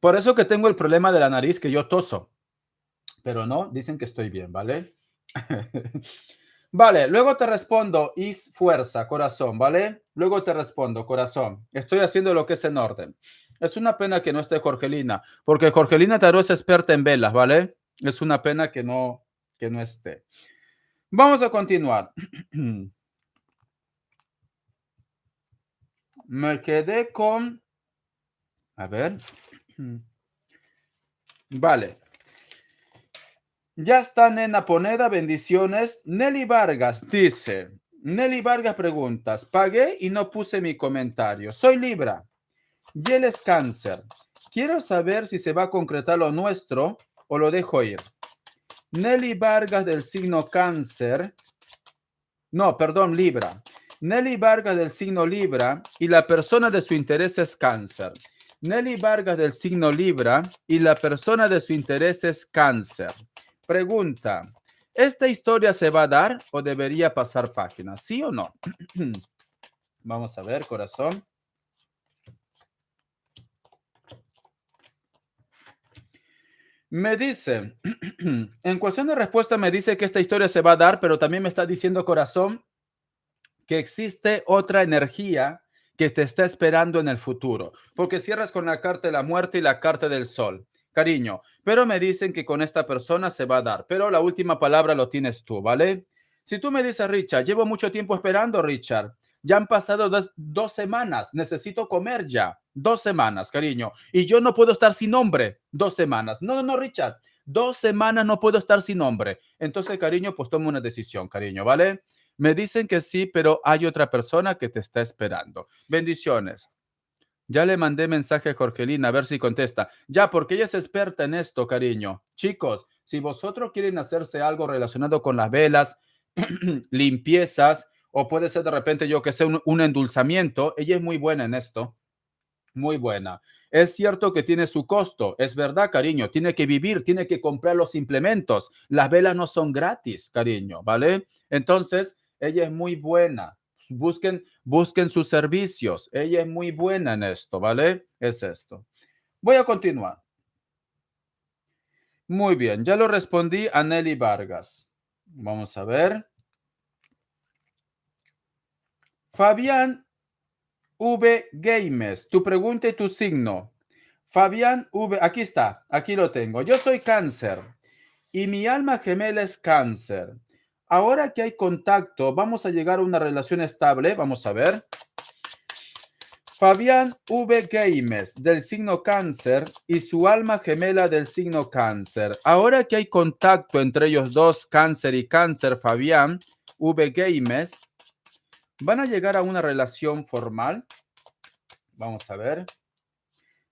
S1: Por eso que tengo el problema de la nariz, que yo toso. Pero no, dicen que estoy bien, ¿vale? Vale, luego te respondo, is fuerza, corazón, ¿vale? Luego te respondo, corazón. Estoy haciendo lo que es en orden. Es una pena que no esté Jorgelina, porque Jorgelina Tarot es experta en velas, ¿vale? Es una pena que no esté. Vamos a continuar. Me quedé con... A ver. Vale. Ya está, nena Poneda, bendiciones. Nelly Vargas dice, Nelly Vargas preguntas, pagué y no puse mi comentario. Soy Libra y él es Cáncer. Quiero saber si se va a concretar lo nuestro o lo dejo ir. Nelly Vargas del signo Cáncer. No, perdón, Libra. Nelly Vargas del signo Libra y la persona de su interés es Cáncer. Nelly Vargas del signo Libra y la persona de su interés es Cáncer. Pregunta, ¿esta historia se va a dar o debería pasar página? ¿Sí o no? Vamos a ver, corazón. Me dice, en cuestión de respuesta me dice que esta historia se va a dar, pero también me está diciendo, corazón, que existe otra energía que te está esperando en el futuro, porque cierras con la carta de la muerte y la carta del sol, cariño, pero me dicen que con esta persona se va a dar, pero la última palabra lo tienes tú, ¿vale? Si tú me dices, Richard, llevo mucho tiempo esperando, Richard, ya han pasado dos semanas, necesito comer ya, 2 semanas, cariño, y yo no puedo estar sin hombre, 2 semanas, no, Richard, 2 semanas no puedo estar sin hombre, entonces, cariño, pues toma una decisión, cariño, ¿vale? Me dicen que sí, pero hay otra persona que te está esperando. Bendiciones. Ya le mandé mensaje a Jorgelina a ver si contesta. Ya, porque ella es experta en esto, cariño. Chicos, si vosotros quieren hacerse algo relacionado con las velas, limpiezas, o puede ser de repente yo que sé, un endulzamiento, ella es muy buena en esto. Muy buena. Es cierto que tiene su costo, es verdad, cariño. Tiene que vivir, tiene que comprar los implementos. Las velas no son gratis, cariño, ¿vale? Entonces, ella es muy buena. Busquen sus servicios. Ella es muy buena en esto, ¿vale? Es esto. Voy a continuar. Muy bien, ya lo respondí a Nelly Vargas. Vamos a ver. Fabián V. Games, tu pregunta y tu signo. Fabián V, aquí está, aquí lo tengo. Yo soy Cáncer y mi alma gemela es Cáncer. Ahora que hay contacto, vamos a llegar a una relación estable. Vamos a ver. Fabián V. Games del signo Cáncer y su alma gemela del signo Cáncer. Ahora que hay contacto entre ellos dos, Cáncer y Cáncer, Fabián V. Games, van a llegar a una relación formal. Vamos a ver.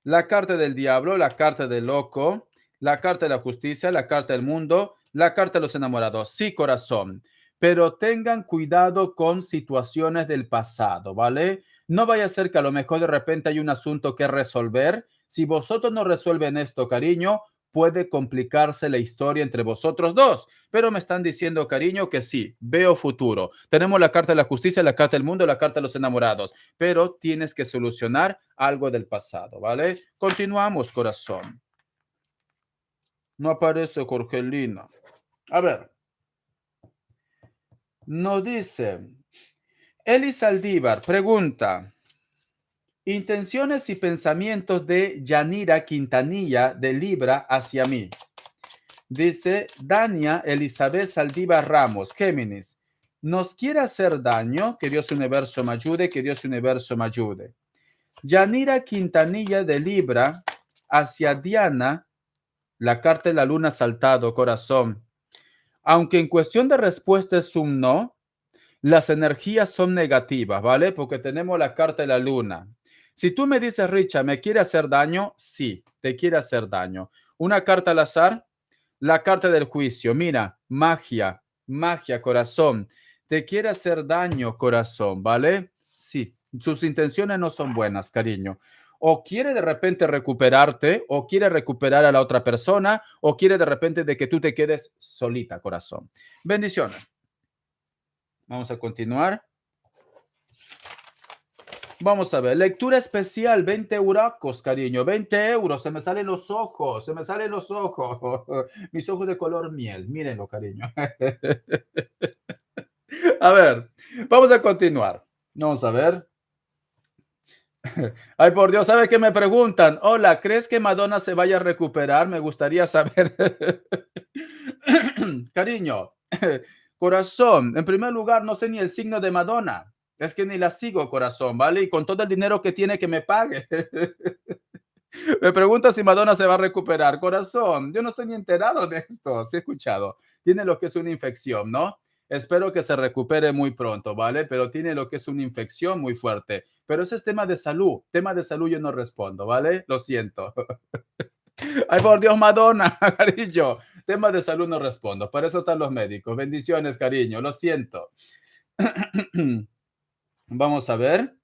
S1: La carta del diablo, la carta del loco, la carta de la justicia, la carta del mundo, la carta de los enamorados. Sí, corazón, pero tengan cuidado con situaciones del pasado, ¿vale? No vaya a ser que a lo mejor de repente hay un asunto que resolver. Si vosotros no resuelven esto, cariño, puede complicarse la historia entre vosotros dos. Pero me están diciendo, cariño, que sí, veo futuro. Tenemos la carta de la justicia, la carta del mundo, la carta de los enamorados, pero tienes que solucionar algo del pasado, ¿vale? Continuamos, corazón. No aparece Jorgelina. A ver, nos dice Eli Saldívar, pregunta. Intenciones y pensamientos de Yanira Quintanilla de Libra hacia mí. Dice Dania Elizabeth Saldívar Ramos, Géminis. Nos quiere hacer daño, que Dios universo me ayude, que Dios universo me ayude. Yanira Quintanilla de Libra hacia Diana, la carta de la luna saltado, corazón. Aunque en cuestión de respuesta es un no, las energías son negativas, ¿vale? Porque tenemos la carta de la luna. Si tú me dices, Richard, ¿me quiere hacer daño? Sí, te quiere hacer daño. Una carta al azar, la carta del juicio. Mira, magia, magia, corazón. Te quiere hacer daño, corazón, ¿vale? Sí, sus intenciones no son buenas, cariño. O quiere de repente recuperarte, o quiere recuperar a la otra persona, o quiere de repente de que tú te quedes solita, corazón. Bendiciones. Vamos a continuar. Vamos a ver, lectura especial, 20 euracos, cariño, 20 euros, se me salen los ojos, se me salen los ojos, mis ojos de color miel, mírenlo, cariño. A ver, vamos a continuar. Vamos a ver. Ay, por Dios, ¿sabe qué me preguntan? Hola, ¿crees que Madonna se vaya a recuperar? Me gustaría saber. Cariño, corazón, en primer lugar, no sé ni el signo de Madonna. Es que ni la sigo, corazón, ¿vale? Y con todo el dinero que tiene que me pague. Me pregunta si Madonna se va a recuperar. Corazón, yo no estoy ni enterado de esto. Sí he escuchado. Tiene lo que es una infección, ¿no? Espero que se recupere muy pronto, ¿vale? Pero tiene lo que es una infección muy fuerte. Pero ese es tema de salud. Tema de salud yo no respondo, ¿vale? Lo siento. Ay, por Dios, Madonna, cariño. Tema de salud no respondo. Para eso están los médicos. Bendiciones, cariño. Lo siento. Vamos a ver.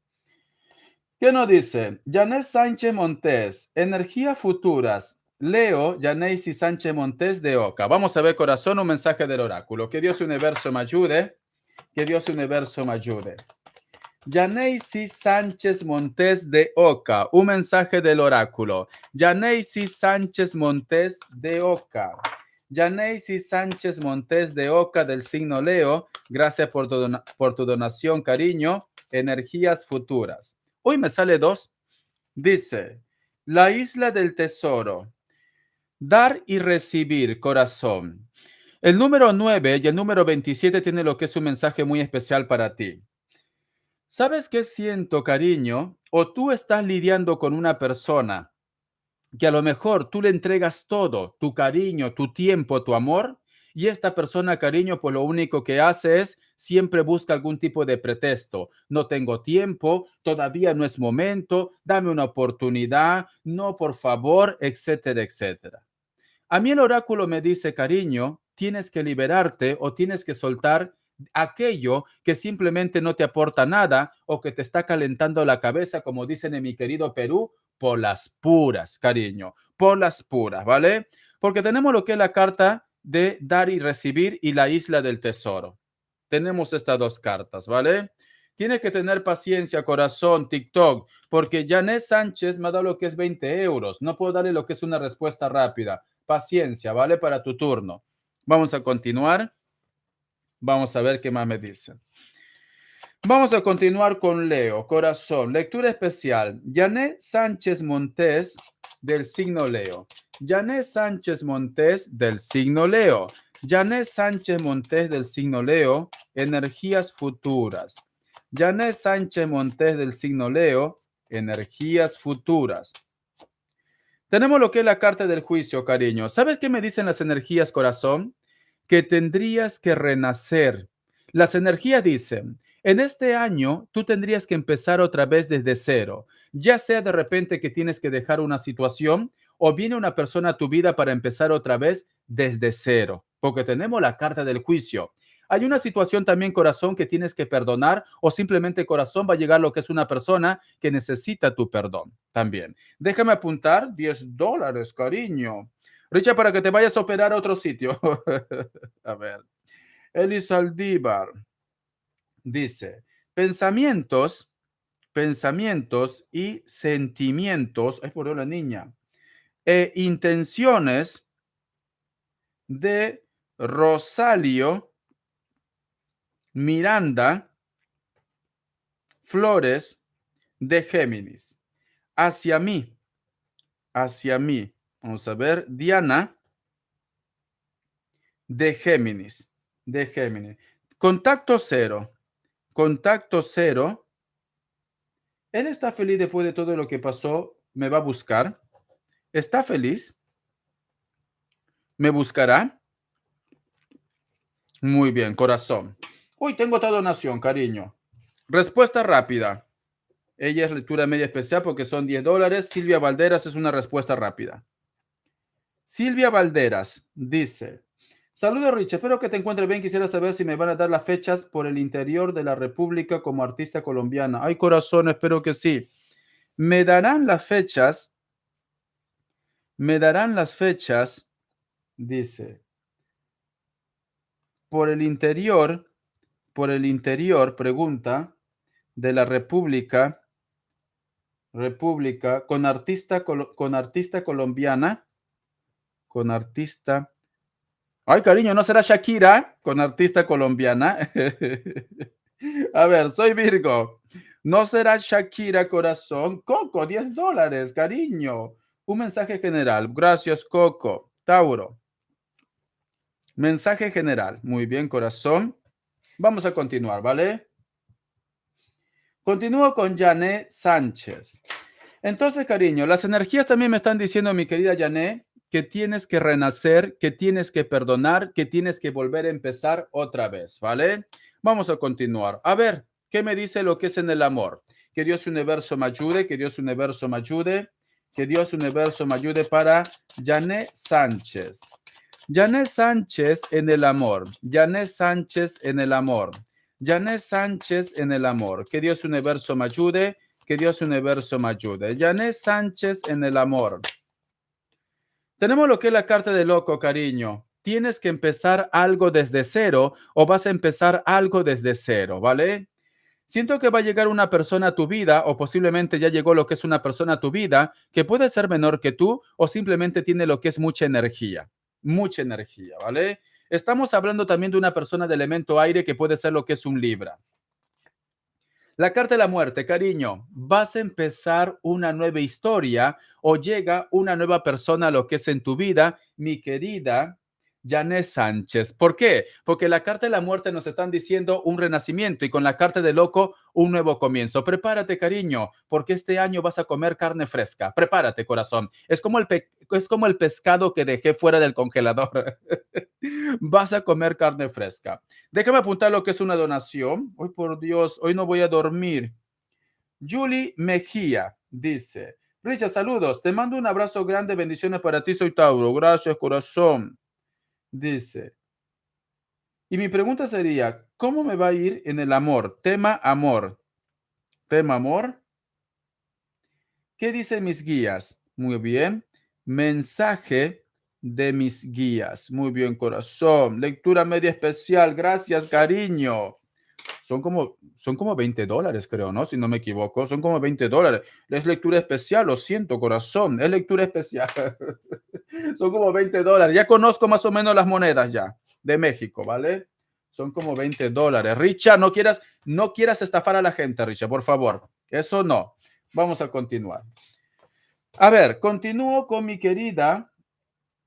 S1: ¿Qué nos dice? Janet Sánchez Montes, energías futuras. Leo Yaneisi Sánchez Montes de Oca. Vamos a ver, corazón, un mensaje del oráculo. Que Dios universo me ayude. Que Dios universo me ayude. Yaneisi Sánchez Montes de Oca. Un mensaje del oráculo. Yaneisi Sánchez Montes de Oca. Yaneisi Sánchez Montes de Oca del signo Leo. Gracias por tu donación, cariño. Energías futuras. Hoy me sale dos. Dice, la isla del tesoro. Dar y recibir, corazón. El número 9 y el número 27 tiene lo que es un mensaje muy especial para ti. ¿Sabes qué siento, cariño? O tú estás lidiando con una persona que a lo mejor tú le entregas todo, tu cariño, tu tiempo, tu amor, y esta persona, cariño, pues lo único que hace es siempre busca algún tipo de pretexto. No tengo tiempo, todavía no es momento, dame una oportunidad, no, por favor, etcétera, etcétera. A mí el oráculo me dice, cariño, tienes que liberarte o tienes que soltar aquello que simplemente no te aporta nada o que te está calentando la cabeza, como dicen en mi querido Perú, por las puras, cariño, por las puras, ¿vale? Porque tenemos lo que es la carta de dar y recibir y la isla del tesoro. Tenemos estas dos cartas, ¿vale? Tienes que tener paciencia, corazón, TikTok, porque Janet Sánchez me ha dado lo que es 20 euros. No puedo darle lo que es una respuesta rápida. Paciencia, ¿vale? Para tu turno. Vamos a continuar. Vamos a ver qué más me dicen. Vamos a continuar con Leo, corazón. Lectura especial. Janet Sánchez Montes del signo Leo. Janet Sánchez Montes del signo Leo. Janet Sánchez Montes del signo Leo. Energías futuras. Janet Sánchez Montes del signo Leo. Energías futuras. Tenemos lo que es la carta del juicio, cariño. ¿Sabes qué me dicen las energías, corazón? Que tendrías que renacer. Las energías dicen, en este año tú tendrías que empezar otra vez desde cero. Ya sea de repente que tienes que dejar una situación o viene una persona a tu vida para empezar otra vez desde cero. Porque tenemos la carta del juicio. Hay una situación también, corazón, que tienes que perdonar o simplemente, corazón, va a llegar lo que es una persona que necesita tu perdón también. Déjame apuntar $10, cariño. Richard, para que te vayas a operar a otro sitio. A ver. Eli Saldívar dice, pensamientos y sentimientos, ay, por la niña, e intenciones de Rosalio Miranda Flores de Géminis. Hacia mí, hacia mí. Vamos a ver, Diana de Géminis, de Géminis. Contacto cero, contacto cero. Él está feliz después de todo lo que pasó, me va a buscar. ¿Está feliz? ¿Me buscará? Muy bien, corazón. Uy, tengo otra donación, cariño. Respuesta rápida. Ella es lectura media especial porque son $10. Silvia Valderas es una respuesta rápida. Silvia Valderas dice: saludos, Rich, espero que te encuentres bien. Quisiera saber si me van a dar las fechas por el interior de la República como artista colombiana. Ay, corazón, espero que sí. Me darán las fechas, dice, por el interior, pregunta, de la República, con artista colombiana, con artista. Ay, cariño, ¿no será Shakira con artista colombiana? A ver, soy Virgo. ¿No será Shakira, corazón? Coco, $10, cariño. Un mensaje general. Gracias, Coco. Tauro. Mensaje general. Muy bien, corazón. Vamos a continuar, ¿vale? Continúo con Janet Sánchez. Entonces, cariño, las energías también me están diciendo, mi querida Janet, que tienes que renacer, que tienes que perdonar, que tienes que volver a empezar otra vez, ¿vale? Vamos a continuar. A ver, ¿qué me dice lo que es en el amor? Que Dios universo me ayude, que Dios universo me ayude, que Dios universo me ayude para Janet Sánchez. Janet Sánchez en el amor. Janet Sánchez en el amor. Janet Sánchez en el amor. Que Dios universo me ayude. Que Dios universo me ayude. Janet Sánchez en el amor. Tenemos lo que es la carta de loco, cariño. Tienes que empezar algo desde cero o vas a empezar algo desde cero, ¿vale? Siento que va a llegar una persona a tu vida o posiblemente ya llegó lo que es una persona a tu vida que puede ser menor que tú o simplemente tiene lo que es mucha energía, ¿vale? Estamos hablando también de una persona de elemento aire que puede ser lo que es un Libra. La carta de la muerte, cariño, vas a empezar una nueva historia o llega una nueva persona a lo que es en tu vida, mi querida Janet Sánchez. ¿Por qué? Porque la carta de la muerte nos están diciendo un renacimiento y con la carta de loco un nuevo comienzo. Prepárate, cariño, porque este año vas a comer carne fresca. Prepárate, corazón. Es como el pescado que dejé fuera del congelador. Vas a comer carne fresca. Déjame apuntar lo que es una donación. Hoy, por Dios, hoy no voy a dormir. Julie Mejía dice: Richard, saludos. Te mando un abrazo grande. Bendiciones para ti. Soy Tauro. Gracias, corazón. Dice. Y mi pregunta sería, ¿cómo me va a ir en el amor? Tema amor. Tema amor. ¿Qué dicen mis guías? Muy bien. Mensaje de mis guías. Muy bien, corazón. Lectura media especial. Gracias, cariño. Son como $20, creo, ¿no? Si no me equivoco. Son como $20. Es lectura especial, lo siento, corazón. Es lectura especial. Son como $20. Ya conozco más o menos las monedas ya de México, ¿vale? Son como $20. Richard, no quieras estafar a la gente, Richard, por favor. Eso no. Vamos a continuar. A ver, continúo con mi querida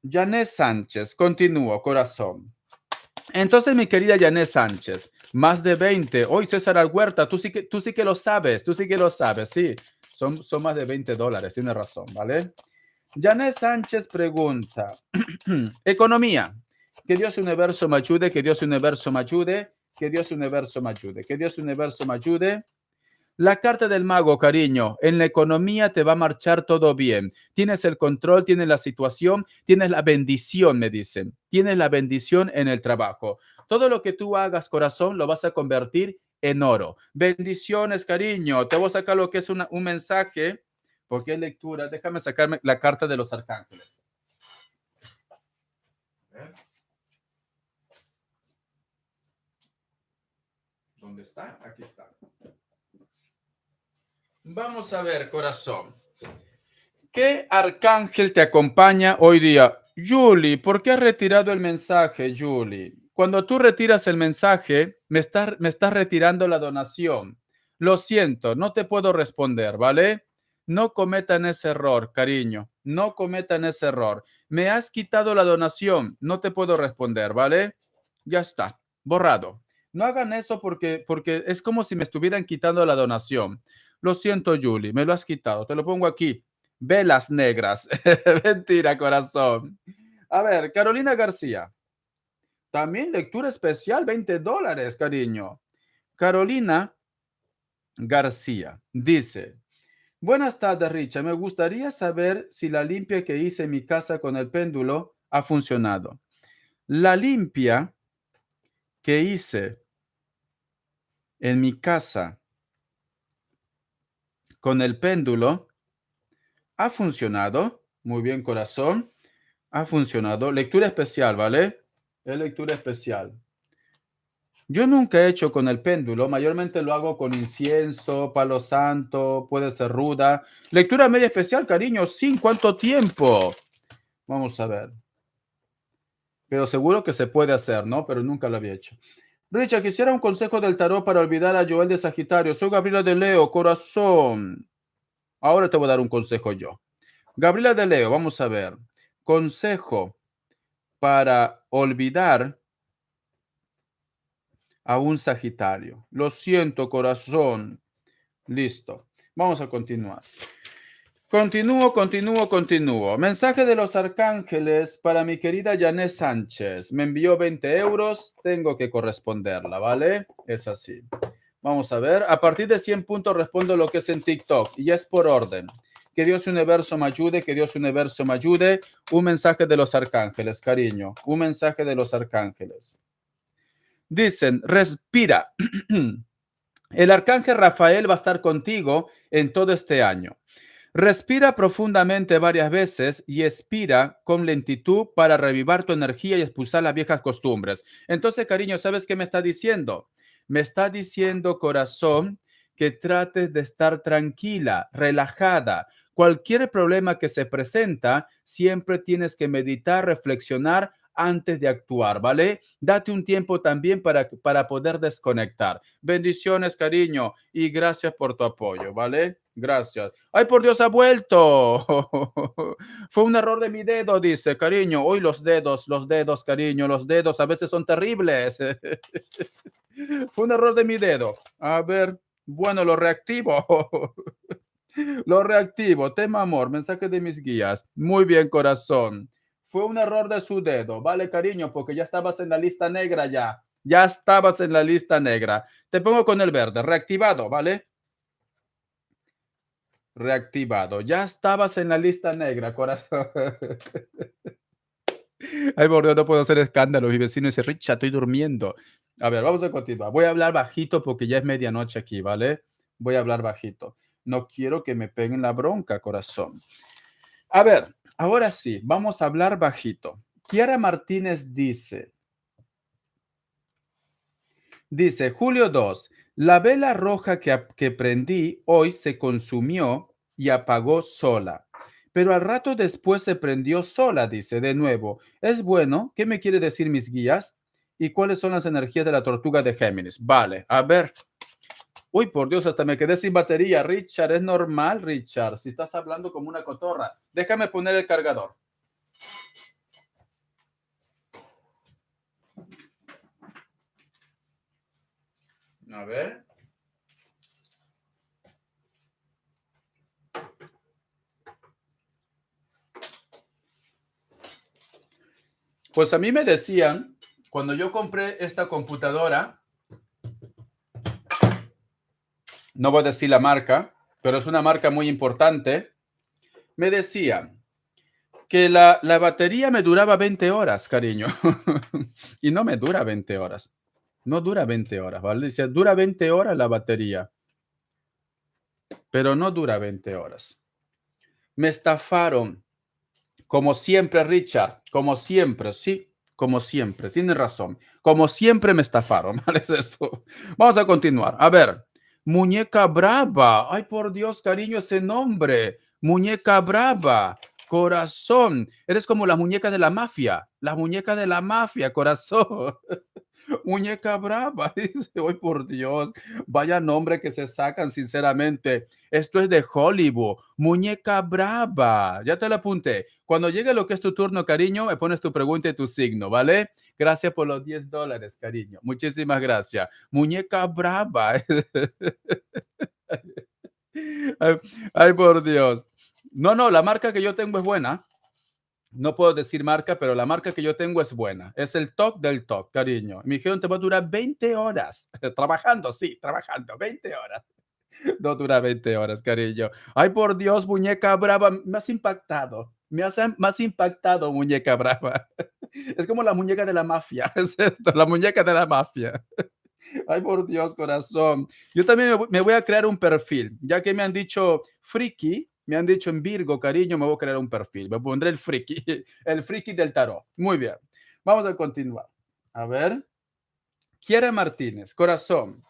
S1: Janet Sánchez. Continúo, corazón. Entonces, mi querida Janet Sánchez, más de 20. Hoy César Alhuerta, tú sí que lo sabes, sí. Son más de $20, tienes razón, ¿vale? Janet Sánchez pregunta, economía, que Dios universo me ayude, que Dios universo me ayude, que Dios universo me ayude, que Dios universo me ayude. La carta del mago, cariño, en la economía te va a marchar todo bien. Tienes el control, tienes la situación, tienes la bendición, me dicen. Tienes la bendición en el trabajo. Todo lo que tú hagas, corazón, lo vas a convertir en oro. Bendiciones, cariño. Te voy a sacar lo que es un mensaje, porque es lectura. Déjame sacarme la carta de los arcángeles. ¿Dónde está? Aquí está. Vamos a ver, corazón. ¿Qué arcángel te acompaña hoy día? Julie, ¿por qué has retirado el mensaje, Julie? Cuando tú retiras el mensaje, me estás retirando la donación. Lo siento, no te puedo responder, ¿vale? No cometan ese error, cariño. No cometan ese error. Me has quitado la donación. No te puedo responder, ¿vale? Ya está, borrado. No hagan eso porque es como si me estuvieran quitando la donación. Lo siento, Julie, me lo has quitado. Te lo pongo aquí. Velas negras. Mentira, corazón. A ver, Carolina García. También lectura especial, $20, cariño. Carolina García dice, buenas tardes, Richa. Me gustaría saber si la limpia que hice en mi casa con el péndulo ha funcionado. La limpia que hice en mi casa con el péndulo ha funcionado. Muy bien, corazón. Ha funcionado. Lectura especial, ¿vale? Es lectura especial. Yo nunca he hecho con el péndulo, mayormente lo hago con incienso, palo santo, puede ser ruda. Lectura media especial, cariño, sin ¿cuánto tiempo? Vamos a ver. Pero seguro que se puede hacer, ¿no? Pero nunca lo había hecho. Richard, quisiera un consejo del tarot para olvidar a Joel de Sagitario. Soy Gabriela de Leo, corazón. Ahora te voy a dar un consejo yo. Gabriela de Leo, vamos a ver. Consejo para olvidar a un Sagitario. Lo siento, corazón. Listo. Vamos a continuar. Continúo. Mensaje de los arcángeles para mi querida Janet Sánchez. Me envió 20 euros. Tengo que corresponderla, ¿vale? Es así. Vamos a ver. A partir de 100 puntos respondo lo que es en TikTok. Y ya es por orden. Que Dios Universo me ayude. Que Dios Universo me ayude. Un mensaje de los arcángeles, cariño. Un mensaje de los arcángeles. Dicen, respira. El arcángel Rafael va a estar contigo en todo este año. Respira profundamente varias veces y expira con lentitud para revivar tu energía y expulsar las viejas costumbres. Entonces, cariño, ¿sabes qué me está diciendo? Me está diciendo, corazón, que trates de estar tranquila, relajada. Cualquier problema que se presenta, siempre tienes que meditar, reflexionar antes de actuar, ¿vale? Date un tiempo también para poder desconectar. Bendiciones, cariño, y gracias por tu apoyo, ¿vale? Gracias. Ay, por Dios, ha vuelto. Fue un error de mi dedo, dice, cariño. Hoy los dedos, cariño, los dedos a veces son terribles. Fue un error de mi dedo. A ver, bueno, lo reactivo. Lo reactivo. Tema amor, mensaje de mis guías. Muy bien, corazón. Fue un error de su dedo. Vale, cariño, porque ya estabas en la lista negra ya. Ya estabas en la lista negra. Te pongo con el verde, reactivado, ¿vale? Reactivado. Ya estabas en la lista negra, corazón. Ay, por Dios, no puedo hacer escándalo. Mi vecino dice, Richa, estoy durmiendo. A ver, vamos a continuar. Voy a hablar bajito porque ya es medianoche aquí, ¿vale? Voy a hablar bajito. No quiero que me peguen la bronca, corazón. A ver, ahora sí, vamos a hablar bajito. Kiara Martínez dice, Julio 2, la vela roja que prendí hoy se consumió y apagó sola, pero al rato después se prendió sola, dice de nuevo. ¿Es bueno? ¿Qué me quiere decir mis guías? ¿Y cuáles son las energías de la tortuga de Géminis? Vale, a ver. Uy, por Dios, hasta me quedé sin batería. Richard, es normal, Richard. Si estás hablando como una cotorra, déjame poner el cargador. A ver. Pues a mí me decían, cuando yo compré esta computadora, no voy a decir la marca, pero es una marca muy importante, me decían que la batería me duraba 20 horas, cariño. Y no me dura 20 horas. No dura 20 horas, ¿vale? Dice, dura 20 horas la batería, pero no dura 20 horas. Me estafaron. Como siempre, Richard, como siempre, sí, como siempre, tiene razón. Como siempre me estafaron, ¿vale? Es esto. Vamos a continuar. A ver, Muñeca Brava. Ay, por Dios, cariño, ese nombre. Muñeca Brava. Corazón, eres como las muñecas de la mafia. Las muñecas de la mafia, corazón. Muñeca brava, dice, hoy por Dios, vaya nombre que se sacan, sinceramente. Esto es de Hollywood, muñeca brava. Ya te lo apunté. Cuando llegue lo que es tu turno, cariño, me pones tu pregunta y tu signo, ¿vale? Gracias por los $10, cariño. Muchísimas gracias. Muñeca brava. Ay, ay, por Dios. No, no, la marca que yo tengo es buena. No puedo decir marca, pero la marca que yo tengo es buena. Es el TOC del TOC, cariño. Me dijeron, te va a durar 20 horas. Trabajando, sí, trabajando, 20 horas. No dura 20 horas, cariño. Ay, por Dios, muñeca brava, me has impactado. Me has más impactado, muñeca brava. Es como la muñeca de la mafia. Es esto, la muñeca de la mafia. Ay, por Dios, corazón. Yo también me voy a crear un perfil, ya que me han dicho friki, me han dicho en Virgo, cariño, me voy a crear un perfil. Me pondré el friki, el friki del tarot. Muy bien. Vamos a continuar. A ver. Kiara Martínez, corazón.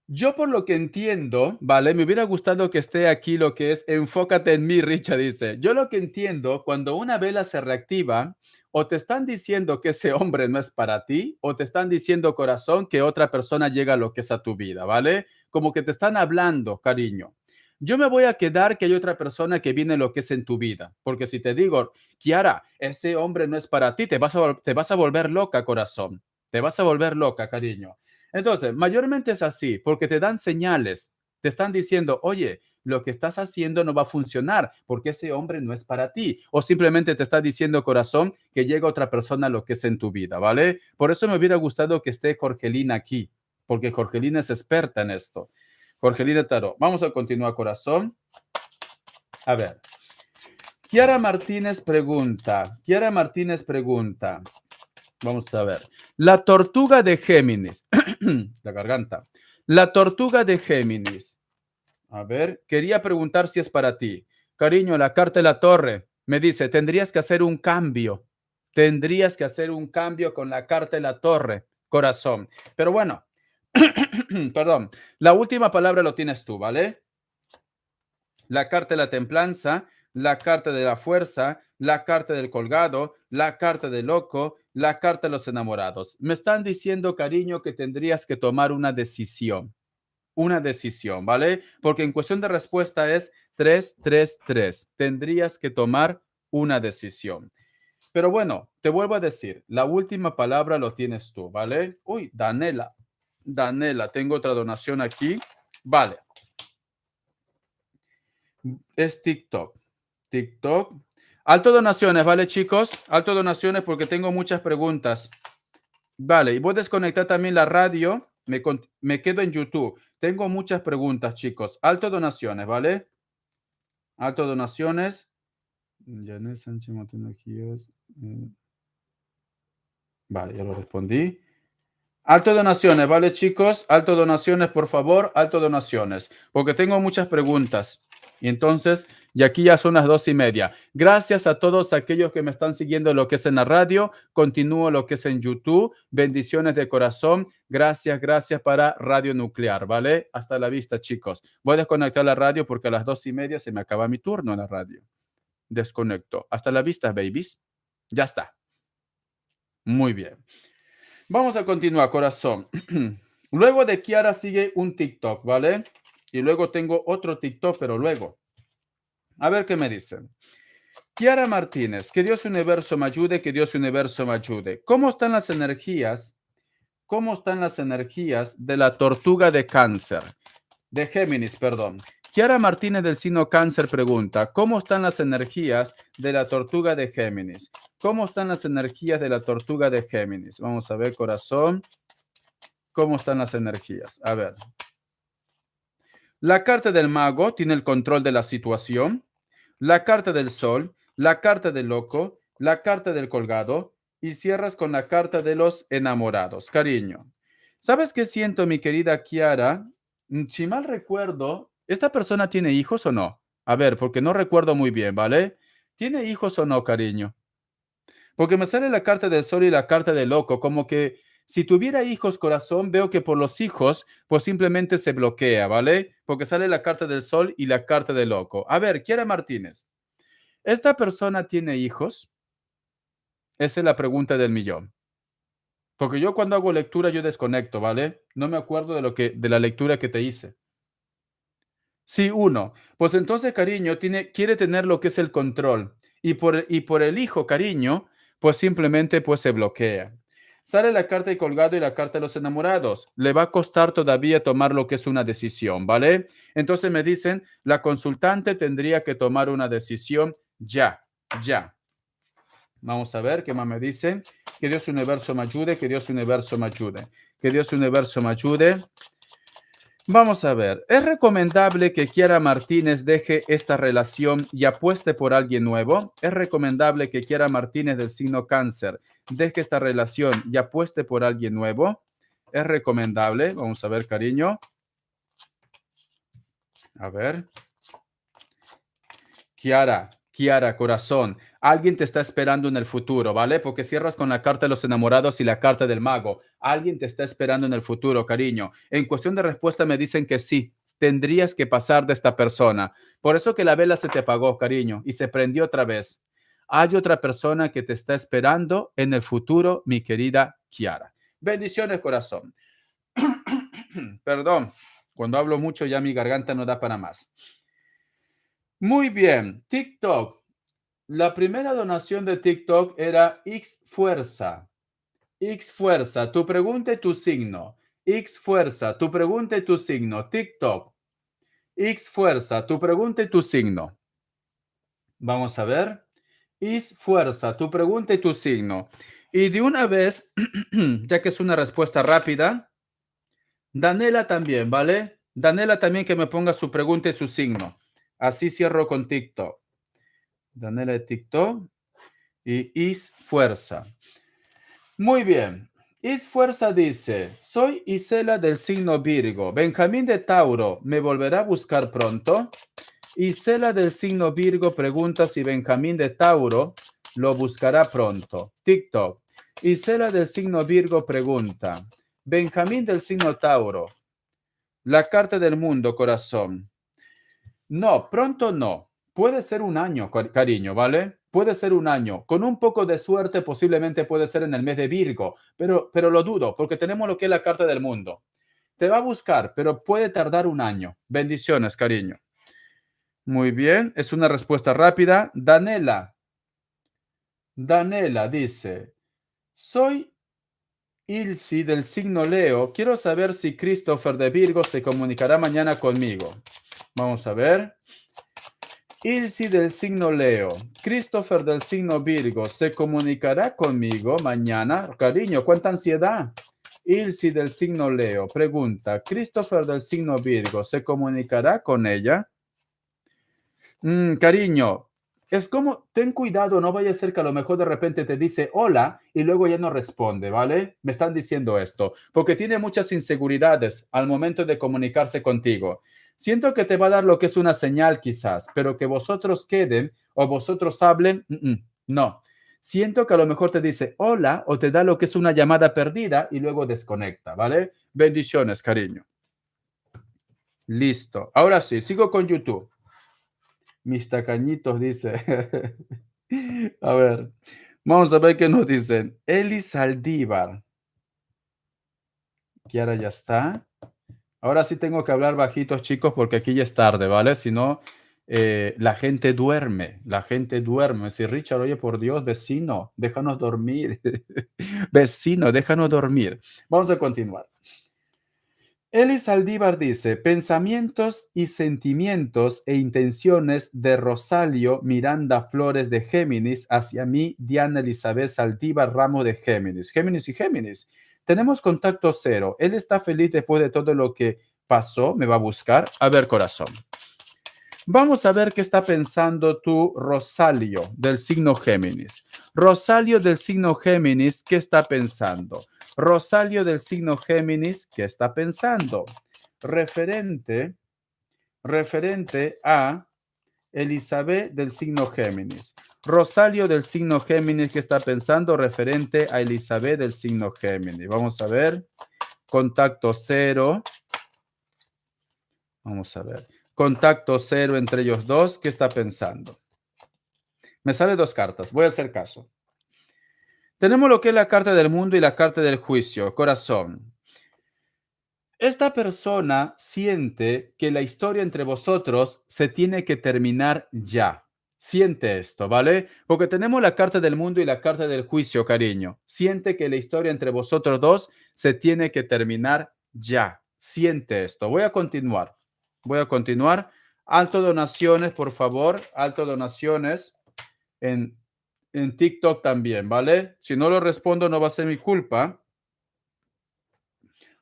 S1: Yo por lo que entiendo, ¿vale? Me hubiera gustado que esté aquí lo que es enfócate en mí, Richa dice. Yo lo que entiendo, cuando una vela se reactiva, o te están diciendo que ese hombre no es para ti, o te están diciendo, corazón, que otra persona llega a lo que es a tu vida, ¿vale? Como que te están hablando, cariño. Yo me voy a quedar que hay otra persona que viene lo que es en tu vida, porque si te digo, Kiara, ese hombre no es para ti, te vas a volver loca, corazón. Te vas a volver loca, cariño. Entonces, mayormente es así, porque te dan señales, te están diciendo, oye, lo que estás haciendo no va a funcionar porque ese hombre no es para ti. O simplemente te está diciendo, corazón, que llega otra persona a lo que es en tu vida, ¿vale? Por eso me hubiera gustado que esté Jorgelina aquí, porque Jorgelina es experta en esto. Jorgelina Tarot. Vamos a continuar, corazón. A ver. Kiara Martínez pregunta, vamos a ver. La tortuga de Géminis. La garganta. La tortuga de Géminis. A ver, quería preguntar si es para ti. Cariño, la carta de la torre me dice, tendrías que hacer un cambio. Tendrías que hacer un cambio con la carta de la torre, corazón. Pero bueno, perdón, la última palabra lo tienes tú, ¿vale? La carta de la templanza, la carta de la fuerza, la carta del colgado, la carta del loco, la carta de los enamorados. Me están diciendo, cariño, que tendrías que tomar una decisión, ¿vale? Porque en cuestión de respuesta es 333. Tendrías que tomar una decisión. Pero bueno, te vuelvo a decir, la última palabra lo tienes tú, ¿vale? Uy, Danela, tengo otra donación aquí. Vale. Es TikTok. TikTok. Alto donaciones, ¿vale, chicos? Alto donaciones porque tengo muchas preguntas. Vale, y voy a desconectar también la radio. Me quedo en YouTube. Tengo muchas preguntas, chicos. Alto donaciones, ¿vale? Alto donaciones. Janet Sánchez Montenajíos. Vale, ya lo respondí. Alto donaciones, ¿vale, chicos? Alto donaciones, por favor. Alto donaciones. Porque tengo muchas preguntas. Y entonces, y aquí ya son las 2:30. Gracias a todos aquellos que me están siguiendo lo que es en la radio. Continúo lo que es en YouTube. Bendiciones de corazón. Gracias, gracias para Radio Nuclear, ¿vale? Hasta la vista, chicos. Voy a desconectar la radio porque a las 2:30 se me acaba mi turno en la radio. Desconecto. Hasta la vista, babies. Ya está. Muy bien. Vamos a continuar, corazón. Luego de Kiara sigue un TikTok, ¿vale? Y luego tengo otro TikTok, pero luego. A ver qué me dicen. Kiara Martínez, que Dios universo me ayude, que Dios universo me ayude. ¿Cómo están las energías? ¿Cómo están las energías de la tortuga de cáncer? De Géminis, perdón. Kiara Martínez del signo Cáncer pregunta, ¿cómo están las energías de la tortuga de Géminis? ¿Cómo están las energías de la tortuga de Géminis? Vamos a ver, corazón. ¿Cómo están las energías? A ver. La carta del mago tiene el control de la situación. La carta del sol, la carta del loco, la carta del colgado y cierras con la carta de los enamorados. Cariño. ¿Sabes qué siento, mi querida Kiara? Si mal recuerdo, ¿esta persona tiene hijos o no? A ver, porque no recuerdo muy bien, ¿vale? ¿Tiene hijos o no, cariño? Porque me sale la carta del sol y la carta del loco, como que si tuviera hijos, corazón, veo que por los hijos, pues simplemente se bloquea, ¿vale? Porque sale la carta del sol y la carta del loco. A ver, Kiara Martínez, ¿Esta persona tiene hijos? Esa es la pregunta del millón. Porque yo cuando hago lectura yo desconecto, ¿vale? No me acuerdo de la lectura que te hice. Sí, uno. Pues entonces, cariño, quiere tener lo que es el control. Y por el hijo, cariño, pues simplemente pues se bloquea. Sale la carta de colgado y la carta de los enamorados. Le va a costar todavía tomar lo que es una decisión, ¿vale? Entonces me dicen, la consultante tendría que tomar una decisión ya, ya. Vamos a ver qué más me dicen. Que Dios universo me ayude, que Dios universo me ayude, que Dios universo me ayude. Vamos a ver, ¿es recomendable que Kiara Martínez deje esta relación y apueste por alguien nuevo? ¿Es recomendable que Kiara Martínez del signo cáncer deje esta relación y apueste por alguien nuevo? ¿Es recomendable? Vamos a ver, cariño. A ver. Kiara, corazón, alguien te está esperando en el futuro, ¿vale? Porque cierras con la carta de los enamorados y la carta del mago. Alguien te está esperando en el futuro, cariño. En cuestión de respuesta me dicen que sí, tendrías que pasar de esta persona. Por eso que la vela se te apagó, cariño, y se prendió otra vez. Hay otra persona que te está esperando en el futuro, mi querida Kiara. Bendiciones, corazón. Perdón, cuando hablo mucho ya mi garganta no da para más. Muy bien, TikTok. La primera donación de TikTok era X Fuerza. X Fuerza, tu pregunta y tu signo. X Fuerza, tu pregunta y tu signo. TikTok. X Fuerza, tu pregunta y tu signo. Vamos a ver. X Fuerza, tu pregunta y tu signo. Y de una vez, ya que es una respuesta rápida, Danela también, ¿vale? Danela también que me ponga su pregunta y su signo. Así cierro con TikTok. Danela de TikTok y Is Fuerza. Muy bien. Is Fuerza dice, soy Isela del signo Virgo. Benjamín de Tauro, ¿me volverá a buscar pronto? Isela del signo Virgo pregunta si Benjamín de Tauro lo buscará pronto. TikTok. Isela del signo Virgo pregunta, Benjamín del signo Tauro, la carta del mundo, corazón. No, pronto no. Puede ser un año, cariño, ¿vale? Puede ser un año. Con un poco de suerte posiblemente puede ser en el mes de Virgo, pero lo dudo porque tenemos lo que es la carta del mundo. Te va a buscar, pero puede tardar un año. Bendiciones, cariño. Muy bien, es una respuesta rápida. Danela dice, soy Ilsi del signo Leo. Quiero saber si Christopher de Virgo se comunicará mañana conmigo. Vamos a ver. Ilsi del signo Leo, Christopher del signo Virgo, ¿se comunicará conmigo mañana? Cariño, ¿cuánta ansiedad? Ilsi del signo Leo pregunta, Christopher del signo Virgo, ¿se comunicará con ella? Cariño, es como, ten cuidado, no vaya a ser que a lo mejor de repente te dice hola y luego ya no responde, ¿vale? Me están diciendo esto, porque tiene muchas inseguridades al momento de comunicarse contigo. Siento que te va a dar lo que es una señal quizás, pero que vosotros queden o vosotros hablen, no. Siento que a lo mejor te dice hola o te da lo que es una llamada perdida y luego desconecta, ¿vale? Bendiciones, cariño. Listo. Ahora sí, sigo con YouTube. Mis tacañitos, dice. A ver, vamos a ver qué nos dicen. Eli Saldívar. Kiara ya está. Ahora sí tengo que hablar bajitos, chicos, porque aquí ya es tarde, ¿vale? Si no, la gente duerme. La gente duerme. Si Richard, oye, por Dios, vecino, déjanos dormir. Vecino, déjanos dormir. Vamos a continuar. Eli Saldívar dice, pensamientos y sentimientos e intenciones de Rosalio Miranda Flores de Géminis hacia mí, Diana Elizabeth Saldívar Ramo de Géminis. Géminis y Géminis. Tenemos contacto cero. Él está feliz después de todo lo que pasó. Me va a buscar. A ver, corazón. Vamos a ver qué está pensando tú, Rosalio, del signo Géminis. Rosalio del signo Géminis, ¿qué está pensando? Rosalio del signo Géminis, ¿qué está pensando? Referente a Elizabeth del signo Géminis. Rosalio del signo Géminis, ¿qué está pensando? Referente a Elizabeth del signo Géminis. Vamos a ver. Contacto cero. Vamos a ver. Contacto cero entre ellos dos. ¿Qué está pensando? Me sale dos cartas. Voy a hacer caso. Tenemos lo que es la carta del mundo y la carta del juicio, corazón. Esta persona siente que la historia entre vosotros se tiene que terminar ya. Siente esto, ¿vale? Porque tenemos la carta del mundo y la carta del juicio, cariño. Siente que la historia entre vosotros dos se tiene que terminar ya. Siente esto. Voy a continuar. Voy a continuar. Alto donaciones, por favor. Alto donaciones en, en TikTok también, ¿vale? Si no lo respondo, no va a ser mi culpa.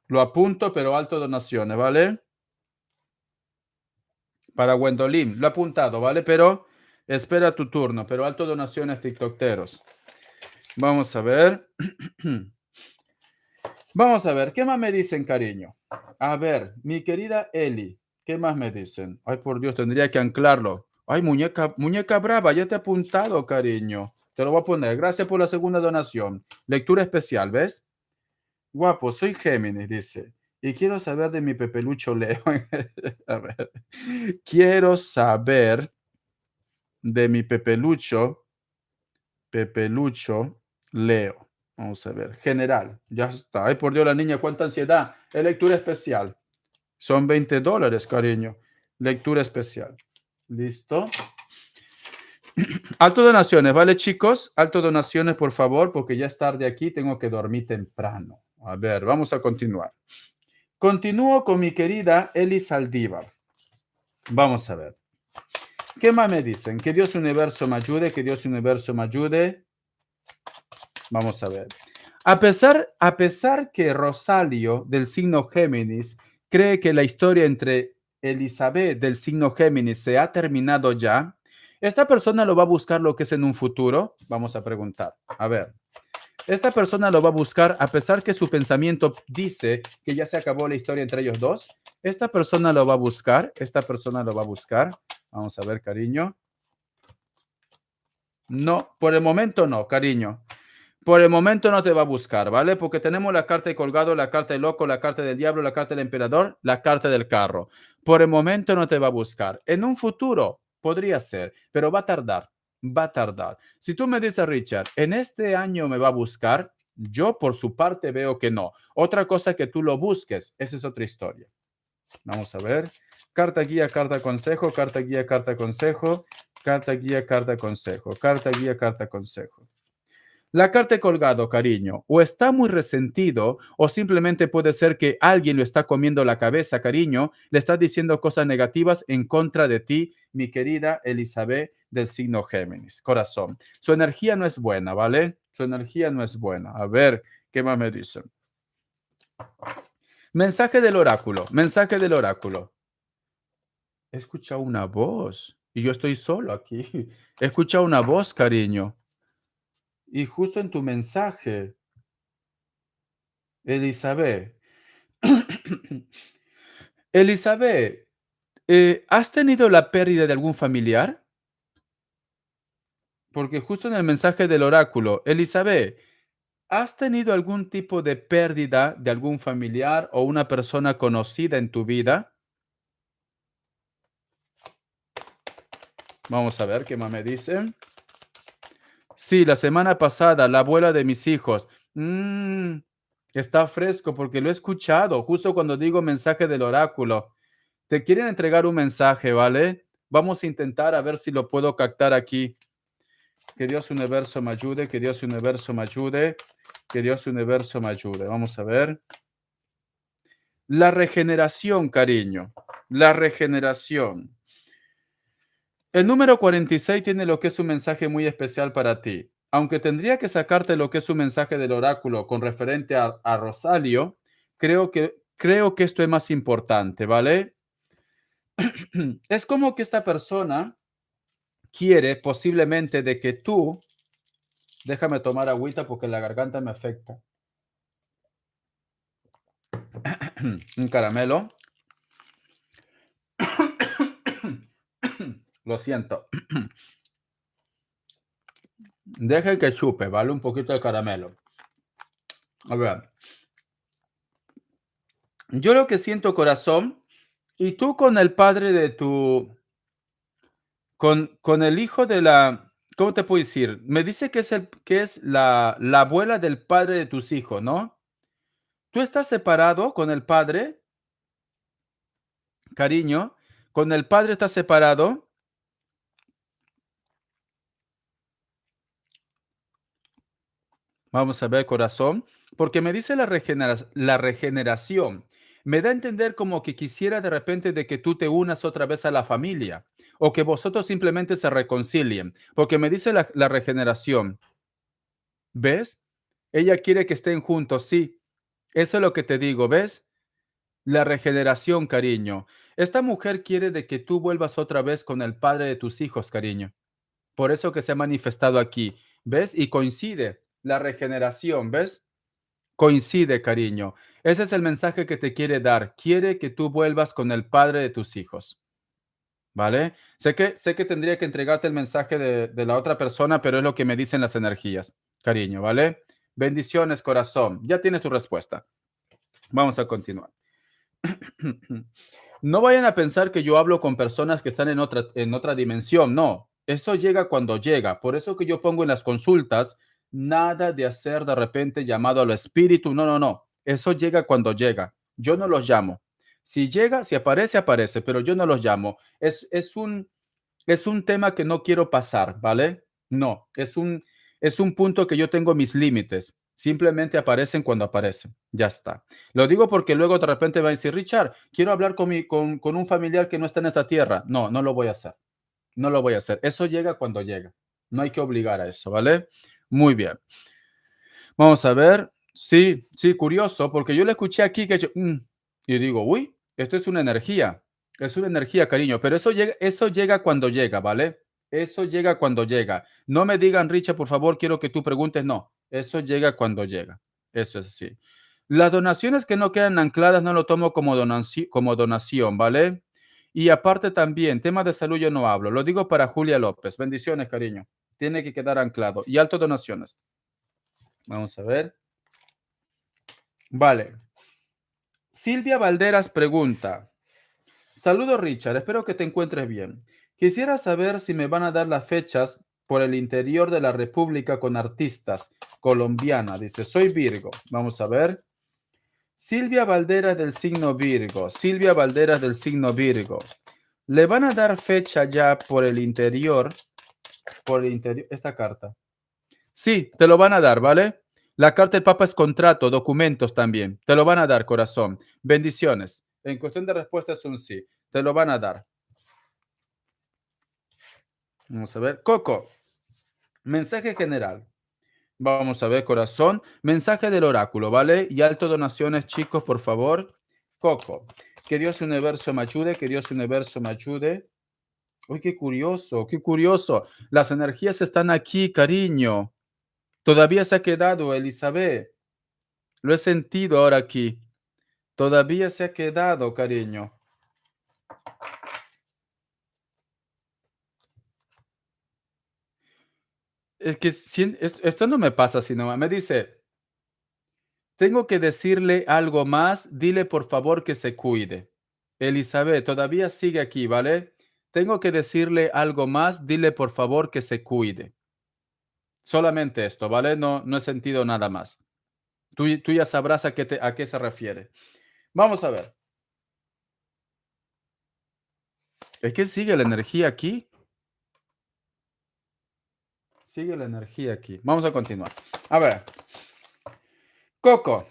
S1: Lo apunto, pero alto donaciones, ¿vale? Para Gwendolyn, lo he apuntado, ¿vale? Pero espera tu turno, pero alto donaciones TikTokeros. Vamos a ver. Vamos a ver, ¿qué más me dicen, cariño? A ver, mi querida Eli, ¿qué más me dicen? Ay, por Dios, tendría que anclarlo. Ay, muñeca brava, ya te he apuntado, cariño. Te lo voy a poner. Gracias por la segunda donación. Lectura especial, ¿ves? Guapo, soy Géminis, dice. Y quiero saber de mi Pepelucho Leo. A ver. Quiero saber de mi Pepelucho Leo. Vamos a ver. General. Ya está. Ay, por Dios, la niña, cuánta ansiedad. Es lectura especial. Son $20, cariño. Lectura especial. ¿Listo? Alto donaciones, ¿vale, chicos? Alto donaciones, por favor, porque ya es tarde aquí. Tengo que dormir temprano. A ver, vamos a continuar. Continúo con mi querida Eli Saldívar. Vamos a ver. ¿Qué más me dicen? Que Dios universo me ayude, que Dios universo me ayude. Vamos a ver. A pesar que Rosalio del signo Géminis cree que la historia entre Elizabeth del signo Géminis se ha terminado ya, esta persona lo va a buscar lo que es en un futuro. Vamos a preguntar. A ver. Esta persona lo va a buscar a pesar que su pensamiento dice que ya se acabó la historia entre ellos dos. Esta persona lo va a buscar. Esta persona lo va a buscar. Vamos a ver, cariño. No, por el momento no, cariño. Por el momento no te va a buscar, ¿vale? Porque tenemos la carta de colgado, la carta de loco, la carta del diablo, la carta del emperador, la carta del carro. Por el momento no te va a buscar. En un futuro podría ser, pero va a tardar. Va a tardar. Si tú me dices, Richard, en este año me va a buscar, yo por su parte veo que no. Otra cosa que tú lo busques, esa es otra historia. Vamos a ver. Carta guía, carta consejo, carta guía, carta consejo, carta guía, carta consejo, carta guía, carta consejo. La carta de colgado, cariño, o está muy resentido o simplemente puede ser que alguien lo está comiendo la cabeza, cariño, le está diciendo cosas negativas en contra de ti, mi querida Elizabeth del signo Géminis, corazón. Su energía no es buena, ¿vale? Su energía no es buena. A ver, ¿qué más me dicen? Mensaje del oráculo, mensaje del oráculo. He escuchado una voz y yo estoy solo aquí. He escuchado una voz, cariño. Y justo en tu mensaje, Elizabeth. Elizabeth, ¿has tenido la pérdida de algún familiar? Porque justo en el mensaje del oráculo, Elizabeth, ¿has tenido algún tipo de pérdida de algún familiar o una persona conocida en tu vida? Vamos a ver qué más me dicen. Sí, la semana pasada, la abuela de mis hijos. Está fresco porque lo he escuchado justo cuando digo mensaje del oráculo. Te quieren entregar un mensaje, ¿vale? Vamos a intentar a ver si lo puedo captar aquí. Que Dios universo me ayude, que Dios universo me ayude, que Dios universo me ayude. Vamos a ver. La regeneración, cariño. La regeneración. El número 46 tiene lo que es un mensaje muy especial para ti. Aunque tendría que sacarte lo que es un mensaje del oráculo con referente a Rosalio, creo que esto es más importante, ¿vale? Es como que esta persona quiere posiblemente de que tú, déjame tomar agüita porque la garganta me afecta, un caramelo, lo siento, deje que chupe, ¿vale? Un poquito de caramelo. A ver, yo lo que siento, corazón, y tú con el padre de tu, con el hijo de la, ¿cómo te puedo decir? Me dice que es la abuela del padre de tus hijos, ¿no? ¿Tú estás separado con el padre, cariño? ¿Con el padre estás separado? Vamos a ver, corazón, porque me dice la regeneración. Me da a entender como que quisiera de repente de que tú te unas otra vez a la familia o que vosotros simplemente se reconcilien, porque me dice la regeneración. ¿Ves? Ella quiere que estén juntos, sí. Eso es lo que te digo, ¿ves? La regeneración, cariño. Esta mujer quiere de que tú vuelvas otra vez con el padre de tus hijos, cariño. Por eso que se ha manifestado aquí, ¿ves? Y coincide la regeneración, ¿ves? Coincide, cariño. Ese es el mensaje que te quiere dar. Quiere que tú vuelvas con el padre de tus hijos, ¿vale? Sé que tendría que entregarte el mensaje de la otra persona, pero es lo que me dicen las energías, cariño, ¿vale? Bendiciones, corazón. Ya tienes tu respuesta. Vamos a continuar. No vayan a pensar que yo hablo con personas que están en otra dimensión. No, eso llega cuando llega. Por eso que yo pongo en las consultas nada de hacer de repente llamado al espíritu. No, no, no. Eso llega cuando llega. Yo no los llamo. Si llega, si aparece, aparece, pero yo no los llamo. Es un tema que no quiero pasar, ¿vale? No, es un punto que yo tengo mis límites. Simplemente aparecen cuando aparecen. Ya está. Lo digo porque luego de repente va a decir, Richard, quiero hablar con un familiar que no está en esta tierra. No, no lo voy a hacer. No lo voy a hacer. Eso llega cuando llega. No hay que obligar a eso, ¿vale? Muy bien. Vamos a ver. Sí, sí, curioso, porque yo le escuché aquí que y digo, uy, esto es una energía. Es una energía, cariño, pero eso llega cuando llega, ¿vale? Eso llega cuando llega. No me digan, Richard, por favor, quiero que tú preguntes. No, eso llega cuando llega. Eso es así. Las donaciones que no quedan ancladas no lo tomo como donación, ¿vale? Y aparte también, tema de salud yo no hablo. Lo digo para Julia López. Bendiciones, cariño. Tiene que quedar anclado. Y alto donaciones. Vamos a ver. Vale. Silvia Valderas pregunta, saludo Richard, espero que te encuentres bien. Quisiera saber si me van a dar las fechas por el interior de la República con artistas colombiana. Dice, soy Virgo. Vamos a ver. Silvia Valderas del signo Virgo. Silvia Valderas del signo Virgo. ¿Le van a dar fecha ya por el interior, esta carta? Sí, te lo van a dar, ¿vale? La carta del Papa es contrato, documentos también. Te lo van a dar, corazón. Bendiciones. En cuestión de respuesta es un sí. Te lo van a dar. Vamos a ver. Coco, mensaje general. Vamos a ver, corazón. Mensaje del oráculo, ¿vale? Y alto donaciones, chicos, por favor. Coco, que Dios universo me ayude, que Dios universo me ayude. Uy, qué curioso, qué curioso. Las energías están aquí, cariño. Todavía se ha quedado, Elizabeth. Lo he sentido ahora aquí. Todavía se ha quedado, cariño. Es que esto no me pasa así nomás. Me dice, tengo que decirle algo más. Dile por favor que se cuide. Elizabeth, todavía sigue aquí, ¿vale? Tengo que decirle algo más. Dile por favor que se cuide. Solamente esto, ¿vale? No, no he sentido nada más. Tú ya sabrás a qué se refiere. Vamos a ver. Es que sigue la energía aquí. Sigue la energía aquí. Vamos a continuar. A ver. Coco.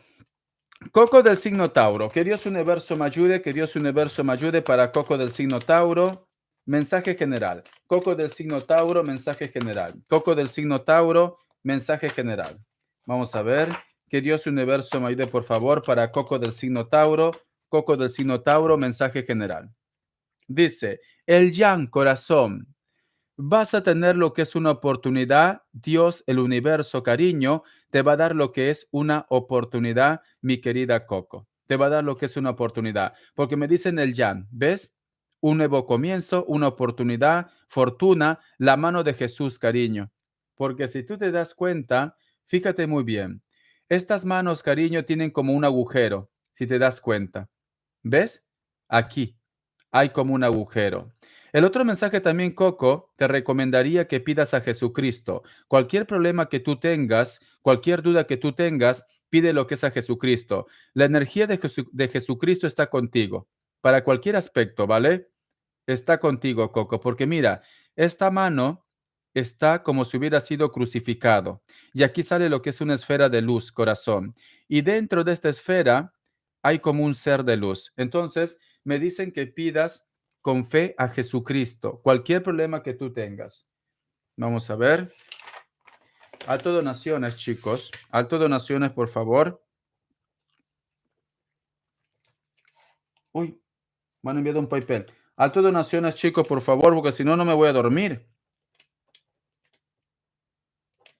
S1: Coco del signo Tauro. Que Dios universo me ayude. Que Dios universo me ayude para Coco del signo Tauro. Mensaje general. Coco del signo Tauro. Mensaje general. Coco del signo Tauro. Mensaje general. Vamos a ver. Que Dios universo me ayude, por favor, para Coco del signo Tauro. Coco del signo Tauro. Mensaje general. Dice, el yang corazón. Vas a tener lo que es una oportunidad. Dios, el universo, cariño, te va a dar lo que es una oportunidad, mi querida Coco. Te va a dar lo que es una oportunidad. Porque me dicen el Yan, ¿ves? Un nuevo comienzo, una oportunidad, fortuna, la mano de Jesús, cariño. Porque si tú te das cuenta, fíjate muy bien. Estas manos, cariño, tienen como un agujero, si te das cuenta. ¿Ves? Aquí hay como un agujero. El otro mensaje también, Coco, te recomendaría que pidas a Jesucristo. Cualquier problema que tú tengas, cualquier duda que tú tengas, pide lo que es a Jesucristo. La energía de Jesucristo está contigo para cualquier aspecto, ¿vale? Está contigo, Coco, porque mira, esta mano está como si hubiera sido crucificado. Y aquí sale lo que es una esfera de luz, corazón. Y dentro de esta esfera hay como un ser de luz. Entonces, me dicen que pidas con fe a Jesucristo, cualquier problema que tú tengas. Vamos a ver. Alto donaciones, chicos. Alto donaciones, por favor. Uy, me han enviado un papel. Alto donaciones, chicos, por favor, porque si no, no me voy a dormir.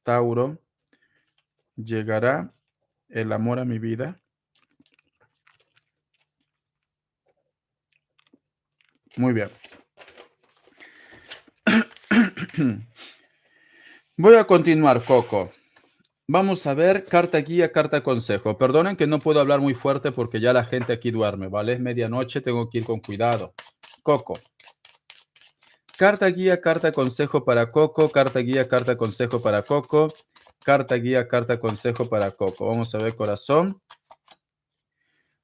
S1: Tauro, llegará el amor a mi vida. Muy bien. Voy a continuar, Coco. Vamos a ver carta guía, carta consejo. Perdonen que no puedo hablar muy fuerte porque ya la gente aquí duerme, ¿vale? Es medianoche, tengo que ir con cuidado. Coco. Carta guía, carta consejo para Coco. Carta guía, carta consejo para Coco. Carta guía, carta consejo para Coco. Vamos a ver, corazón.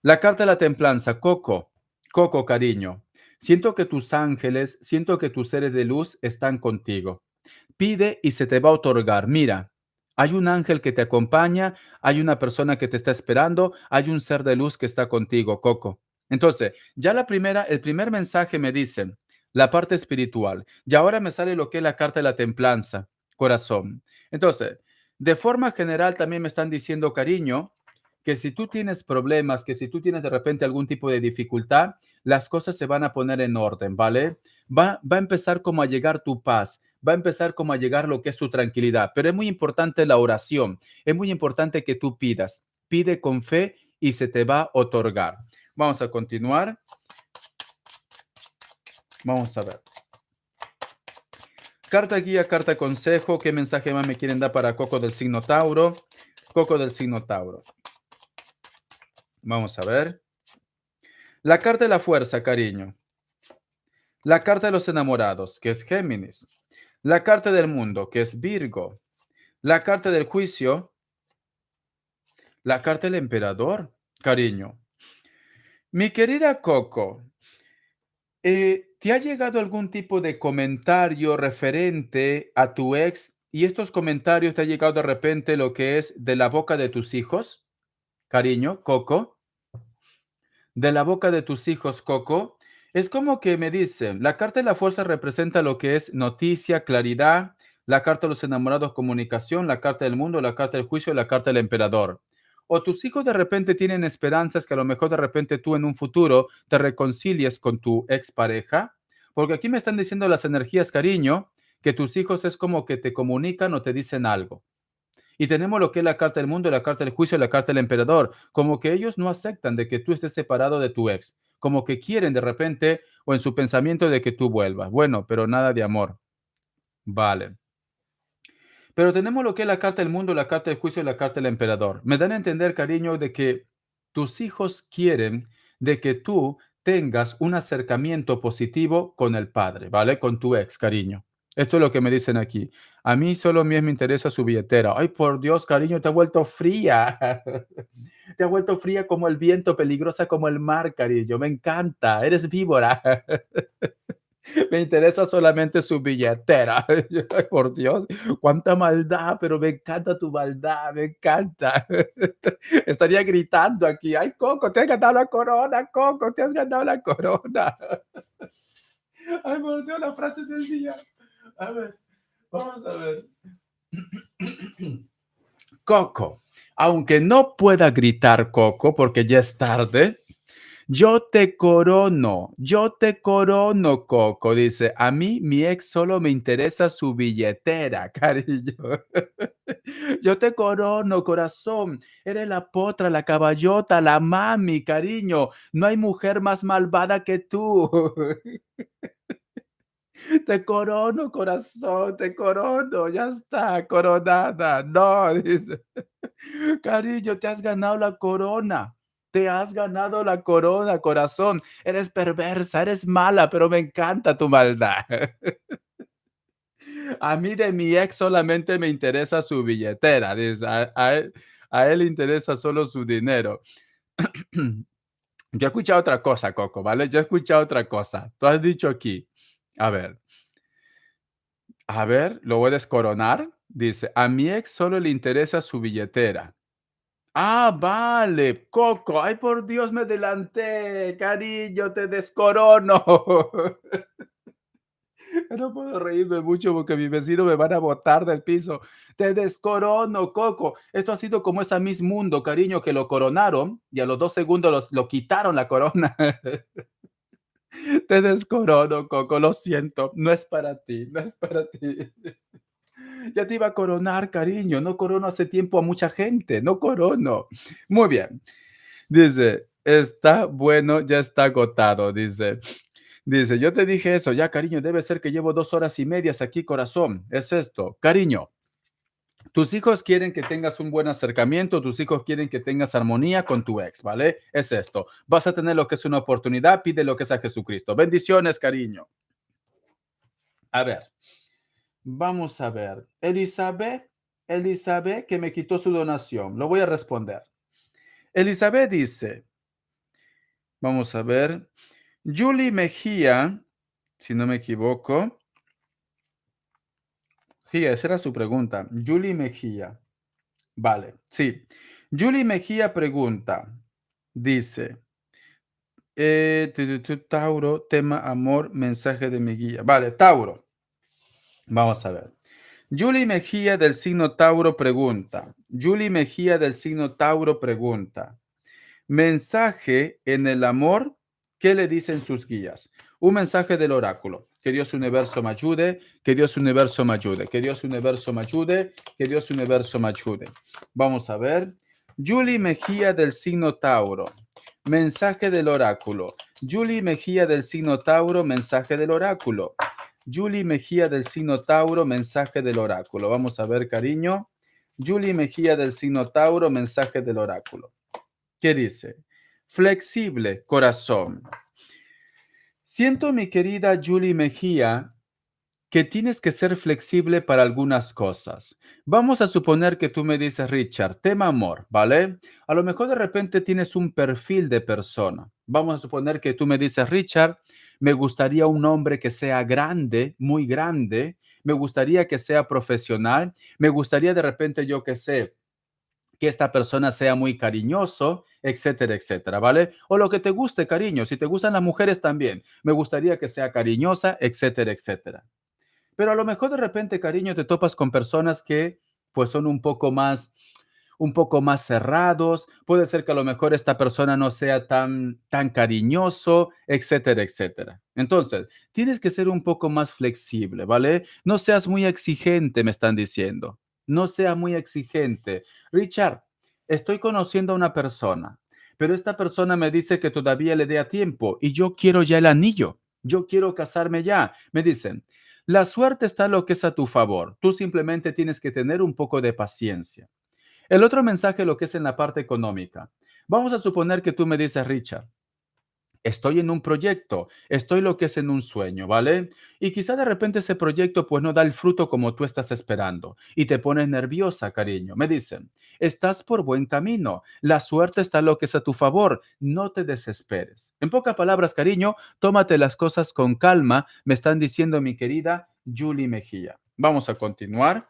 S1: La carta de la templanza, Coco. Coco, cariño. Siento que tus ángeles, siento que tus seres de luz están contigo. Pide y se te va a otorgar. Mira, hay un ángel que te acompaña, hay una persona que te está esperando, hay un ser de luz que está contigo, Coco. Entonces, ya el primer mensaje me dice la parte espiritual. Y ahora me sale lo que es la carta de la templanza, corazón. Entonces, de forma general también me están diciendo, cariño, que si tú tienes problemas, que si tú tienes de repente algún tipo de dificultad, las cosas se van a poner en orden, ¿vale? Va a empezar como a llegar tu paz, va a empezar como a llegar lo que es tu tranquilidad, pero es muy importante la oración, es muy importante que tú pidas, pide con fe y se te va a otorgar. Vamos a continuar. Vamos a ver. Carta guía, carta consejo, ¿qué mensaje más me quieren dar para Coco del signo Tauro? Coco del signo Tauro. Vamos a ver. La carta de la fuerza, cariño. La carta de los enamorados, que es Géminis. La carta del mundo, que es Virgo. La carta del juicio. La carta del emperador, cariño. Mi querida Coco, ¿te ha llegado algún tipo de comentario referente a tu ex y estos comentarios te ha llegado de repente lo que es de la boca de tus hijos, cariño, Coco? De la boca de tus hijos, Coco. Es como que me dicen, la carta de la fuerza representa lo que es noticia, claridad, la carta de los enamorados, comunicación, la carta del mundo, la carta del juicio y la carta del emperador. O tus hijos de repente tienen esperanzas que a lo mejor de repente tú en un futuro te reconcilies con tu expareja, porque aquí me están diciendo las energías, cariño, que tus hijos es como que te comunican o te dicen algo. Y tenemos lo que es la carta del mundo, la carta del juicio y la carta del emperador. Como que ellos no aceptan de que tú estés separado de tu ex. Como que quieren de repente o en su pensamiento de que tú vuelvas. Bueno, pero nada de amor. Vale. Pero tenemos lo que es la carta del mundo, la carta del juicio y la carta del emperador. Me dan a entender, cariño, de que tus hijos quieren de que tú tengas un acercamiento positivo con el padre, ¿vale? Con tu ex, cariño. Esto es lo que me dicen aquí. A mí solo me interesa su billetera. Ay, por Dios, cariño, te ha vuelto fría. Te ha vuelto fría como el viento, peligrosa como el mar, cariño. Me encanta. Eres víbora. Me interesa solamente su billetera. Ay, por Dios, cuánta maldad, pero me encanta tu maldad, me encanta. Estaría gritando aquí, ay, Coco, te has ganado la corona, Coco, te has ganado la corona. Ay, por Dios, la frase del día. A ver, vamos a ver. Coco, aunque no pueda gritar Coco porque ya es tarde, yo te corono, Coco. Dice, a mí mi ex solo me interesa su billetera, cariño. Yo te corono, corazón. Eres la potra, la caballota, la mami, cariño. No hay mujer más malvada que tú. Te corono, corazón, te corono. Ya está, coronada. No, dice. Cariño, te has ganado la corona. Te has ganado la corona, corazón. Eres perversa, eres mala, pero me encanta tu maldad. A mí de mi ex solamente me interesa su billetera, dice, a él le interesa solo su dinero. Yo he escuchado otra cosa, Coco, ¿vale? Yo he escuchado otra cosa. Tú has dicho aquí, a ver, lo voy a descoronar. Dice, a mi ex solo le interesa su billetera. Ah, vale, Coco. Ay, por Dios, me adelanté. Cariño, te descorono. No puedo reírme mucho porque mis vecinos me van a botar del piso. Te descorono, Coco. Esto ha sido como esa Miss Mundo, cariño, que lo coronaron y a los 2 segundos lo quitaron la corona. Te descorono, Coco. Lo siento. No es para ti. No es para ti. Ya te iba a coronar, cariño. No corono hace tiempo a mucha gente. No corono. Muy bien. Dice, está bueno, ya está agotado. Dice, yo te dije eso, ya cariño, debe ser que llevo 2 horas y media aquí, corazón. Es esto, cariño. Tus hijos quieren que tengas un buen acercamiento, tus hijos quieren que tengas armonía con tu ex, ¿vale? Es esto. Vas a tener lo que es una oportunidad, pide lo que es a Jesucristo. Bendiciones, cariño. A ver, vamos a ver. Elizabeth, que me quitó su donación. Lo voy a responder. Elizabeth dice, vamos a ver. Julie Mejía, si no me equivoco. Sí, esa era su pregunta. Julie Mejía. Vale, sí. Julie Mejía pregunta, dice, Tauro, tema amor, mensaje de mi guía. Vale, Tauro. Vamos a ver. Julie Mejía del signo Tauro pregunta. Julie Mejía del signo Tauro pregunta. Mensaje en el amor, ¿qué le dicen sus guías? Un mensaje del oráculo. Que Dios universo me ayude, que Dios universo me ayude, que Dios universo me ayude, que Dios universo me ayude. Vamos a ver. Julie Mejía del signo Tauro. Mensaje del oráculo. Julie Mejía del signo Tauro, mensaje del oráculo. Julie Mejía del signo Tauro, mensaje del oráculo. Vamos a ver, cariño. Julie Mejía del signo Tauro, mensaje del oráculo. ¿Qué dice? Flexible, corazón. Siento, mi querida Julie Mejía, que tienes que ser flexible para algunas cosas. Vamos a suponer que tú me dices, Richard, tema amor, ¿vale? A lo mejor de repente tienes un perfil de persona. Vamos a suponer que tú me dices, Richard, me gustaría un hombre que sea grande, muy grande. Me gustaría que sea profesional. Me gustaría de repente, yo que sé, que esta persona sea muy cariñoso, etcétera, etcétera, ¿vale? O lo que te guste, cariño. Si te gustan las mujeres también, me gustaría que sea cariñosa, etcétera, etcétera. Pero a lo mejor de repente, cariño, te topas con personas que pues son un poco más cerrados. Puede ser que a lo mejor esta persona no sea tan cariñoso, etcétera, etcétera. Entonces, tienes que ser un poco más flexible, ¿vale? No seas muy exigente, me están diciendo. No seas muy exigente. Richard, estoy conociendo a una persona, pero esta persona me dice que todavía le dé a tiempo y yo quiero ya el anillo. Yo quiero casarme ya. Me dicen, la suerte está lo que es a tu favor. Tú simplemente tienes que tener un poco de paciencia. El otro mensaje, lo que es en la parte económica. Vamos a suponer que tú me dices, Richard, estoy en un proyecto, estoy lo que es en un sueño, ¿vale? Y quizá de repente ese proyecto pues no da el fruto como tú estás esperando y te pones nerviosa, cariño. Me dicen, estás por buen camino, la suerte está lo que es a tu favor, no te desesperes. En pocas palabras, cariño, tómate las cosas con calma, me están diciendo mi querida Julie Mejía. Vamos a continuar.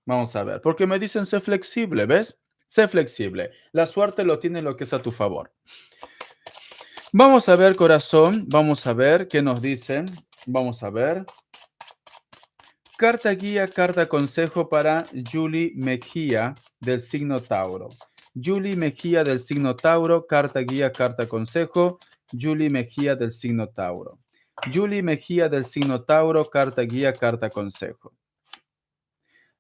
S1: Vamos a ver, porque me dicen sé flexible, ¿ves? Sé flexible. La suerte lo tiene lo que es a tu favor. Vamos a ver, corazón, vamos a ver qué nos dicen. Vamos a ver. Carta guía, carta consejo para Julie Mejía del signo Tauro. Julie Mejía del signo Tauro, carta guía, carta consejo. Julie Mejía del signo Tauro. Julie Mejía del signo Tauro, carta guía, carta consejo.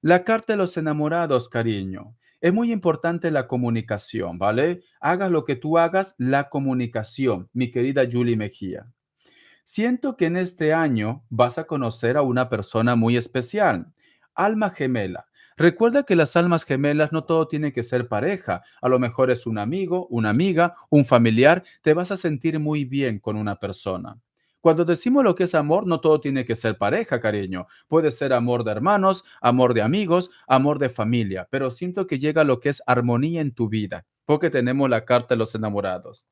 S1: La carta de los enamorados, cariño. Es muy importante la comunicación, ¿vale? Hagas lo que tú hagas, la comunicación, mi querida Julie Mejía. Siento que en este año vas a conocer a una persona muy especial, alma gemela. Recuerda que las almas gemelas no todo tiene que ser pareja. A lo mejor es un amigo, una amiga, un familiar. Te vas a sentir muy bien con una persona. Cuando decimos lo que es amor, no todo tiene que ser pareja, cariño. Puede ser amor de hermanos, amor de amigos, amor de familia. Pero siento que llega lo que es armonía en tu vida, porque tenemos la carta de los enamorados.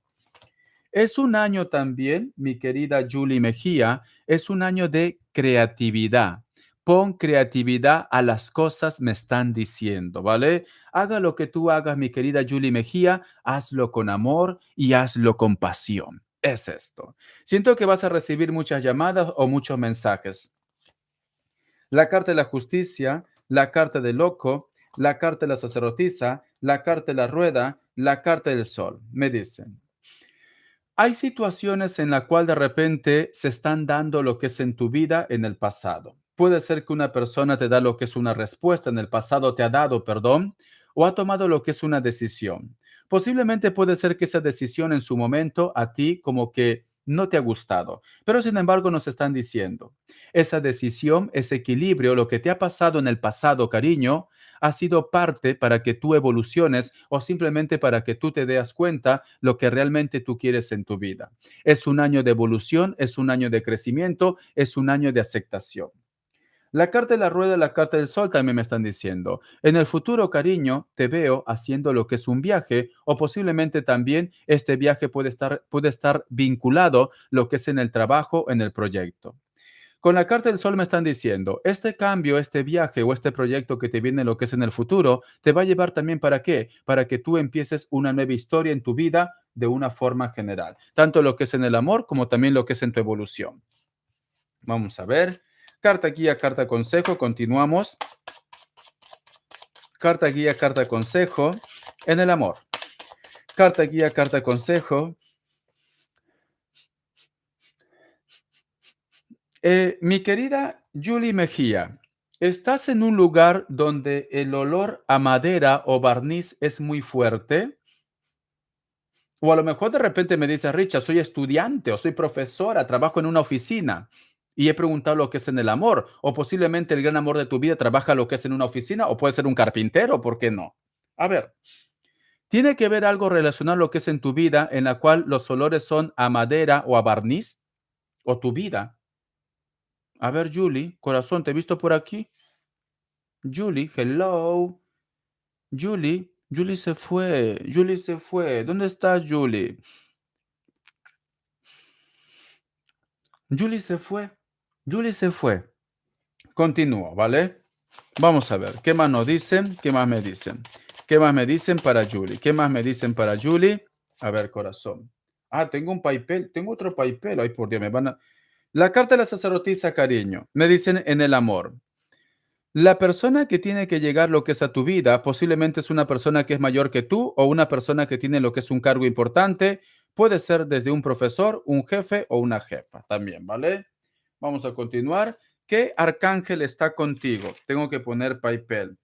S1: Es un año también, mi querida Julie Mejía, es un año de creatividad. Pon creatividad a las cosas me están diciendo, ¿vale? Haga lo que tú hagas, mi querida Julie Mejía, hazlo con amor y hazlo con pasión. Es esto. Siento que vas a recibir muchas llamadas o muchos mensajes. La carta de la justicia, la carta del loco, la carta de la sacerdotisa, la carta de la rueda, la carta del sol. Me dicen. Hay situaciones en la cual de repente se están dando lo que es en tu vida en el pasado. Puede ser que una persona te da lo que es una respuesta en el pasado, te ha dado perdón o ha tomado lo que es una decisión. Posiblemente puede ser que esa decisión en su momento a ti como que no te ha gustado, pero sin embargo nos están diciendo, esa decisión, ese equilibrio, lo que te ha pasado en el pasado, cariño, ha sido parte para que tú evoluciones o simplemente para que tú te des cuenta lo que realmente tú quieres en tu vida. Es un año de evolución, es un año de crecimiento, es un año de aceptación. La carta de la rueda, la carta del sol también me están diciendo. En el futuro, cariño, te veo haciendo lo que es un viaje o posiblemente también este viaje puede estar vinculado lo que es en el trabajo, en el proyecto. Con la carta del sol me están diciendo, este cambio, este viaje o este proyecto que te viene lo que es en el futuro, te va a llevar también para qué? Para que tú empieces una nueva historia en tu vida de una forma general, tanto lo que es en el amor como también lo que es en tu evolución. Vamos a ver. Carta guía, carta consejo, continuamos. Carta guía, carta consejo en el amor. Carta guía, carta consejo. Mi querida Julie Mejía, ¿estás en un lugar donde el olor a madera o barniz es muy fuerte? O a lo mejor de repente me dices, Richard, soy estudiante o soy profesora, trabajo en una oficina y he preguntado lo que es en el amor. O posiblemente el gran amor de tu vida trabaja lo que es en una oficina o puede ser un carpintero, ¿por qué no? A ver, ¿tiene que ver algo relacionado a lo que es en tu vida en la cual los olores son a madera o a barniz? ¿O tu vida? A ver, Julie, corazón, te he visto por aquí. Julie, hello. Julie se fue. Julie se fue. ¿Dónde estás, Julie? Julie se fue. Julie se fue. Continúo, ¿vale? Vamos a ver. ¿Qué más nos dicen? ¿Qué más me dicen? ¿Qué más me dicen para Julie? ¿Qué más me dicen para Julie? A ver, corazón. Ah, tengo un papel. Tengo otro papel. Ay, por Dios, me van a... La carta de la sacerdotisa, cariño. Me dicen en el amor. La persona que tiene que llegar lo que es a tu vida posiblemente es una persona que es mayor que tú o una persona que tiene lo que es un cargo importante. Puede ser desde un profesor, un jefe o una jefa también, ¿vale? Vamos a continuar. ¿Qué arcángel está contigo? Tengo que poner papel.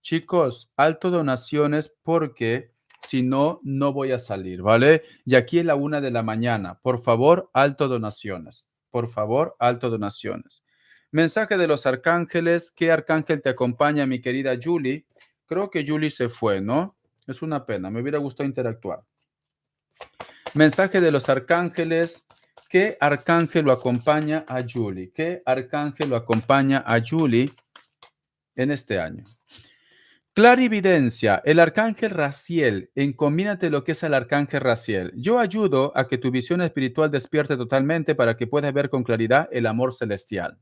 S1: Chicos, alto donaciones porque si no, no voy a salir, ¿vale? Y aquí es la 1 de la mañana. Por favor, alto donaciones. Por favor, alto donaciones. Mensaje de los arcángeles. ¿Qué arcángel te acompaña, mi querida Julie? Creo que Julie se fue, ¿no? Es una pena. Me hubiera gustado interactuar. Mensaje de los arcángeles. ¿Qué arcángel lo acompaña a Julie? ¿Qué arcángel lo acompaña a Julie en este año? Clarividencia, el arcángel Raciel, encomiéndate lo que es el arcángel Raciel. Yo ayudo a que tu visión espiritual despierte totalmente para que puedas ver con claridad el amor celestial.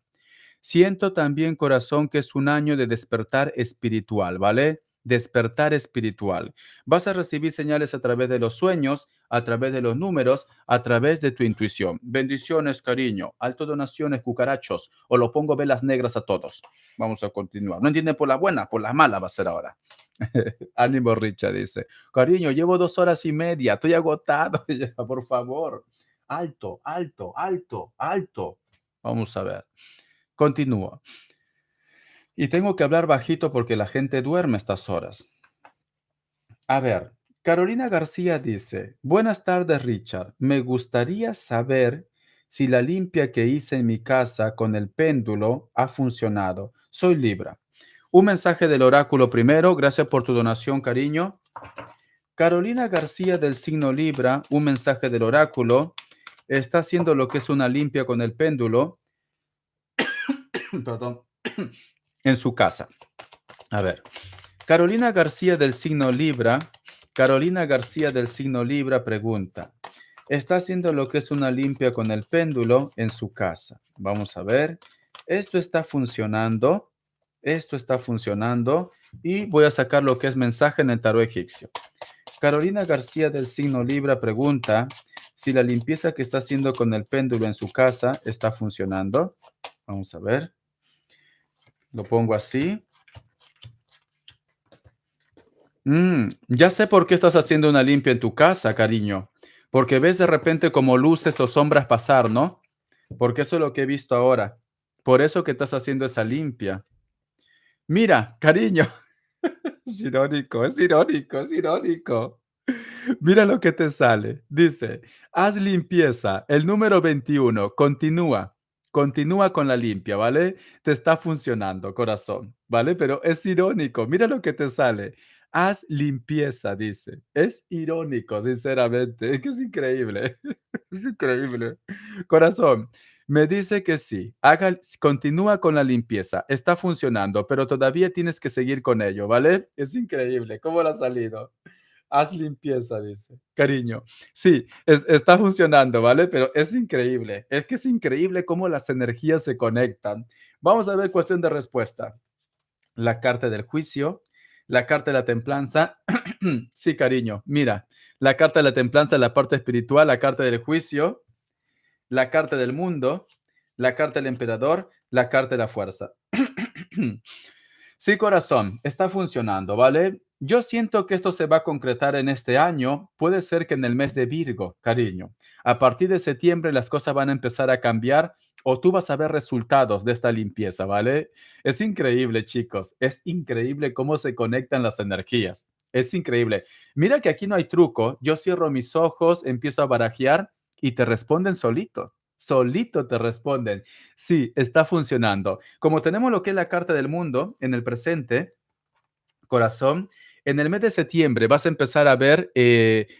S1: Siento también, corazón, que es un año de despertar espiritual, ¿vale? Despertar espiritual. Vas a recibir señales a través de los sueños, a través de los números, a través de tu intuición. Bendiciones, cariño. Alto donaciones, cucarachos. O lo pongo velas negras a todos. Vamos a continuar. No entienden por la buena, por la mala va a ser ahora. Ánimo, Richard, dice. Cariño, llevo 2 horas y media. Estoy agotado. Ya, por favor. Alto, alto, alto, alto. Vamos a ver. Continúo. Y tengo que hablar bajito porque la gente duerme a estas horas. A ver, Carolina García dice, buenas tardes, Richard. Me gustaría saber si la limpia que hice en mi casa con el péndulo ha funcionado. Soy Libra. Un mensaje del oráculo primero. Gracias por tu donación, cariño. Carolina García del signo Libra, un mensaje del oráculo. Está haciendo lo que es una limpia con el péndulo. Perdón. En su casa. A ver. Carolina García del signo Libra. Carolina García del signo Libra pregunta. Está haciendo lo que es una limpia con el péndulo en su casa. Vamos a ver. Esto está funcionando. Esto está funcionando. Y voy a sacar lo que es mensaje en el tarot egipcio. Carolina García del signo Libra pregunta si la limpieza que está haciendo con el péndulo en su casa está funcionando. Vamos a ver. Lo pongo así. Ya sé por qué estás haciendo una limpia en tu casa, cariño. Porque ves de repente como luces o sombras pasar, ¿no? Porque eso es lo que he visto ahora. Por eso que estás haciendo esa limpia. Mira, cariño. Es irónico, es irónico, es irónico. Mira lo que te sale. Dice, haz limpieza. El número 21. Continúa. Continúa con la limpia, ¿vale? Te está funcionando, corazón, ¿vale? Pero es irónico. Mira lo que te sale. Haz limpieza, dice. Es irónico, sinceramente. Es que es increíble. Es increíble. Corazón, me dice que sí. Continúa con la limpieza. Está funcionando, pero todavía tienes que seguir con ello, ¿vale? Es increíble. ¿Cómo le ha salido? Haz limpieza, dice. Cariño. Sí, está funcionando, ¿vale? Pero es increíble. Es que es increíble cómo las energías se conectan. Vamos a ver cuestión de respuesta. La carta del juicio, la carta de la templanza. Sí, cariño. Mira, la carta de la templanza, la parte espiritual, la carta del juicio, la carta del mundo, la carta del emperador, la carta de la fuerza. Sí, corazón, está funcionando, ¿vale? Yo siento que esto se va a concretar en este año. Puede ser que en el mes de Virgo, cariño. A partir de septiembre las cosas van a empezar a cambiar o tú vas a ver resultados de esta limpieza, ¿vale? Es increíble, chicos. Es increíble cómo se conectan las energías. Es increíble. Mira que aquí no hay truco. Yo cierro mis ojos, empiezo a barajear y te responden solitos. Solito te responden. Sí, está funcionando. Como tenemos lo que es la carta del mundo en el presente, corazón, en el mes de septiembre vas a empezar a ver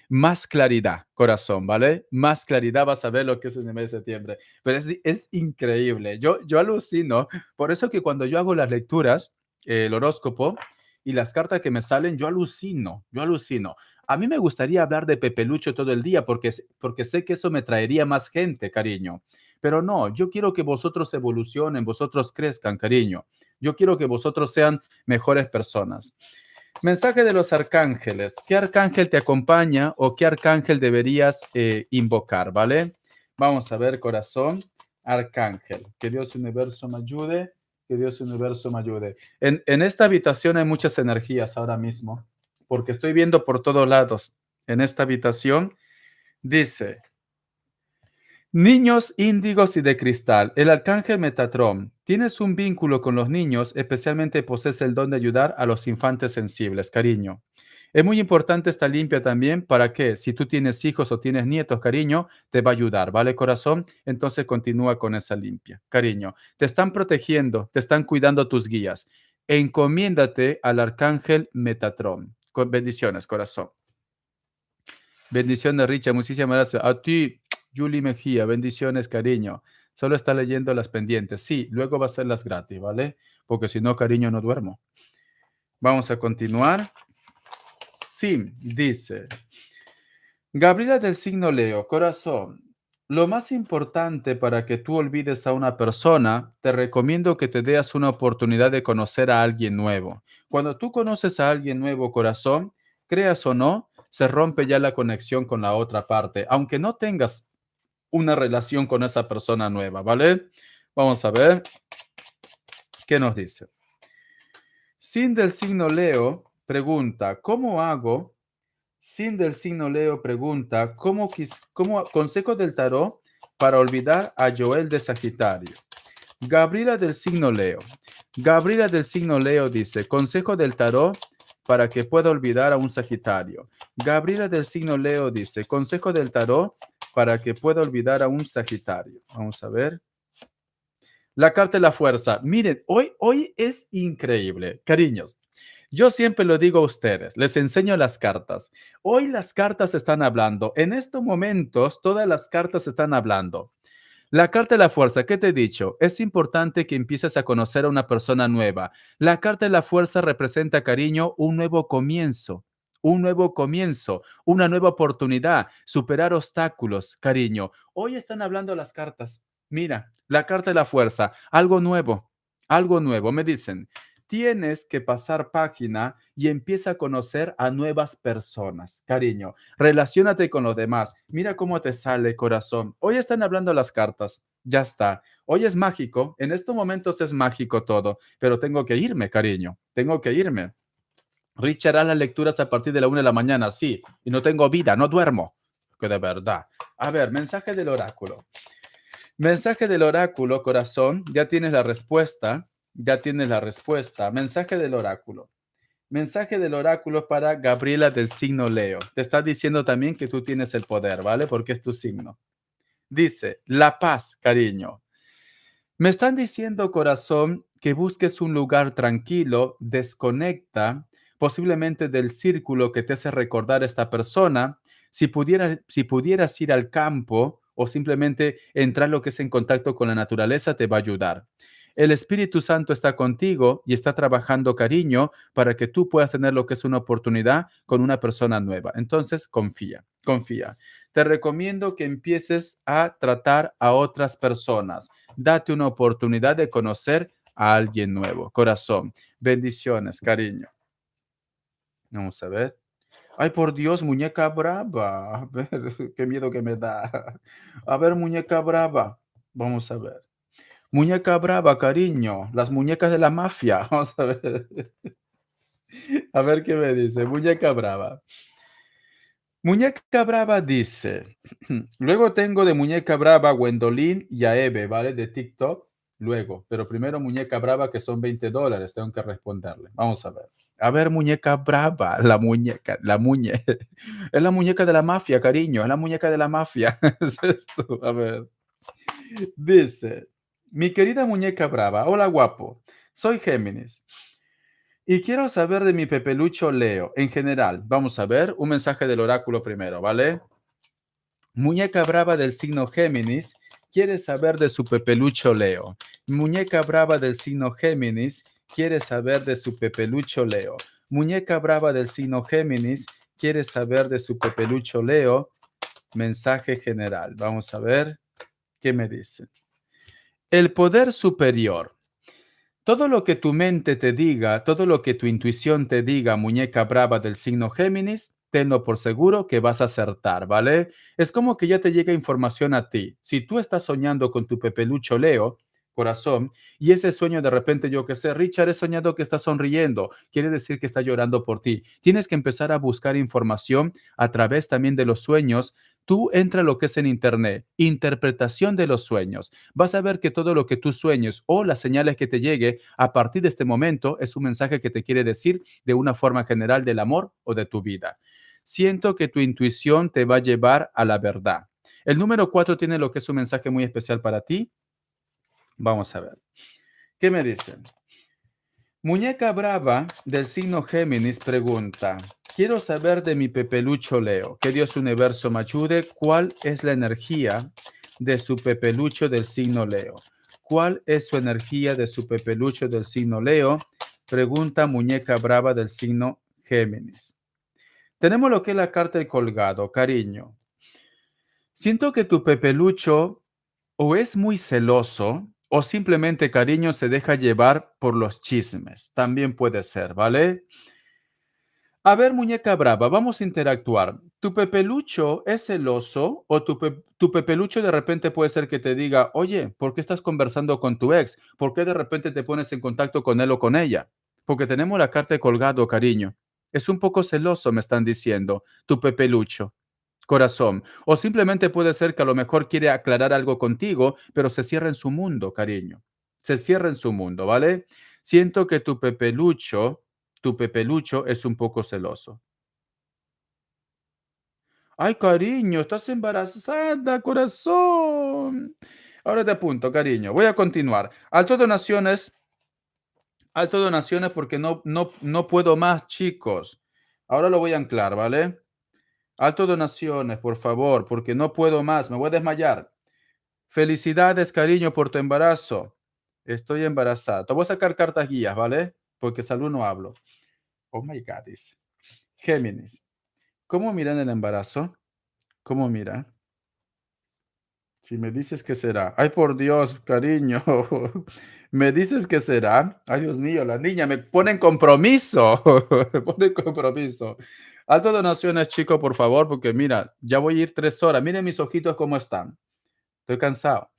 S1: más claridad, corazón, ¿vale? Más claridad vas a ver lo que es en el mes de septiembre. Pero es increíble. Yo alucino. Por eso que cuando yo hago las lecturas, el horóscopo y las cartas que me salen, yo alucino, yo alucino. A mí me gustaría hablar de Pepe Lucho todo el día porque sé que eso me traería más gente, cariño. Pero no, yo quiero que vosotros evolucionen, vosotros crezcan, cariño. Yo quiero que vosotros sean mejores personas. Mensaje de los arcángeles. ¿Qué arcángel te acompaña o qué arcángel deberías invocar, ¿vale? Vamos a ver, corazón. Arcángel. Que Dios universo me ayude. Que Dios universo me ayude. En esta habitación hay muchas energías ahora mismo, porque estoy viendo por todos lados. En esta habitación dice, niños índigos y de cristal. El arcángel Metatrón. Tienes un vínculo con los niños, especialmente posees el don de ayudar a los infantes sensibles, cariño. Es muy importante esta limpia también para que si tú tienes hijos o tienes nietos, cariño, te va a ayudar, ¿vale, corazón? Entonces continúa con esa limpia, cariño. Te están protegiendo, te están cuidando tus guías. Encomiéndate al arcángel Metatrón. Con bendiciones, corazón. Bendiciones, Richard. Muchísimas gracias. A ti, Julie Mejía. Bendiciones, cariño. Solo está leyendo las pendientes. Sí, luego va a ser las gratis, ¿vale? Porque si no, cariño, no duermo. Vamos a continuar. Sí, dice. Gabriela del signo Leo, corazón. Lo más importante para que tú olvides a una persona, te recomiendo que te des una oportunidad de conocer a alguien nuevo. Cuando tú conoces a alguien nuevo, corazón, creas o no, se rompe ya la conexión con la otra parte, aunque no tengas una relación con esa persona nueva, ¿vale? Vamos a ver qué nos dice. Sin del signo Leo pregunta, ¿cómo hago? Sin del signo Leo pregunta, ¿cómo consejo del tarot para olvidar a Joel de Sagitario? Gabriela del signo Leo. Gabriela del signo Leo dice, consejo del tarot para que pueda olvidar a un Sagitario. Gabriela del signo Leo dice, consejo del tarot para que pueda olvidar a un Sagitario. Vamos a ver. La carta de la fuerza. Miren, hoy es increíble, cariños. Yo siempre lo digo a ustedes, les enseño las cartas. Hoy las cartas están hablando. En estos momentos, todas las cartas están hablando. La carta de la fuerza, ¿qué te he dicho? Es importante que empieces a conocer a una persona nueva. La carta de la fuerza representa, cariño, un nuevo comienzo. Un nuevo comienzo, una nueva oportunidad, superar obstáculos, cariño. Hoy están hablando las cartas. Mira, la carta de la fuerza, algo nuevo, algo nuevo. Me dicen, tienes que pasar página y empieza a conocer a nuevas personas, cariño. Relaciónate con los demás. Mira cómo te sale, corazón. Hoy están hablando las cartas. Ya está. Hoy es mágico. En estos momentos es mágico todo. Pero tengo que irme, cariño. Tengo que irme. Richard, hará las lecturas a partir de la 1 de la mañana. Sí. Y no tengo vida, no duermo. Que de verdad. A ver, mensaje del oráculo. Mensaje del oráculo, corazón. Ya tienes la respuesta. Ya tienes la respuesta. Mensaje del oráculo. Mensaje del oráculo para Gabriela del signo Leo. Te está diciendo también que tú tienes el poder, ¿vale? Porque es tu signo. Dice, la paz, cariño. Me están diciendo, corazón, que busques un lugar tranquilo, desconecta posiblemente del círculo que te hace recordar a esta persona. Si pudieras ir al campo o simplemente entrar lo que es en contacto con la naturaleza, te va a ayudar. El Espíritu Santo está contigo y está trabajando, cariño, para que tú puedas tener lo que es una oportunidad con una persona nueva. Entonces, confía, confía. Te recomiendo que empieces a tratar a otras personas. Date una oportunidad de conocer a alguien nuevo. Corazón, bendiciones, cariño. Vamos a ver. Ay, por Dios, muñeca brava. A ver, qué miedo que me da. A ver, muñeca brava. Vamos a ver. Muñeca brava, cariño. Las muñecas de la mafia. Vamos a ver. A ver qué me dice. Muñeca brava. Muñeca Brava dice, luego tengo de Muñeca Brava a Gwendolyn y a Eve, ¿vale? De TikTok. Luego, pero primero Muñeca Brava, que son $20, tengo que responderle. Vamos a ver. A ver, Muñeca Brava, la muñeca, la muñe. Es la muñeca de la mafia, cariño, es la muñeca de la mafia. Es esto, a ver. Dice, mi querida Muñeca Brava, hola guapo, soy Géminis. Y quiero saber de mi Pepelucho Leo en general. Vamos a ver un mensaje del oráculo primero, ¿vale? Muñeca brava del signo Géminis quiere saber de su Pepelucho Leo. Muñeca brava del signo Géminis quiere saber de su Pepelucho Leo. Muñeca brava del signo Géminis quiere saber de su Pepelucho Leo. Mensaje general. Vamos a ver qué me dice. El poder superior. Todo lo que tu mente te diga, todo lo que tu intuición te diga, muñeca brava del signo Géminis, tenlo por seguro que vas a acertar, ¿vale? Es como que ya te llega información a ti. Si tú estás soñando con tu Pepelucho Leo, corazón, y ese sueño de repente, yo que sé, Richard, he soñado que está sonriendo, quiere decir que está llorando por ti. Tienes que empezar a buscar información a través también de los sueños. Tú entra lo que es en internet, interpretación de los sueños. Vas a ver que todo lo que tú sueñes o las señales que te llegue a partir de este momento es un mensaje que te quiere decir de una forma general del amor o de tu vida. Siento que tu intuición te va a llevar a la verdad. El número 4 tiene lo que es un mensaje muy especial para ti. Vamos a ver. ¿Qué me dicen? Muñeca Brava del signo Géminis pregunta, quiero saber de mi Pepelucho Leo, que Dios Universo me ayude, ¿cuál es la energía de su Pepelucho del signo Leo? ¿Cuál es su energía de su Pepelucho del signo Leo? Pregunta Muñeca Brava del signo Géminis. Tenemos lo que es la carta del colgado, cariño. Siento que tu Pepelucho o es muy celoso o simplemente, cariño, se deja llevar por los chismes. También puede ser, ¿vale? A ver, muñeca brava, vamos a interactuar. ¿Tu Pepelucho es celoso o tu Pepelucho de repente puede ser que te diga, oye, ¿por qué estás conversando con tu ex? ¿Por qué de repente te pones en contacto con él o con ella? Porque tenemos la carta de colgado, cariño. Es un poco celoso, me están diciendo, tu Pepelucho. Corazón. O simplemente puede ser que a lo mejor quiere aclarar algo contigo, pero se cierra en su mundo, cariño. Se cierra en su mundo, ¿vale? Siento que tu Pepelucho es un poco celoso. Ay, cariño, estás embarazada, corazón. Ahora te apunto, cariño. Voy a continuar. Alto donaciones porque no puedo más, chicos. Ahora lo voy a anclar, ¿vale? Alto donaciones, por favor, porque no puedo más. Me voy a desmayar. Felicidades, cariño, por tu embarazo. Estoy embarazada. Te voy a sacar cartas guías, ¿vale? Porque salud no hablo. Oh my God, dice. Géminis. ¿Cómo miran el embarazo? ¿Cómo mira? Si me dices que será. Ay, por Dios, cariño. Me dices que será. Ay, Dios mío, la niña me pone en compromiso. Me pone en compromiso. Alto donaciones, chico, por favor, porque mira, ya voy a ir 3 horas. Miren mis ojitos cómo están. Estoy cansado.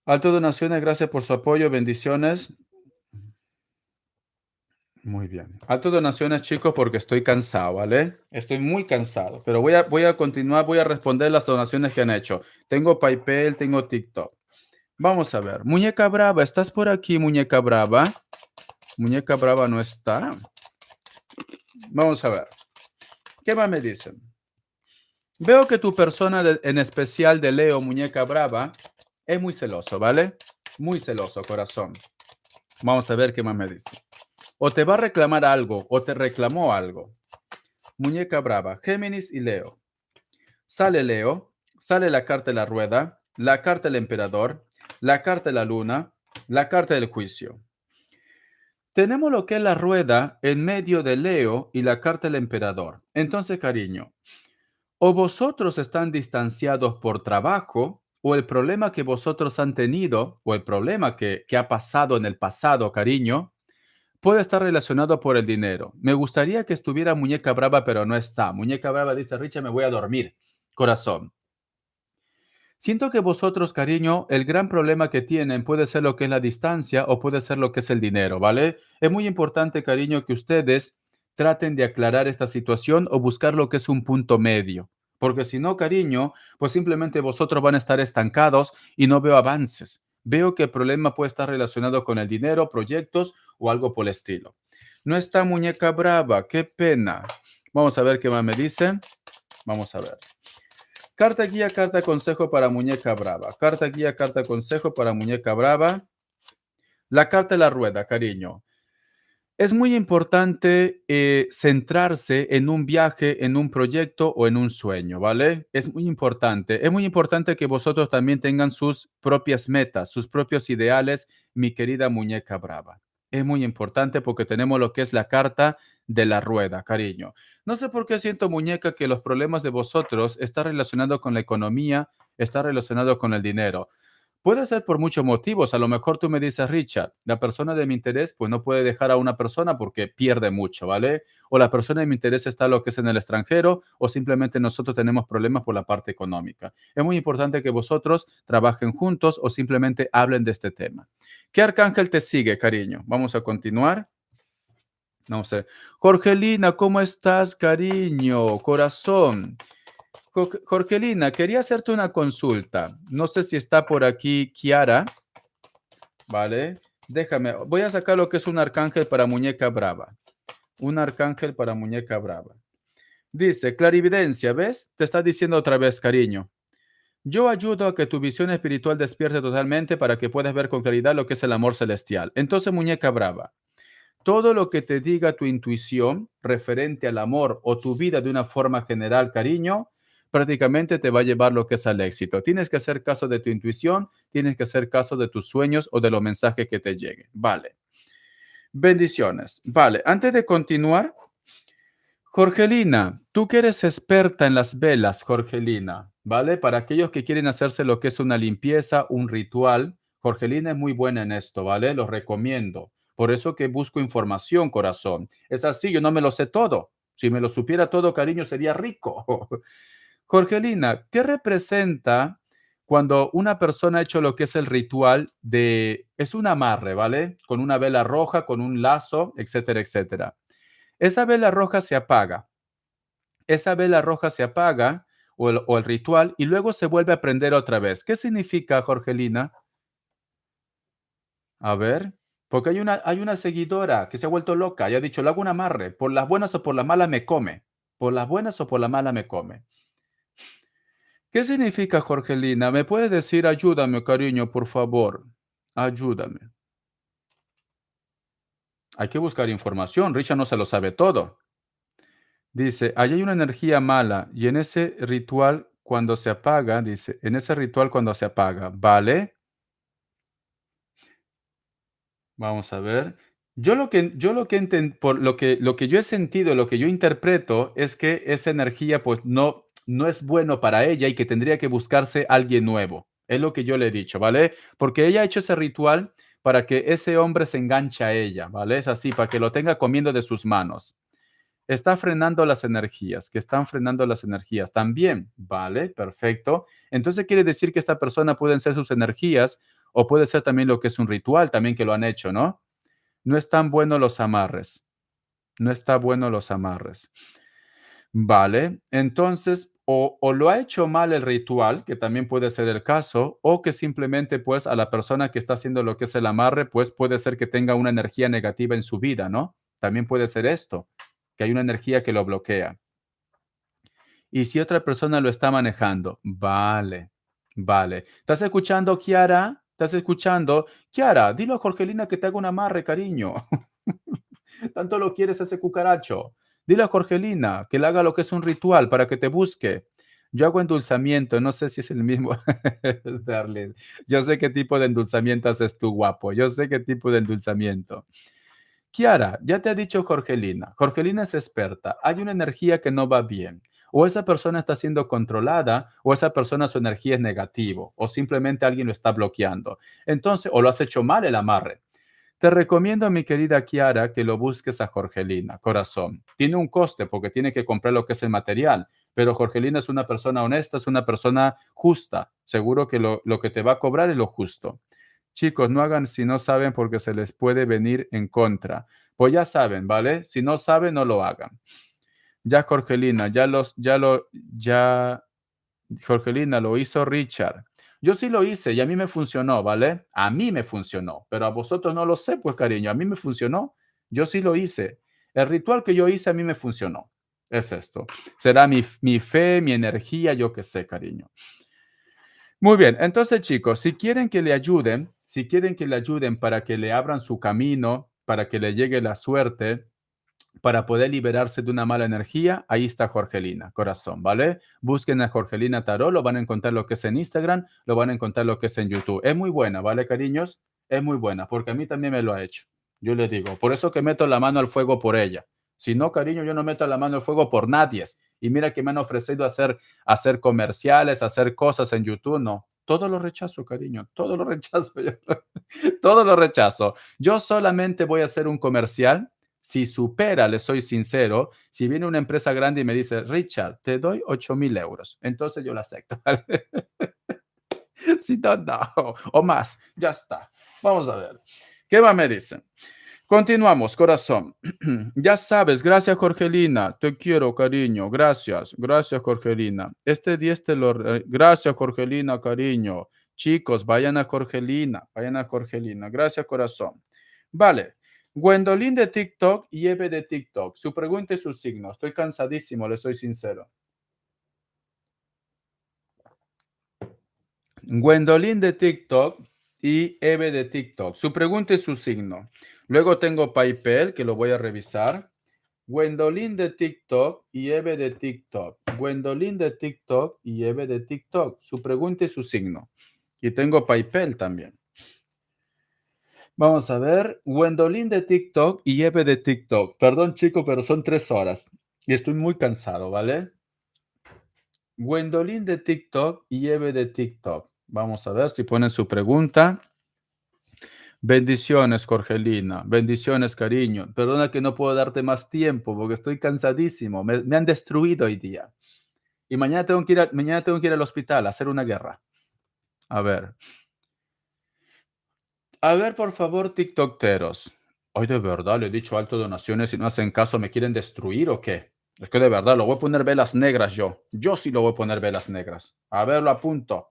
S1: Alto donaciones, gracias por su apoyo. Bendiciones. Muy bien. Alto donaciones, chicos, porque estoy cansado, ¿vale? Estoy muy cansado, pero voy a continuar, voy a responder las donaciones que han hecho. Tengo PayPal, tengo TikTok. Vamos a ver. Muñeca Brava, ¿estás por aquí, Muñeca Brava? Muñeca Brava no está. Vamos a ver. ¿Qué más me dicen? Veo que tu persona en especial de Leo, Muñeca Brava, es muy celoso, ¿vale? Muy celoso, corazón. Vamos a ver qué más me dice. O te va a reclamar algo, o te reclamó algo. Muñeca Brava, Géminis y Leo. Sale Leo, sale la carta de la rueda, la carta del emperador, la carta de la luna, la carta del juicio. Tenemos lo que es la rueda en medio de Leo y la carta del emperador. Entonces, cariño, o vosotros están distanciados por trabajo, o el problema que vosotros han tenido, o el problema que ha pasado en el pasado, cariño, puede estar relacionado por el dinero. Me gustaría que estuviera Muñeca Brava, pero no está. Muñeca Brava dice, Richard, me voy a dormir. Corazón. Siento que vosotros, cariño, el gran problema que tienen puede ser lo que es la distancia o puede ser lo que es el dinero, ¿vale? Es muy importante, cariño, que ustedes traten de aclarar esta situación o buscar lo que es un punto medio. Porque si no, cariño, pues simplemente vosotros van a estar estancados y no veo avances. Veo que el problema puede estar relacionado con el dinero, proyectos o algo por el estilo. No está Muñeca Brava, qué pena. Vamos a ver qué más me dice. Vamos a ver. Carta guía, carta consejo para Muñeca Brava. Carta guía, carta consejo para Muñeca Brava. La carta de la rueda, cariño. Es muy importante centrarse en un viaje, en un proyecto o en un sueño, ¿vale? Es muy importante. Es muy importante que vosotros también tengan sus propias metas, sus propios ideales, mi querida Muñeca Brava. Es muy importante porque tenemos lo que es la carta de la rueda, cariño. No sé por qué siento, muñeca, que los problemas de vosotros están relacionados con la economía, están relacionados con el dinero. Puede ser por muchos motivos. A lo mejor tú me dices, Richard, la persona de mi interés, pues no puede dejar a una persona porque pierde mucho, ¿vale? O la persona de mi interés está lo que es en el extranjero, o simplemente nosotros tenemos problemas por la parte económica. Es muy importante que vosotros trabajen juntos o simplemente hablen de este tema. ¿Qué arcángel te sigue, cariño? Vamos a continuar. No sé. Jorgelina, ¿cómo estás, cariño? Corazón. Jorgelina, quería hacerte una consulta. No sé si está por aquí Kiara, ¿vale? Déjame, voy a sacar lo que es un arcángel para muñeca brava. Un arcángel para muñeca brava. Dice, clarividencia, ¿ves? Te está diciendo otra vez, cariño. Yo ayudo a que tu visión espiritual despierte totalmente para que puedas ver con claridad lo que es el amor celestial. Entonces, muñeca brava, todo lo que te diga tu intuición referente al amor o tu vida de una forma general, cariño, prácticamente te va a llevar lo que es al éxito. Tienes que hacer caso de tu intuición, tienes que hacer caso de tus sueños o de los mensajes que te lleguen. Vale. Bendiciones. Vale, antes de continuar, Jorgelina, tú que eres experta en las velas, Jorgelina, ¿vale? Para aquellos que quieren hacerse lo que es una limpieza, un ritual, Jorgelina es muy buena en esto, ¿vale? Lo recomiendo. Por eso que busco información, corazón. Es así, yo no me lo sé todo. Si me lo supiera todo, cariño, sería rico. Jorgelina, ¿qué representa cuando una persona ha hecho lo que es el ritual de, es un amarre, ¿vale? Con una vela roja, con un lazo, etcétera, etcétera. Esa vela roja se apaga. Esa vela roja se apaga o el ritual y luego se vuelve a prender otra vez. ¿Qué significa, Jorgelina? A ver, porque hay una seguidora que se ha vuelto loca y ha dicho, le hago un amarre, por las buenas o por las malas me come. Por las buenas o por las malas me come. ¿Qué significa Jorgelina? ¿Me puedes decir ayúdame, cariño, por favor? Ayúdame. Hay que buscar información. Richard no se lo sabe todo. Dice, ahí hay una energía mala y en ese ritual cuando se apaga, dice, en ese ritual cuando se apaga, ¿vale? Vamos a ver. Por lo que yo he sentido, lo que yo interpreto es que esa energía pues no es bueno para ella y que tendría que buscarse alguien nuevo. Es lo que yo le he dicho, ¿vale? Porque ella ha hecho ese ritual para que ese hombre se enganche a ella, ¿vale? Es así, para que lo tenga comiendo de sus manos. Está frenando las energías, que están frenando las energías también, ¿vale? Perfecto. Entonces quiere decir que esta persona pueden ser sus energías o puede ser también lo que es un ritual también que lo han hecho, ¿no? No están buenos los amarres. No está bueno los amarres. Vale, entonces o lo ha hecho mal el ritual, que también puede ser el caso, o que simplemente pues a la persona que está haciendo lo que es el amarre, pues puede ser que tenga una energía negativa en su vida, ¿no? También puede ser esto, que hay una energía que lo bloquea. Y si otra persona lo está manejando, vale, vale. ¿Estás escuchando, Kiara? ¿Estás escuchando? Kiara, dilo a Jorgelina que te haga un amarre, cariño. Tanto lo quieres ese cucaracho. Dile a Jorgelina que le haga lo que es un ritual para que te busque. Yo hago endulzamiento, no sé si es el mismo. Darling, yo sé qué tipo de endulzamiento haces tú, guapo. Yo sé qué tipo de endulzamiento. Kiara, ya te ha dicho Jorgelina. Jorgelina es experta. Hay una energía que no va bien. O esa persona está siendo controlada, o esa persona su energía es negativo, o simplemente alguien lo está bloqueando. Entonces, o lo has hecho mal el amarre. Te recomiendo, mi querida Kiara, que lo busques a Jorgelina, corazón. Tiene un coste porque tiene que comprar lo que es el material, pero Jorgelina es una persona honesta, es una persona justa. Seguro que lo que te va a cobrar es lo justo. Chicos, no hagan si no saben porque se les puede venir en contra. Pues ya saben, ¿vale? Si no saben, no lo hagan. Ya Jorgelina, ya Jorgelina, lo hizo Richard. Yo sí lo hice y a mí me funcionó, ¿vale? A mí me funcionó, pero a vosotros no lo sé, pues cariño, a mí me funcionó. Yo sí lo hice. El ritual que yo hice a mí me funcionó. Es esto. Será mi fe, mi energía, yo qué sé, cariño. Muy bien, entonces chicos, si quieren que le ayuden, si quieren que le ayuden para que le abran su camino, para que le llegue la suerte, para poder liberarse de una mala energía, ahí está Jorgelina, corazón, ¿vale? Busquen a Jorgelina Tarot, lo van a encontrar lo que es en Instagram, lo van a encontrar lo que es en YouTube. Es muy buena, ¿vale, cariños? Es muy buena, porque a mí también me lo ha hecho. Yo le digo, por eso que meto la mano al fuego por ella. Si no, cariño, yo no meto la mano al fuego por nadie. Y mira que me han ofrecido hacer comerciales, hacer cosas en YouTube, no. Todo lo rechazo, cariño, todo lo rechazo. Todo lo rechazo. Yo solamente voy a hacer un comercial si supera, le soy sincero, si viene una empresa grande y me dice, Richard, te doy 8.000 euros, entonces yo lo acepto. Si no, no, o más, ya está. Vamos a ver. ¿Qué más me dicen? Continuamos, corazón. Ya sabes, gracias Jorgelina, te quiero, cariño, gracias, gracias Jorgelina. Este 10 te lo... gracias Jorgelina, cariño. Chicos, vayan a Jorgelina, gracias corazón. Vale, Gwendolyn de TikTok y Eve de TikTok. Su pregunta y su signo. Estoy cansadísimo, le soy sincero. Gwendolyn de TikTok y Eve de TikTok. Su pregunta y su signo. Luego tengo PayPal, que lo voy a revisar. Gwendolyn de TikTok y Eve de TikTok. Gwendolyn de TikTok y Eve de TikTok. Su pregunta y su signo. Y tengo PayPal también. Vamos a ver. Gwendolyn de TikTok y Eve de TikTok. Perdón, chicos, pero son 3 horas. Y estoy muy cansado, ¿vale? Gwendolyn de TikTok y Eve de TikTok. Vamos a ver si ponen su pregunta. Bendiciones, Jorgelina. Bendiciones, cariño. Perdona que no puedo darte más tiempo porque estoy cansadísimo. Me han destruido hoy día. Y mañana tengo que ir al hospital a hacer una guerra. A ver. A ver, por favor, TikTokeros. Hoy de verdad le he dicho alto donaciones y no hacen caso. ¿Me quieren destruir o qué? Es que de verdad lo voy a poner velas negras yo. Yo sí lo voy a poner velas negras. A ver, lo apunto.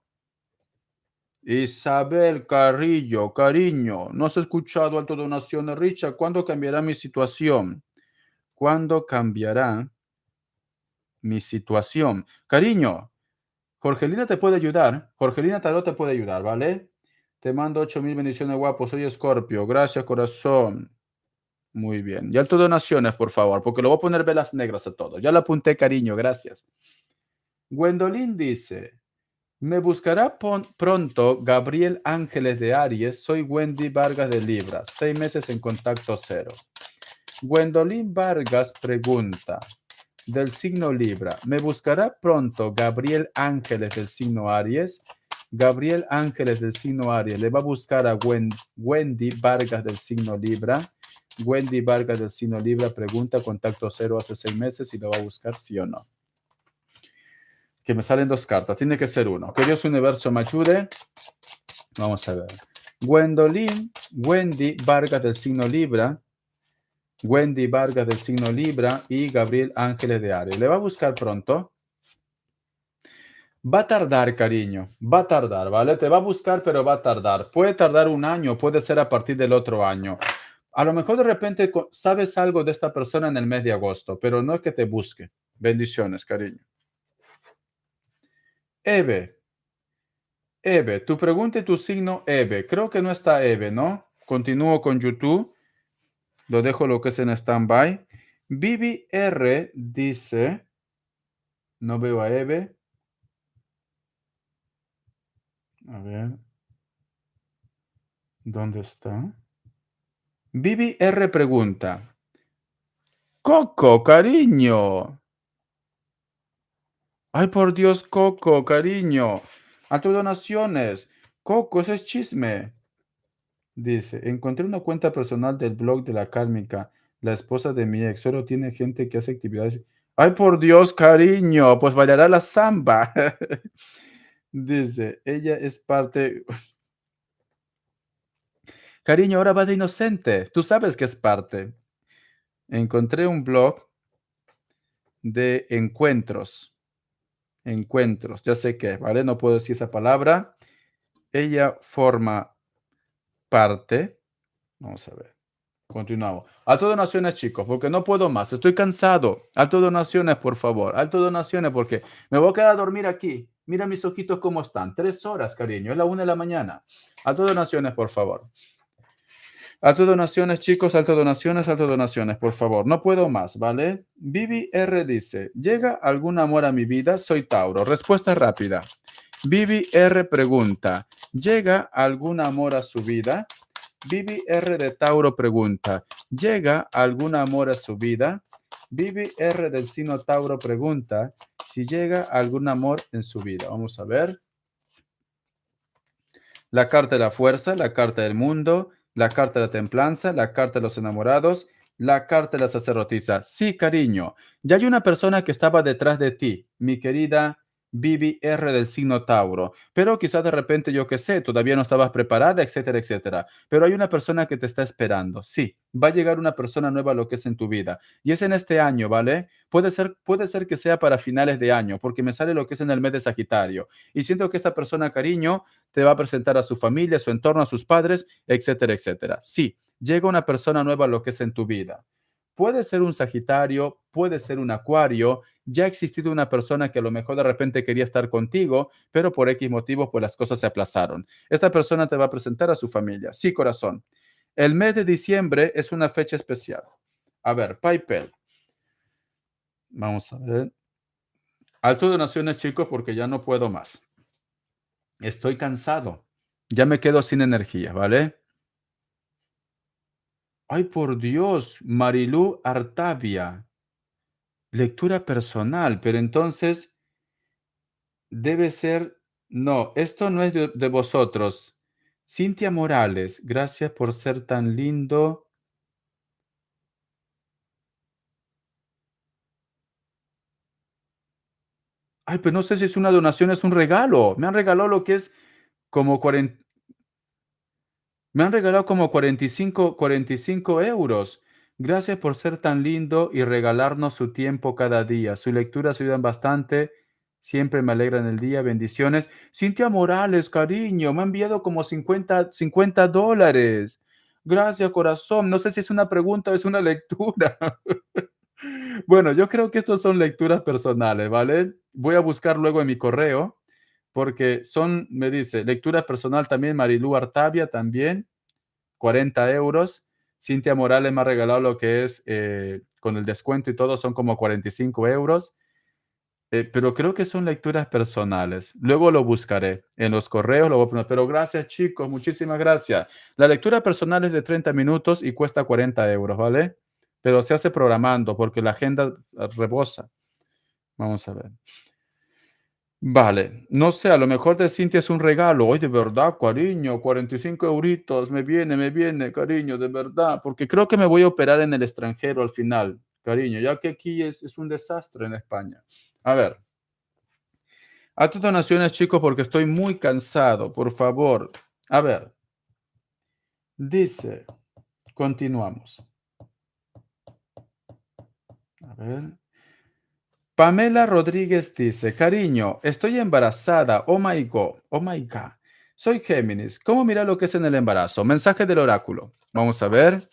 S1: Isabel Carrillo, cariño, ¿no has escuchado alto donaciones, Richard? ¿Cuándo cambiará mi situación? ¿Cuándo cambiará mi situación? Cariño, Jorgelina te puede ayudar. Jorgelina Tarot te puede ayudar, ¿vale? Te mando 8000 bendiciones, guapo. Soy Escorpio. Gracias, corazón. Muy bien. Ya tus donaciones, por favor, porque le voy a poner velas negras a todos. Ya le apunté, cariño. Gracias. Gwendolyn dice, me buscará pronto Gabriel Ángeles de Aries. Soy Wendy Vargas de Libra. 6 meses en contacto cero. Gwendolyn Vargas pregunta, del signo Libra, ¿me buscará pronto Gabriel Ángeles del signo Aries? Gabriel Ángeles del signo Aries le va a buscar a Wendy Vargas del signo Libra. Wendy Vargas del signo Libra pregunta, contacto cero hace 6 meses y lo va a buscar sí o no. Que me salen dos cartas, tiene que ser uno. Que Dios Universo me ayude. Vamos a ver. Wendy Vargas del signo Libra. Wendy Vargas del signo Libra y Gabriel Ángeles de Aries. Le va a buscar pronto. Va a tardar, cariño. Va a tardar, ¿vale? Te va a buscar, pero va a tardar. Puede tardar un año, puede ser a partir del otro año. A lo mejor de repente sabes algo de esta persona en el mes de agosto, pero no es que te busque. Bendiciones, cariño. Eve. Eve, tu pregunta y tu signo, Eve. Creo que no está Eve, ¿no? Continúo con YouTube. Lo dejo lo que es en stand-by. Vivi R dice, no veo a Eve. A ver, ¿dónde está? Vivi R pregunta, Coco, cariño. Ay, por Dios, Coco, cariño. A tus donaciones. Coco, eso es chisme. Dice, encontré una cuenta personal del blog de la Kármica, la esposa de mi ex. Solo tiene gente que hace actividades. Ay, por Dios, cariño, pues bailará la samba. Dice, ella es parte. Cariño, ahora va de inocente. Tú sabes que es parte. Encontré un blog de encuentros. Encuentros, ya sé qué, ¿vale? No puedo decir esa palabra. Ella forma parte. Vamos a ver. Continuamos. Alto donaciones, chicos, porque no puedo más. Estoy cansado. Alto donaciones, por favor. Alto donaciones, porque me voy a quedar a dormir aquí. Mira mis ojitos cómo están. 3 horas, cariño. Es la 1 de la mañana. Alto donaciones, por favor. Alto donaciones, chicos. Alto donaciones, por favor. No puedo más, ¿vale? Vivi R dice, ¿llega algún amor a mi vida? Soy Tauro. Respuesta rápida. Vivi R pregunta, ¿llega algún amor a su vida? Vivi R de Tauro pregunta, ¿llega algún amor a su vida? Vivi R del signo Tauro pregunta, si llega algún amor en su vida. Vamos a ver. La carta de la fuerza, la carta del mundo, la carta de la templanza, la carta de los enamorados, la carta de la sacerdotisa. Sí, cariño, ya hay una persona que estaba detrás de ti, mi querida Vivi R del signo Tauro, pero quizás de repente, yo qué sé, todavía no estabas preparada, etcétera, etcétera. Pero hay una persona que te está esperando. Sí, va a llegar una persona nueva a lo que es en tu vida. Y es en este año, ¿vale? Puede ser que sea para finales de año, porque me sale lo que es en el mes de Sagitario. Y siento que esta persona, cariño, te va a presentar a su familia, a su entorno, a sus padres, etcétera, etcétera. Sí, llega una persona nueva a lo que es en tu vida. Puede ser un Sagitario, puede ser un Acuario. Ya ha existido una persona que a lo mejor de repente quería estar contigo, pero por X motivos, pues las cosas se aplazaron. Esta persona te va a presentar a su familia. Sí, corazón. El mes de diciembre es una fecha especial. A ver, PayPal. Vamos a ver. Alto donaciones, chicos, porque ya no puedo más. Estoy cansado. Ya me quedo sin energía, ¿vale? Ay, por Dios, Marilú Artavia. Lectura personal, pero entonces debe ser. No, esto no es de vosotros. Cintia Morales, gracias por ser tan lindo. Ay, pero no sé si es una donación, es un regalo. Me han regalado lo que es como 40. Me han regalado como 45 euros. Gracias por ser tan lindo y regalarnos su tiempo cada día. Sus lecturas ayudan bastante. Siempre me alegran el día. Bendiciones. Cintia Morales, cariño, me ha enviado como 50 dólares. Gracias, corazón. No sé si es una pregunta o es una lectura. Bueno, yo creo que estos son lecturas personales, ¿vale? Voy a buscar luego en mi correo porque son, me dice, lectura personal también, Marilú Artavia también, 40 euros. Cintia Morales me ha regalado lo que es, con el descuento y todo, son como 45 euros. Pero creo que son lecturas personales. Luego lo buscaré en los correos, lo voy a poner. Pero gracias, chicos, muchísimas gracias. La lectura personal es de 30 minutos y cuesta 40 euros, ¿vale? Pero se hace programando porque la agenda rebosa. Vamos a ver. Vale, no sé, a lo mejor de Cintia es un regalo. Hoy de verdad, cariño, 45 euritos, me viene, cariño, de verdad, porque creo que me voy a operar en el extranjero al final, cariño, ya que aquí es un desastre en España. A ver, a tus donaciones, chicos, porque estoy muy cansado, por favor. A ver, dice, continuamos. A ver. Pamela Rodríguez dice, cariño, estoy embarazada. Oh my God. Soy Géminis. ¿Cómo mira lo que es en el embarazo? Mensaje del oráculo. Vamos a ver.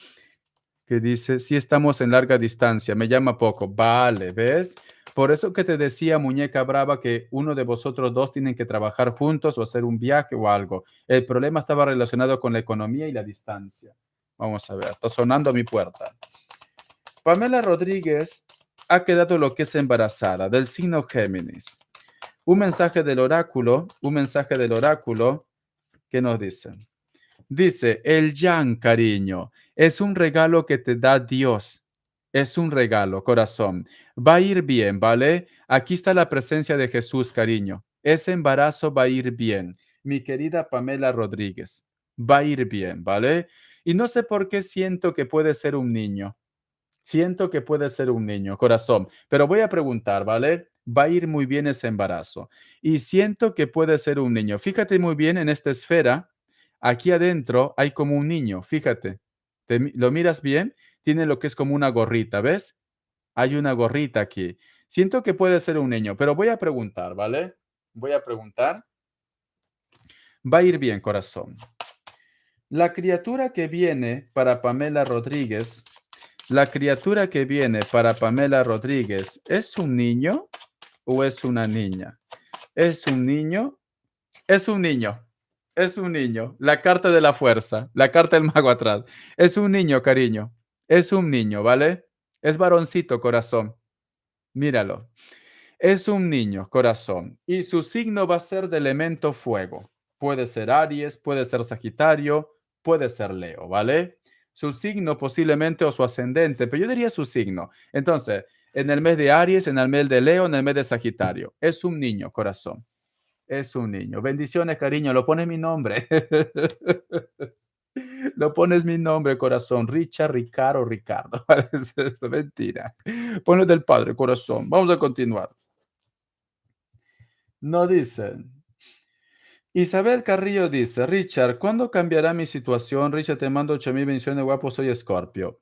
S1: Que dice, si estamos en larga distancia, me llama poco. Vale, ¿ves? Por eso que te decía, muñeca brava, que uno de vosotros dos tienen que trabajar juntos o hacer un viaje o algo. El problema estaba relacionado con la economía y la distancia. Vamos a ver, está sonando a mi puerta. Pamela Rodríguez ha quedado lo que es embarazada, del signo Géminis. Un mensaje del oráculo, ¿qué nos dice? Dice, el yang, cariño, es un regalo que te da Dios. Es un regalo, corazón. Va a ir bien, ¿vale? Aquí está la presencia de Jesús, cariño. Ese embarazo va a ir bien. Mi querida Pamela Rodríguez, va a ir bien, ¿vale? Y no sé por qué siento que puede ser un niño. Siento que puede ser un niño, corazón, pero voy a preguntar, ¿vale? Va a ir muy bien ese embarazo. Y siento que puede ser un niño. Fíjate muy bien en esta esfera. Aquí adentro hay como un niño, fíjate. ¿Lo miras bien? Tiene lo que es como una gorrita, ¿ves? Hay una gorrita aquí. Siento que puede ser un niño, pero voy a preguntar, ¿vale? Voy a preguntar. Va a ir bien, corazón. La criatura que viene para Pamela Rodríguez, la criatura que viene para Pamela Rodríguez, ¿es un niño o es una niña? ¿Es un niño? Es un niño. Es un niño. La carta de la fuerza, la carta del mago atrás. Es un niño, cariño. Es un niño, ¿vale? Es varoncito, corazón. Míralo. Es un niño, corazón, y su signo va a ser de elemento fuego. Puede ser Aries, puede ser Sagitario, puede ser Leo, ¿vale? Su signo posiblemente o su ascendente, pero yo diría su signo. Entonces, en el mes de Aries, en el mes de Leo, en el mes de Sagitario. Es un niño, corazón. Es un niño. Bendiciones, cariño. Lo pones mi nombre. Lo pones mi nombre, corazón. Richard, Ricardo, Ricardo. Es mentira. Ponlo del padre, corazón. Vamos a continuar. No dicen. Isabel Carrillo dice, Richard, ¿cuándo cambiará mi situación? Richard, te mando 8000 bendiciones, guapo, soy Escorpio.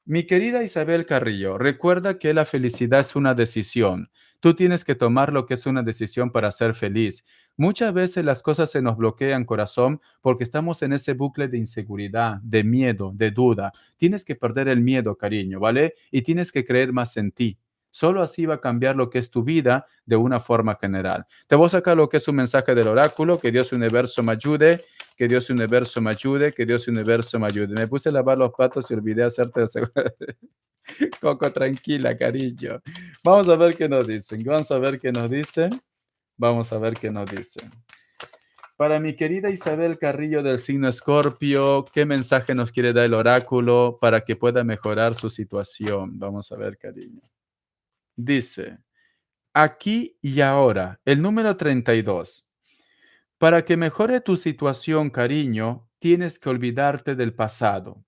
S1: Mi querida Isabel Carrillo, recuerda que la felicidad es una decisión. Tú tienes que tomar lo que es una decisión para ser feliz. Muchas veces las cosas se nos bloquean, corazón, porque estamos en ese bucle de inseguridad, de miedo, de duda. Tienes que perder el miedo, cariño, ¿vale? Y tienes que creer más en ti. Solo así va a cambiar lo que es tu vida de una forma general. Te voy a sacar lo que es un mensaje del oráculo, que Dios universo me ayude, que Dios universo me ayude, que Dios universo me ayude. Me puse a lavar los platos y olvidé hacerte el segundo. Coco, tranquila, cariño. Vamos a ver qué nos dicen. Vamos a ver qué nos dicen. Vamos a ver qué nos dicen. Para mi querida Isabel Carrillo del signo Escorpio, ¿qué mensaje nos quiere dar el oráculo para que pueda mejorar su situación? Vamos a ver, cariño. Dice, aquí y ahora, el número 32. Para que mejore tu situación, cariño, tienes que olvidarte del pasado.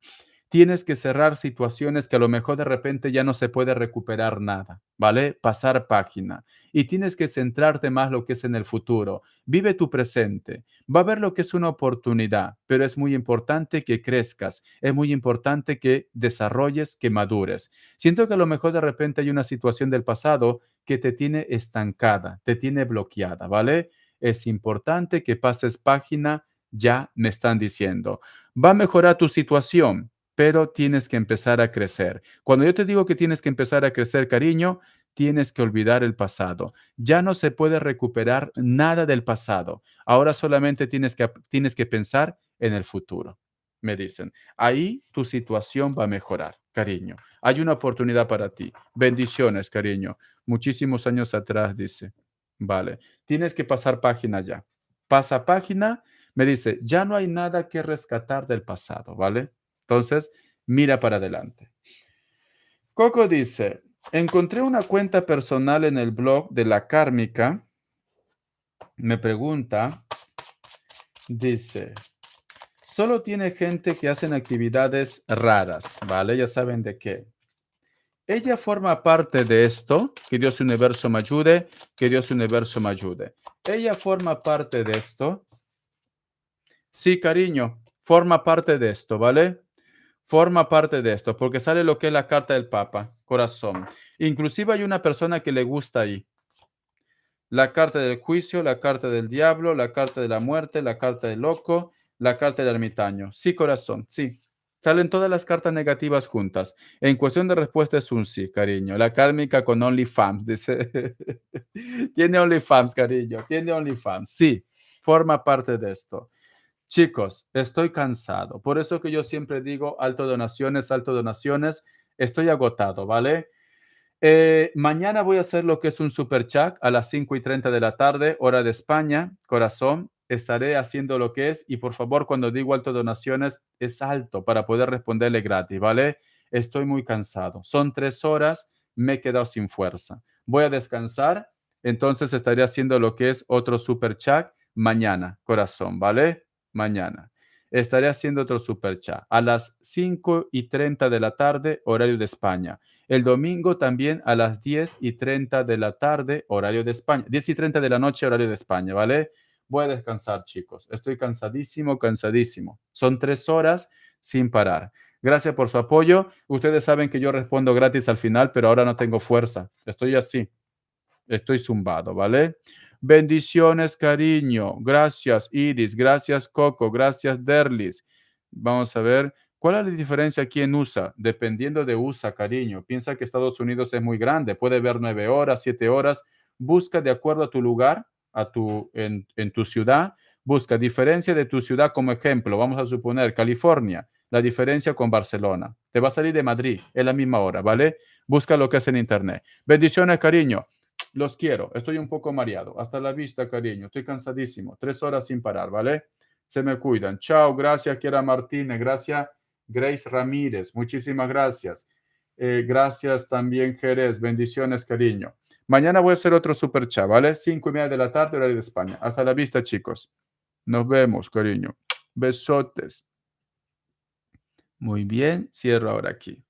S1: Tienes que cerrar situaciones que a lo mejor de repente ya no se puede recuperar nada, ¿vale? Pasar página. Y tienes que centrarte más lo que es en el futuro. Vive tu presente. Va a haber lo que es una oportunidad, pero es muy importante que crezcas. Es muy importante que desarrolles, que madures. Siento que a lo mejor de repente hay una situación del pasado que te tiene estancada, te tiene bloqueada, ¿vale? Es importante que pases página, ya me están diciendo. Va a mejorar tu situación, pero tienes que empezar a crecer. Cuando yo te digo que tienes que empezar a crecer, cariño, tienes que olvidar el pasado. Ya no se puede recuperar nada del pasado. Ahora solamente tienes que pensar en el futuro, me dicen. Ahí tu situación va a mejorar, cariño. Hay una oportunidad para ti. Bendiciones, cariño. Muchísimos años atrás, dice. Vale. Tienes que pasar página ya. Pasa página, me dice, ya no hay nada que rescatar del pasado, ¿vale? Entonces, mira para adelante. Coco dice, encontré una cuenta personal en el blog de la Kármica. Me pregunta, dice, solo tiene gente que hacen actividades raras, ¿vale? Ya saben de qué. Ella forma parte de esto, que Dios Universo me ayude, que Dios Universo me ayude. Ella forma parte de esto. Sí, cariño, forma parte de esto, ¿vale? Forma parte de esto, porque sale lo que es la carta del Papa, corazón. Inclusive hay una persona que le gusta ahí. La carta del juicio, la carta del diablo, la carta de la muerte, la carta del loco, la carta del ermitaño. Sí, corazón, sí. Salen todas las cartas negativas juntas. En cuestión de respuesta es un sí, cariño. La kármica con OnlyFans, dice. Tiene OnlyFans, cariño. Tiene OnlyFans. Sí, forma parte de esto. Chicos, estoy cansado. Por eso que yo siempre digo alto donaciones, alto donaciones. Estoy agotado, ¿vale? Mañana voy a hacer lo que es un super chat a las 5:30 de la tarde, hora de España, corazón. Estaré haciendo lo que es y por favor, cuando digo alto donaciones, es alto para poder responderle gratis, ¿vale? Estoy muy cansado. Son 3 horas, me he quedado sin fuerza. Voy a descansar, entonces estaré haciendo lo que es otro super chat mañana, corazón, ¿vale? Mañana. Estaré haciendo otro super chat a las 5:30 de la tarde, horario de España. El domingo también a las 10:30 de la tarde, horario de España. 10:30 de la noche, horario de España, ¿vale? Voy a descansar, chicos. Estoy cansadísimo, cansadísimo. Son 3 horas sin parar. Gracias por su apoyo. Ustedes saben que yo respondo gratis al final, pero ahora no tengo fuerza. Estoy así. Estoy zumbado, ¿vale? Bendiciones, cariño. Gracias, Iris. Gracias, Coco. Gracias, Derlis. Vamos a ver. ¿Cuál es la diferencia aquí en USA? Dependiendo de USA, cariño. Piensa que Estados Unidos es muy grande. Puede ver 9 horas, 7 horas. Busca de acuerdo a tu lugar, en tu ciudad. Busca diferencia de tu ciudad como ejemplo. Vamos a suponer California. La diferencia con Barcelona. Te va a salir de Madrid. Es la misma hora, ¿vale? Busca lo que es en internet. Bendiciones, cariño. Los quiero. Estoy un poco mareado. Hasta la vista, cariño. Estoy cansadísimo. 3 horas sin parar, ¿vale? Se me cuidan. Chao. Gracias, Kiera Martínez. Gracias, Grace Ramírez. Muchísimas gracias. Gracias también, Jerez. Bendiciones, cariño. Mañana voy a hacer otro super chat, ¿vale? 5:30 de la tarde, horario de España. Hasta la vista, chicos. Nos vemos, cariño. Besotes. Muy bien. Cierro ahora aquí.